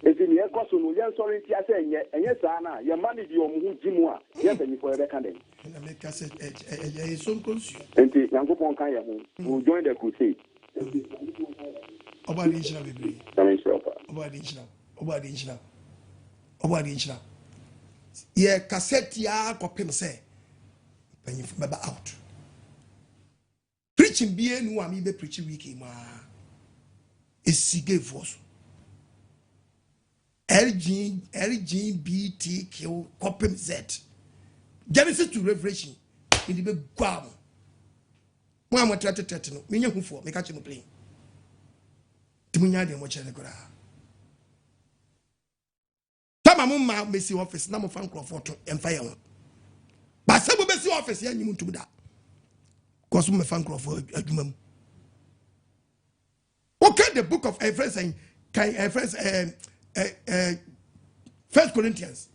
esi ne ekoso no ye sorry ti ase enye sa na ye mani bi omu jimu a ye be ni for be kan dem na make us e so consu enti yankopon kan ye ho we join the crusade. Obuadie Nchina bebre. Obuadie Nchina. Ye cassette ya kopem say panyif baba out. Preaching be nu am be preach week ma. Esige voice. LGBTQ kopem Z. Genesis to Revelation. In the be guam. Mo am tete no. Me nya hufo, me ka che mo play. Timunya de mo chere kora. Tama mo ma mesi office na mo fan crofo to emfa ye ho. Ba se bo besi office ya nyim ntum da. Cause mo fan crofo adwuma mu. Okay, the book of Ephesians First Corinthians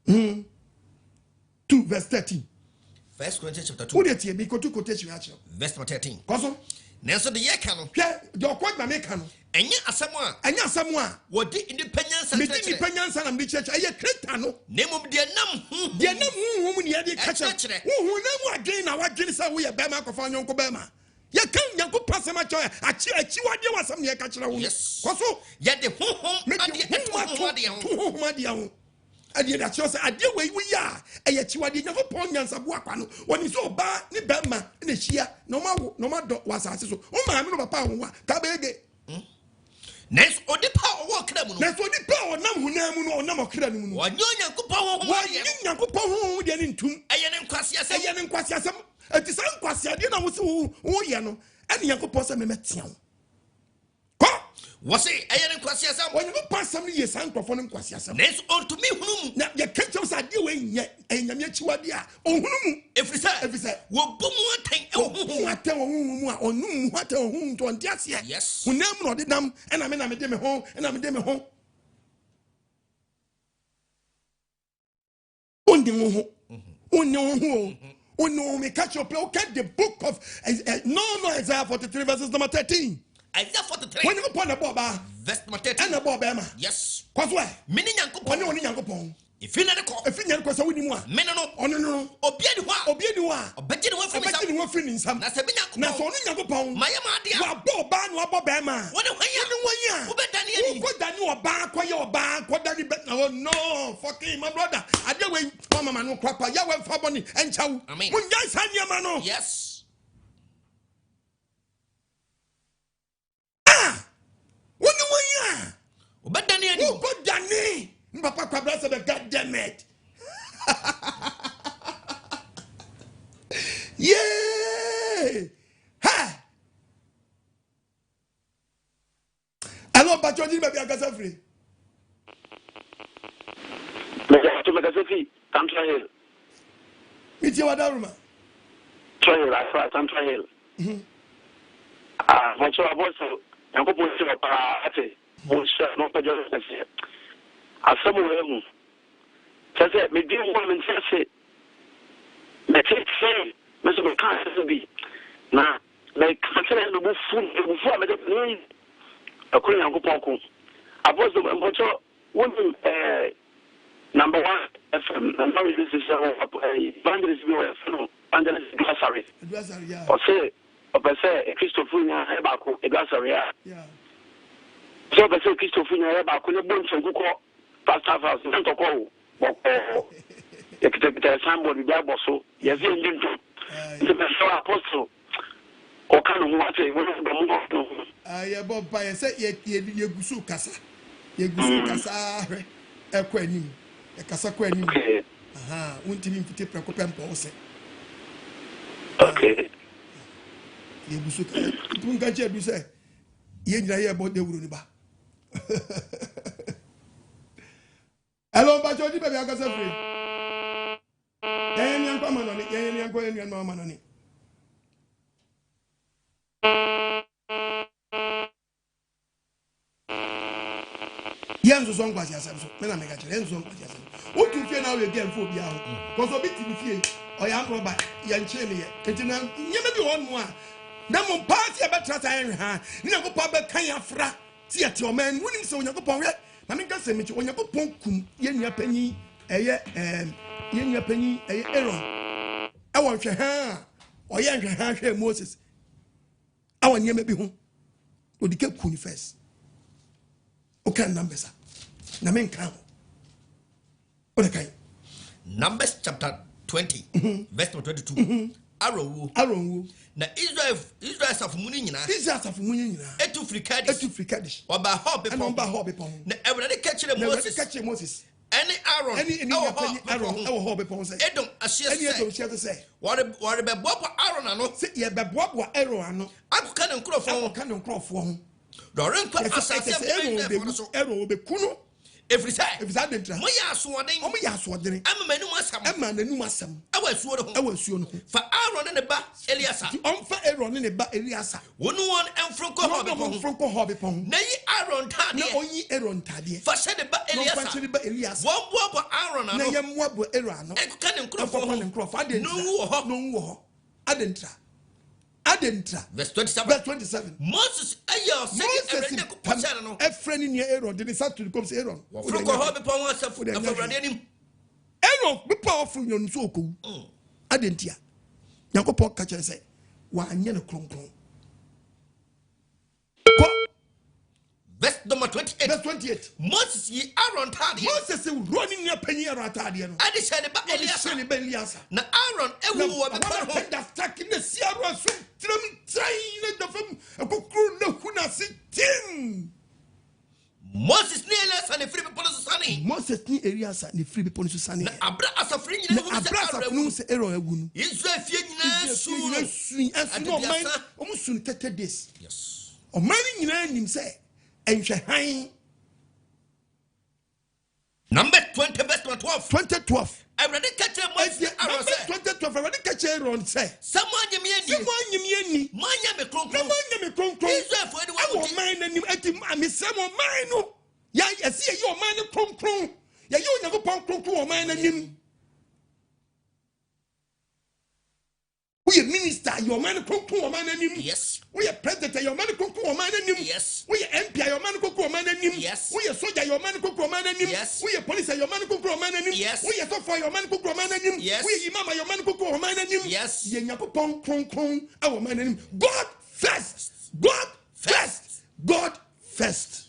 2 verse 13. First Corinthians chapter 2. What did you be quotation? Verse 13. Cause Nanso the year canon. Your quite my make canon. And yet, as someone, what the independence and independence and the church, I cretano. Name of the num, woman, you had the catcher. Who never again our genes are we a Bama of Uncle Bama. You can't go pass my choice. I chiwa was some near catcher. Yes. Also, yet the home, make you and yet that shows a dear way we are. And yet you are the never ponions of Wakano. When you saw Ba, ni Bama, in a sheer, no matter was as so. Oh, my, no power, Tabege. Next, or the power walk them. That's what the power Namu or Namakran. One young power, young power, Yanintum, Nkwasiasem, a design Kwasia, you know, who Yano, and young possum met young. Was it Nkwasiasem? When you pass some years, Uncle for Nkwasiasem. Next, on to me, now your catchers are doing yet, and Yamichuadia. Oh, if we say, well, boom, what tell or no, what tell whom to just yet. Yes, who never know the dam, and I'm a demi home, and I'm a demi home. Oh, no, me catch your play. Okay, the book of Isaiah 43 verses number 13. Isaiah 43. When you put a boba, verse number 13. And a boba, yes. Cause why? Meaning Yanko. If you never call, if you never call, we no, Obiedua, Obiedua, feeling some. That's a bit now, so Yanko Pong, my Boban, Wabama. What you a back, why you're back, what that you bet? Oh, no, fucking my brother. I don't wait, Mama, no crap, Yahweh, Faboni, and Chow. I mean, when you sign your man, yes. But Danny, you got Danny. Papa Cabra said, God damn it. Yeah. Ha. Alors, but Bachodi baby akasa free. Megasofi, Tantra Hill. It's your Daruma. Trail, I saw Tantra Hill. What's your voice? I'm going to a party. Not a just as someone says it, maybe woman says it. Let's say, Mr. McCarthy to be. Now, like, consider the food before I don't a queen of Poko. I was the woman, number 1 FM, and now this is Evangelist Glassary. Or say, Christopher Hebako, a Glassary. So, I say, Christopher Hebako, a bunch of good Pastor House, and to call. Somebody Bible so, yes, the apostle. Or kind of what I above by a set yet Yegusu Casa. Yegusu Casa, a quenim, a Casa quenim. Aha, won't even put a copan pose. Okay. Yegusu Pungaja, you say, Yenja about the Uruba. Hello, Bachodi, baby, I got some free. Yan Paman on it, Yan Cohen and Mamma on it. Yan was on Nkwasiasem, when I make a challenge on Nkwasiasem. What do you feel now again for Biao? Because of it to be fear, or young robot, Yan Chile, and you never one more. Namon party about Trata, you know, Papa Kayafra, theatre man, winning so you go upon it. Mamma say, when you go Ponkum, Yen Penny, Yen Penny, Aaron. I want your hair, or Yan hair Moses. I want you maybe home. Would you keep Kuni first? Okay, numbers. Namen count. Okay. Numbers chapter 20, verse 22. Arrow. Na Israel of Munina. Israel of Munina. Etu Fricadish. Or by Hobby. And by Hobby. Na everybody catch Moses. Any Aaron. Any Aaron. Our Hobby Pons. Edom, as she say. What about Bob Aaron? I know. Say, but Bob Aaron. I can't crow for. Doran put us as Aaron will be Kuno. If that didn't try, I'm a man who must have a man and who must have. I was soon for Aaron and the back, Eliasa. On for Aaron and the back, Eliasa. One and Franco Hobby Pong. Nay, Aaron Taddy, only Aaron Taddy. For said the back, Elias. One wobble Aaron and I am wobble Aaron. I can't crow. I didn't know. I didn't try. Verse 27. Moses, a friend in your Aaron didn't start to come to Aaron. Aaron, be powerful, you're so cool. I didn't hear. Yanko Pop catcher say, why, you're a clone. Verse number 28. Verse 28. Moses, ye Aaron Tardy. Moses running your penny around Tardian. I decided about Elias. Now, Aaron, everyone that's tracking the Sierra Sum, trying the film, a cocoon, no kuna sitting. Moses near us and the free people sunny. Moses near areas and the free people sunny. Abra as a free, Aaron, Israel, soon, as no man, almost soon 30 days. Yes. Or mining him say. And Shahai number 20, verse 12. 2012. I already catch a Moses. 2012. I already catch a Aaron say. Someone you mean, Manya Mekron. Israel for anyone mine and you at him. I miss some of mine. Yeah, I see your man Kron. Yeah, you never punk or mine and him. We are minister, your man or man and him. Yes. We are president, your man or man and him. Yes. We are MP, your man or man and him. Yes. We are soldier, your man or man and him. Yes. We are police, your man or man and him. Yes. We are software, your man or man and him. Yes. We are imam, your man or man and him. Yes. Yenapon, Kron, our man and him. God first. God first. God first.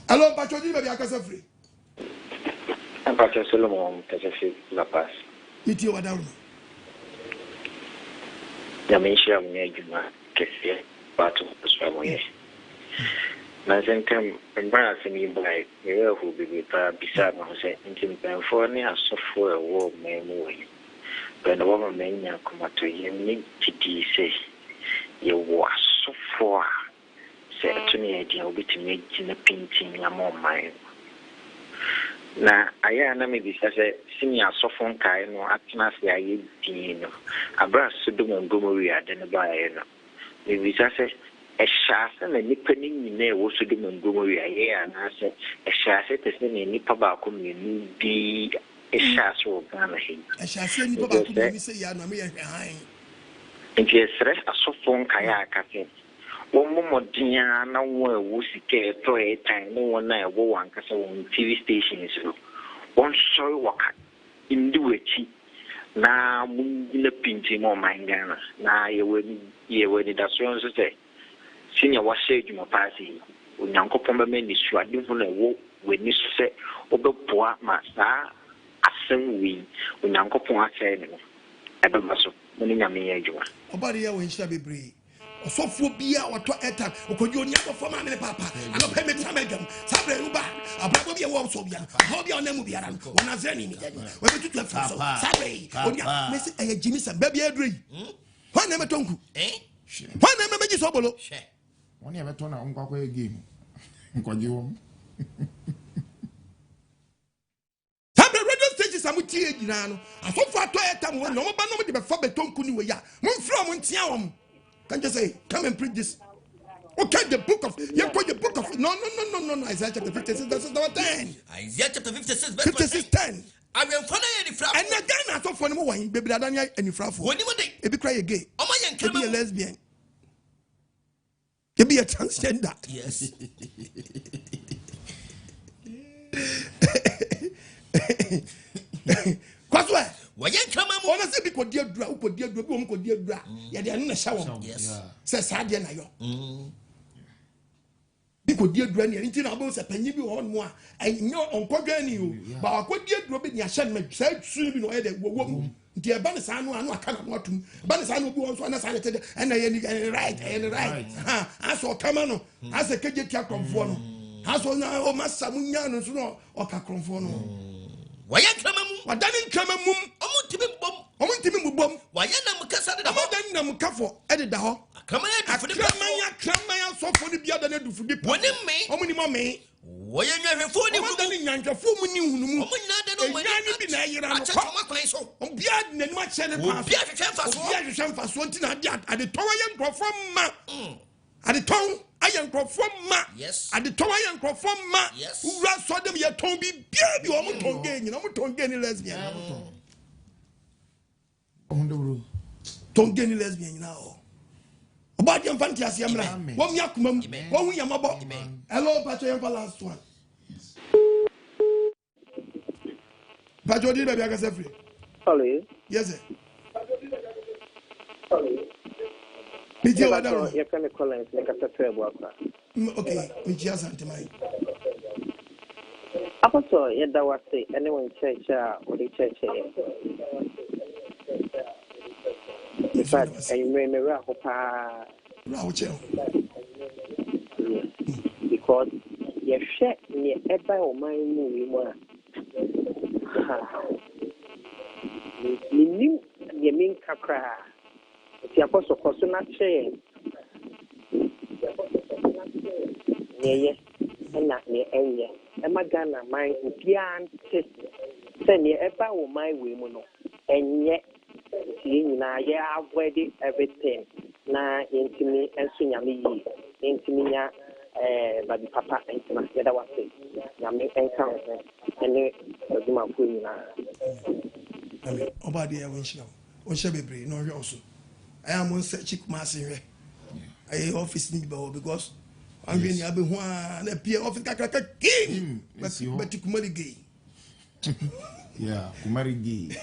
Hello, Bachodi, baby, I can free. I'm Pastor Solomon, Kajafi, La Paz. Meet you, Madame. Yamisha Mujuma, Kessia, Batu, Swamoye. Nazentam, embarrassing me by the who be beside myself, and California, software a war may move. When the woman may come to you, need to say, you was so far. se to ne dia obetimi gina painting ya mo man na aya na me bisa se senior sofon kai no atena se aye din no abra sodom ngomori ade ne ba aye no me bisa se ehya na nipa ni nyina wo sodom ngomori aye ana se ehya te se ne nipa ba ko me bi ehya so Ghana he ehya se nipa ba ko me se ya no me ye han nti esre asofon kai aka se Momodia na wo sike to e time no one na wo wankasa won TV stations no won sorry waka indi wechi na mungina pinti mo mangana na yewe ni da so nso se senior wa share djuma party onyankopon be me ni suade hu na wo weni so se obeboa ma sa asem wi onyankopon ase ne no ebe maso moni nyame ye djuma obari ya won hia bebre osofo bia wato eta okoji onya bofo ma me papa ano pe me tramagam sabre uba abrabo bia wo so bia ho bia onamu bia ran wona zani mi jadi we be tutu afa so sabre onya me se ayagimi sa ba bia adrei ho na me tonku ho na me meji so bolo woni e beto na nkwa game nkoji wo sabre radio station samuti ejina no asofo ato eta mo no ba no de be fa betonku ni we ya mo mfra mo ntia wo. Can't you say, come and preach this? Okay, the book of, you put the book of, no, Isaiah chapter 56, verses number 10. Isaiah chapter 56, verse 56, 10. I am funny any frap. And again, I thought for no one, baby, I don't need any frap. When you would be cry gay, you be a lesbian, you be a transgender. Yes. What's what? Why you come on? Wanna say because dear dra, who dear dra, who dear dra, yeah, they are in a shower. Yes. Says Sadia na yo. Because dear dra, you're into about a penny on more, and you're on Pogani, but I could dear dra, be a shed, said soon, no, the woman. Dear Banisano, I know I cannot want to. Banisano was one aside, and I right. I saw Camano, as a KJ Caconfono. I saw now, oh, Master Munyano, or Caconfono. Why you come on? What doesn't come a mum? I'm bomb. Why you not Cassandra? I'm not careful. Edit the hall. Come on, for the Clamaya so for the other than for the one in me. How many mommy? Why you never for the one in Yanka for me? I am from ma. Yes. At the tower I am from ma. Yes. Who ran saw them yet told me, baby, I'm not getting, you know, don't get any lesbian. Don't get any lesbian now. About your fantasy, I'm like, one yakum, one we am about. Hello, Patrick, for last one. Patrick, did I be a free? Hello. Yes, sir. You can call it like a terrible. Okay, which is anti-mine. Apostle, yet that was say anyone church or the church. In fact, I may mirror because you share near ever or my movie. You mean Kakra. The apostle Cosuna chair. Near and not near any. Emma Ghana, my beyond send near ever or my women. And yet, seeing now, yeah, I've wedded everything. Now, into me and soon yami, into me, but the papa and my other was it. Yami encounter and do my queen. I mean, Obuadie, I wish you. What shall be brave? No, also. I am on such a massive office because I'm going to be one appear office king, but you could gay. Yeah, Kumari gay.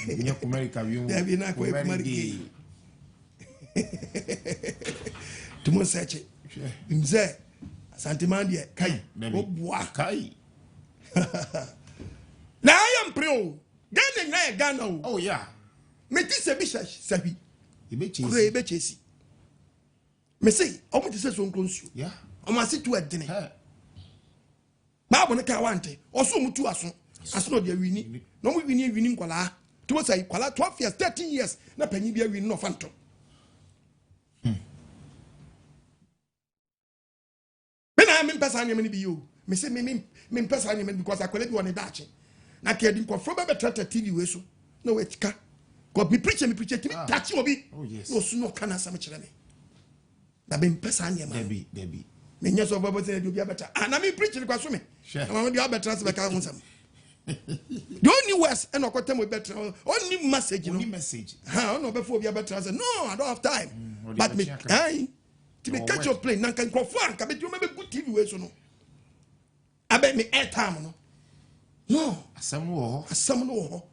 Yeah, Kumari Kavium. There be not Kumari gay. To most such it. Mze Santimandia, Kai, Kai. Now I am pro. Ghana. Oh, yeah. Make this a bishop, Sabi. Ibe chesi. Me say, I want to say so close you. Yeah. I must sit to a dinner. Babo na ka wante. Oso mutu aso. Aso no dia wini. No we wini kwala. To say kwala 12 years, 13 years na panyi bia wini no fanto. pesa any money be you. Me say me pesa any money because I collect one dachi. Na kedi ko fro be trata TV we so. No wait ka. God me preach to me touch obi. Oh yes. No so no kana sam kire me. Na be pesa any money. Debi. Me nya so babo say do be better. Na me preach kwa so me. Sure. Na me better as be ka ho sam. The only words and okotem we better only message you know. Only message. Ha no be for be better say no I don't have time. But me to me catch your plane na kan crofo an ka be do me good TV we so no. Abe me airtime no. No, asam no ho.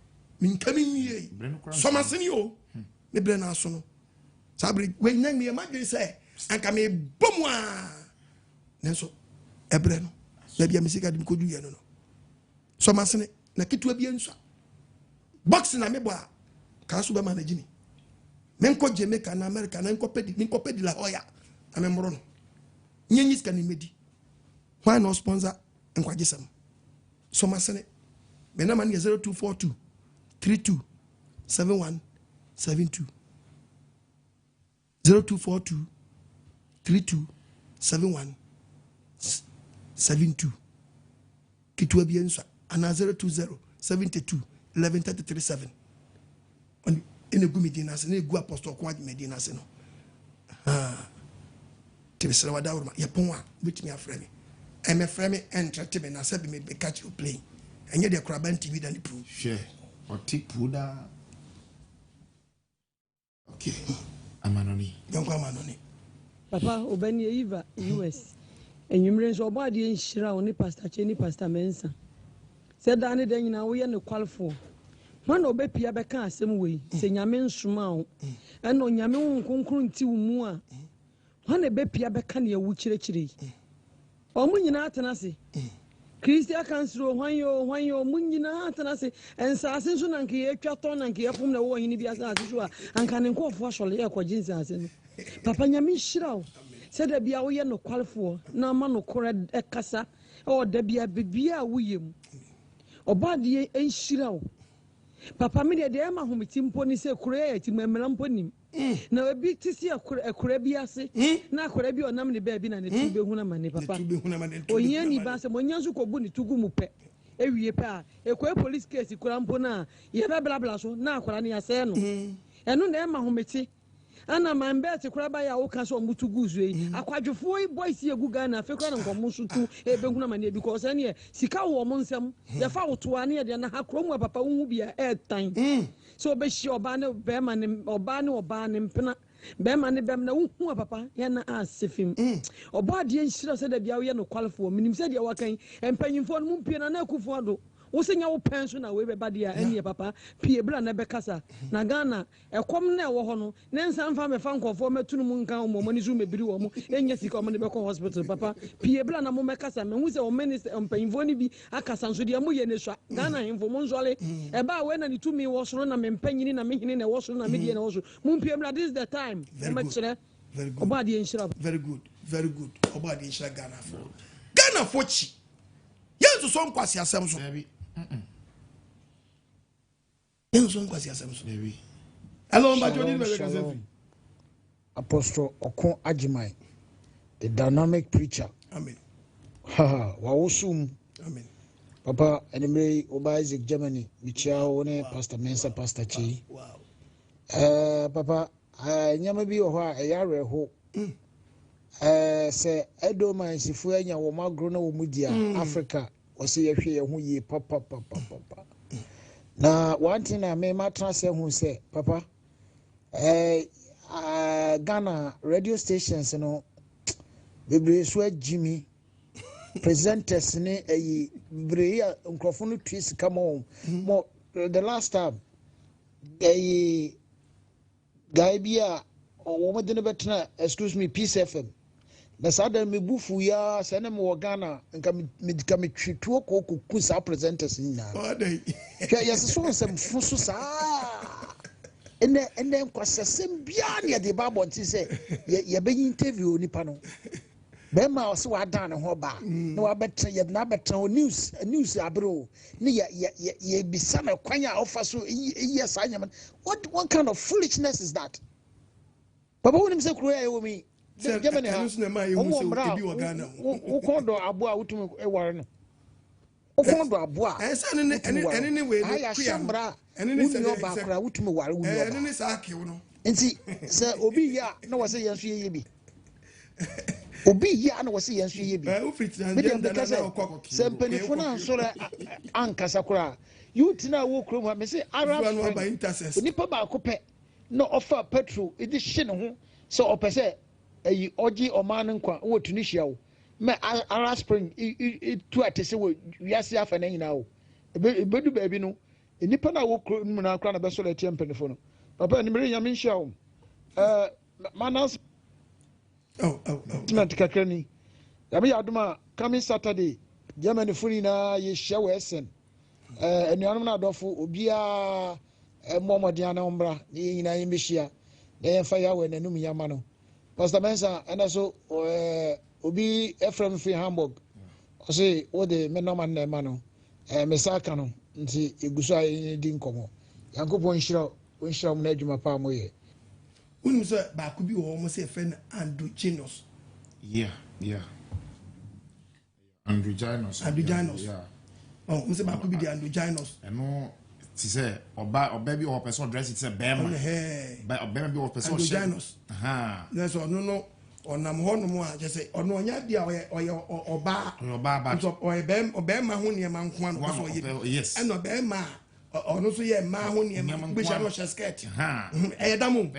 Me nka me wie. So maseni o. Me bre na so no. Sabri we nyang me imagine say anka me bomu a. Nenso ebre no. Ya bia me sika dim kodu ye no no. So masene na kitu bia nso. Box na me bo a ka so be manage ni. Me nko Jamaica na America na nko pedi la hoya. Na me mro no. Nyenyi ska ni medi. Why no sponsor Nkwasiasem? So masene me na man 0242 32 71 72 0242 32 71 72 kitu bia nso ana 020 72 11 337 on ene gu medina se na egu apostle ko medina se no tebesere wada wurma ye pon a betimi afre me e me frɛ me entrete me na se be me be catch you play enye de Kraban TV da ni pro share or take puda okay amanoni yonko amanoni papa obani Eva US enyumre so Obuadie nhira oni pastor Cheni pastor Mensa said that any day nyina wo ye ne qualify man obepia beka asem wei se nyame nsoma wo eno nyame wo nkonkron ti wo mu a man ebepia beka ne wu kirekire omu nyina atenase Christian kansro hwanyo mu nyina atenase ensase nso nanke ye twato nanke ye fom na wo hini bia asase so a anka ne nkofo ahole ye kwaji nsase no papa nyame nhira wo said that bia wo ye no qualify na ma no kore ekasa o da bia wo yem Obuadie enhira wo papa me de ma homiti mpo ni se kure ya ti mamra mpo nim na obi ti si akure bi ase na akure bi onam ne ba bi na ne tube hu na mane papa onye ni ba se monya nso ko bu ni tugu mu pe ewie pe a ekwe police case kura mpo na ye ba bla so na akura ne ase no enu na ma homiti ana mambet kura ba ya wo kan so mutugu zui akwadwofo boys ye guga na fe kura nkomo sutu ebehu na mane because ene sika wo mo nsem ye fa wo to ane de na ha kromu papa hu bia tan so be shi oba ne be ma ne oba ne mpena be ma ne be na hu papa ye na asefim Obuadie nhira se da bia wo ye no qualify minim se de wakan empanyimfo no mpie na akufo ado wosenya wo pension na we be badia ene papa pie bla na be kasa na Ghana ekom na ewo ho no ne nsan fa me fa nkofo metunu mu nkan o momani zu mebiri wo mo enya sika o mo ne be ko hospital papa pie bla na mo me kasa me hu se o minister empanyimfo ni bi akasa nso de mo ye ne swa Ghana hemfo mo nzole e ba we na ni tumi wo soro na me mpanyini na me hini na wo soro na me die na wo so mo pie bla this is the time mo chere Obuadie nhira very good Obuadie nhira Ghana for chi yenso so Nkwasiasem so Nkwasiasem so hello Shalom. Apostle Okon AGYEMANG, the dynamic preacher. Amen. Wawusum. Amen. Papa anyway Oba Isaac Germany Michia one Pastor Mensa Pastor Chi. Wow. Papa nyama bi ho a eyare ho. Se Edoma nsifu anya wo magro na wo mudia Africa wose yehwe ye ho yi papa. Na one thing I may matter say who say papa Ghana radio stations you know bebre so Jimmy presenters ne bebre nkrofo no twist come on more the last time guy bia o mo de ne betena excuse me Peace FM na sada me bufu ya se na me Ghana nka me twituo ko sa presenters ni na yes so some fusu sa ene Nkwasiasem bia ne de ba bonti se ye be interview nipa no be ma o se wa dan ne ho ba na wa betre ye na betre news abro ne ye bisa na kwanya ofa so yes anya what kind of foolishness is that papa wonim se kuro ya wo mi Germany ha omo bra wo kondo abo a wotumi eware no wo kondo abo a ene we no ya shambra ene se ba kra wotumi ware wo ene se akewo no nti se obi ya na wo se yenso ye bi obi ya na wo se yenso ye bi se mpanifo na nsore ankasa kra youth na wo krom ha me se Arab nipa ba ko pe no offer petrol edi hye ne ho so opese ayi oji oman nkwa wo Tunisia wo me Arab Spring tu atese wo wiase afa na nyina wo ebedu baabi no nipa na wo krom na akra na be so le tie mpanifo no papa ni mere nyame nhia wo manas Timant kakrani yabe yaduma coming Saturday Germany funi na ye hia wo esen enuanum na adofo obia momodiana ombra ni nyina yemehia na yemfa Yahweh nanum yama no Pastor Mensa and so obi Ephraim free Hamburg o say what the menoma na mano mesaka no nti eguso ayi di nkomo Yankopon hira mo na adwuma pa moye unim so ba ko bi wo mo say friend Andrew Genius yeah Andrew Genius yeah oh mo say ba ko bi di Andrew Genius eno ti say oba bi o person dress it say bema bema bi o person Genius na so no onam ho no mo a je say ono onya dia oba ba so bema ho ne man ko no so yes eno bema ono so ye ma ho ne man be sha no skirt edam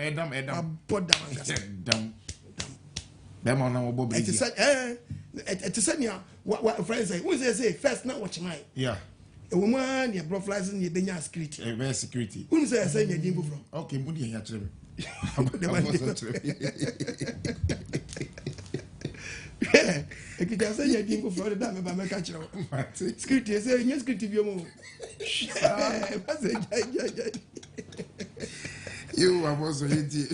dam bema no bo be it say nia friends say who say first na watch mine yeah ewo mu an ye bro flies ni benya security who say nya din bufro okay mu di ya kire me ekita say nya din bufro da me ba me ka kire security say nya security bi mo you apostle yiti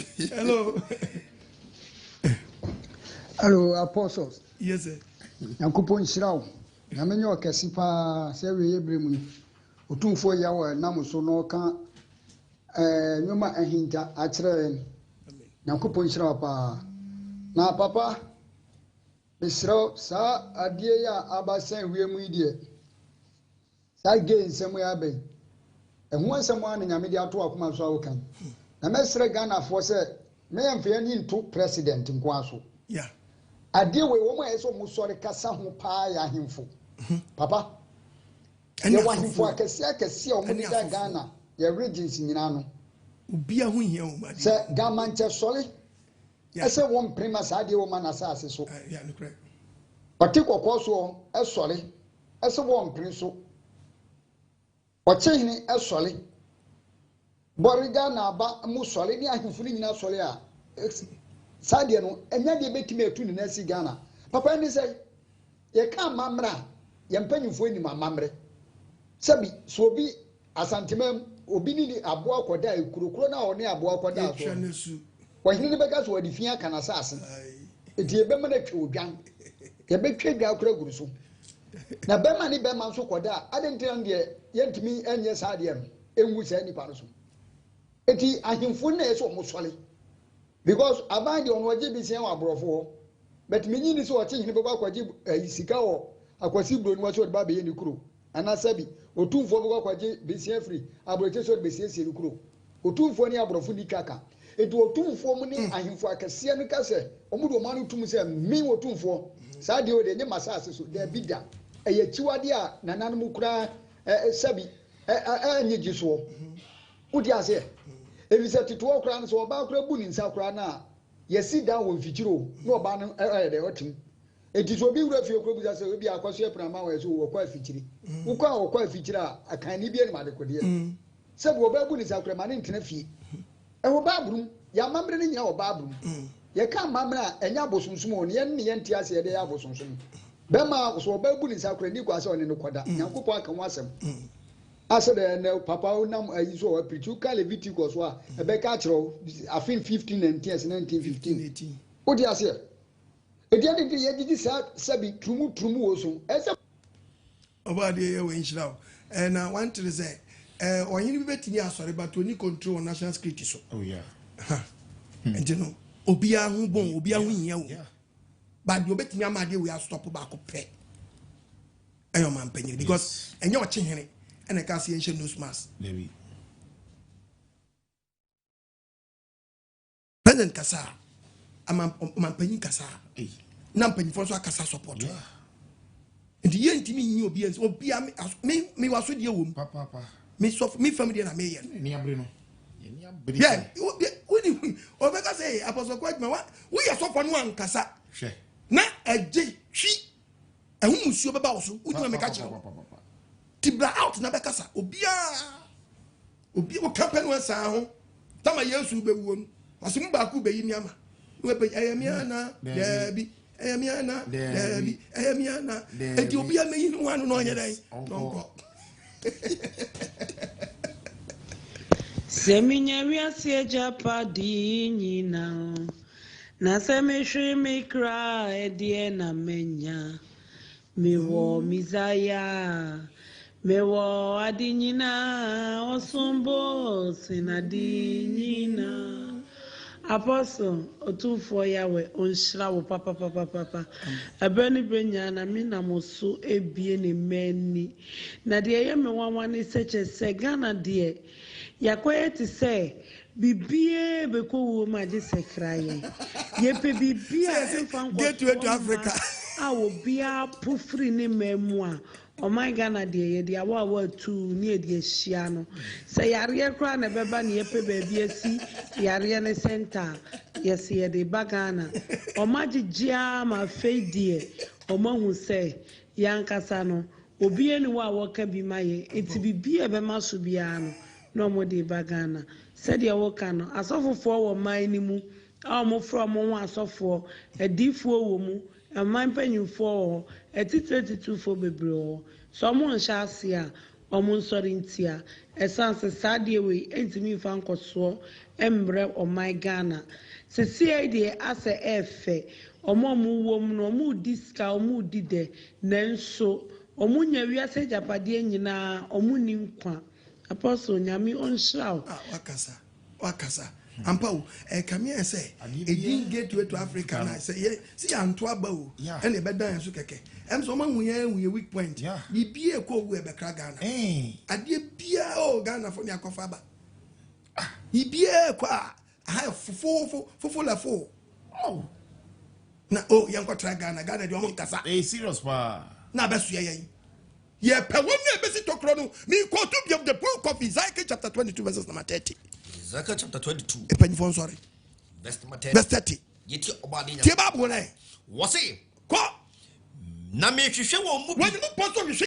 hello apostles yes sir Yankopon shirawo na menye okesi pa se we ebremu otumfo Yahweh nam so no ka nyoma ahinta akire Yankopon shirawo pa na papa besro sa adie ya abasan wiemu idie sa ge nsemu ya be ehu nsemu an nyame di ato akoma so awokan na mesre Ghana fo se me yemfe ani nto president nko aso yeah adie we wo mo eso mo sori kasa ho pa ya himfo papa ye wa himfo akese o mo di Ghana ye regions nyina no obia ho hia o ma se gamanche sori ese wo mprema sa adie wo ma na sa ase so yeah no correct pati kokoso e sori ese wo mpre so ochehini e sori boriga na aba mu sori ni ahimfo nyina sori a Sadia no enya de betime etu ne nasi Ghana papa ni say ye ka mamra ye mpanyufo ni mamre sabi so obi asantemam obi ni abo akoda ekurokuro na one abo akoda so wahini ne beka so wadifin aka na sase eti ebe ma na twa odwan ye betwa dwa akura guru so na bema ni bema so koda adentira de ye ntimi enye sadia no enwu sa nipa no so eti ahimfo na ye so mo sole because abandi on waje bi se wa brofo but menyi ni so wache hini beba kwaje sika wo akwasi bro ni wacho de ba be ye ni kuro anasabi otumfo beba kwaje be se free abroche so be se ni kuro otumfo ni abrofo ni kaka etu otumfo mu ni ahimfo akase ni kase omudo manu tum se mi otumfo sa de o de nye masase so de bida eye chiwade a nananu mu kura sabi enye giso udi ase ebise tituo kura no so oba kura bu ni nsa kura na yesi down wo mfikiro no oba no de otim etiso bi wura fie kura bu se obi akwaso epranama wa so wo kwa fikiri wo kwa wo kwa fikiri a akan ni bi ni ma de kodie se bo oba bu ni nsa kura ma ne ntena fie e wo ba brum ya mamre ni nyina wo ba brum ye ka mamre a enya bosonsum o ne ye ne ye ntia ase ye de ya bosonsum be ma so oba bu ni nsa kura ni kwa se one no koda nyankopon aka ho asem ase de ne papa unam ayi so wa preach ka Leviticus wa e be ka kiro afin 15 and 1915 odi ase e dia de ye gigi sa sabi trumu wo so ese Obuadie ye we nshira and I want to say onyin bi betini asore but oni control national security so oh yeah and you know obia hu bon obia hu hia wo but you bet me amade we are stop back pay ayo man penye because enye o chehene and I can see ancient nose mask baby president kasa am penye kasa na penye for so kasa support and the ntimi nyi obia me waso de wo papa me so me family na me ye ni abre no yeah we obeka say apostle kwatma we ya so for no ankasa hwe na eje twi ehun musuo beba wo so wudi me ka kire tibra out na bekasa obi wo campaign wa sa ho tama yesu be wo asim ba ku be yi ni ama we be ayamiana debi ayamiana debi ayamiana enti obi ameyi no anu no onye dai onko Seminya wiase japadi nyina na semishri mikra edie na menya mewo mizaya mewo adinyina osumbo sinadinyina Apostle otufo Yahweh onshira wo papa abani benya na mina moso ebie ne mani na de ye me wanwane seche se Ghana de yakoye ti se bibie bekowo ma de sekraye ye pe bibie afan get to Africa bia pufri ne memu a oh my Ghana de ye awa tu ni de hia no se yare kra na beba ne ye pe baabi asi yare ne center yes ye de bagana o magigea ma feidie o mahu se yankasa no obi eni wa woka bi maye enti bibie be maso bia no no mo de bagana se de woka no asofofo wo man ni mu a mo fro mo ho asofo adifuo wo mu man panyimfo etitretitu fo bebre so mo nsha ase a omo nsori ntia esanse sade we entimi fa nkoso embre o my Ghana se sie de ase efe omo mu wom no omo diska omo dide nenso omo nya wiase japade nyina omo ni nkwa apostle nyame onshraw wakasa ampa kamia say e didn't get to Africa na say see anto aba o and e bedan so keke em so man we weak point bibie ko wu e be kra Ghana ade bia o Ghana fo ni akofa ba bibie kwa fofo la fo na yanko tra Ghana de o kasa serious pa na besu ye pe won na besi tokro no me ko to be of the book of Isaiah chapter 22 verses number 30 Isaiah chapter 22 epanifon sorry verse 30 yeti Obuadie tie Bible na wose ko na me hwehwe wo mu when you post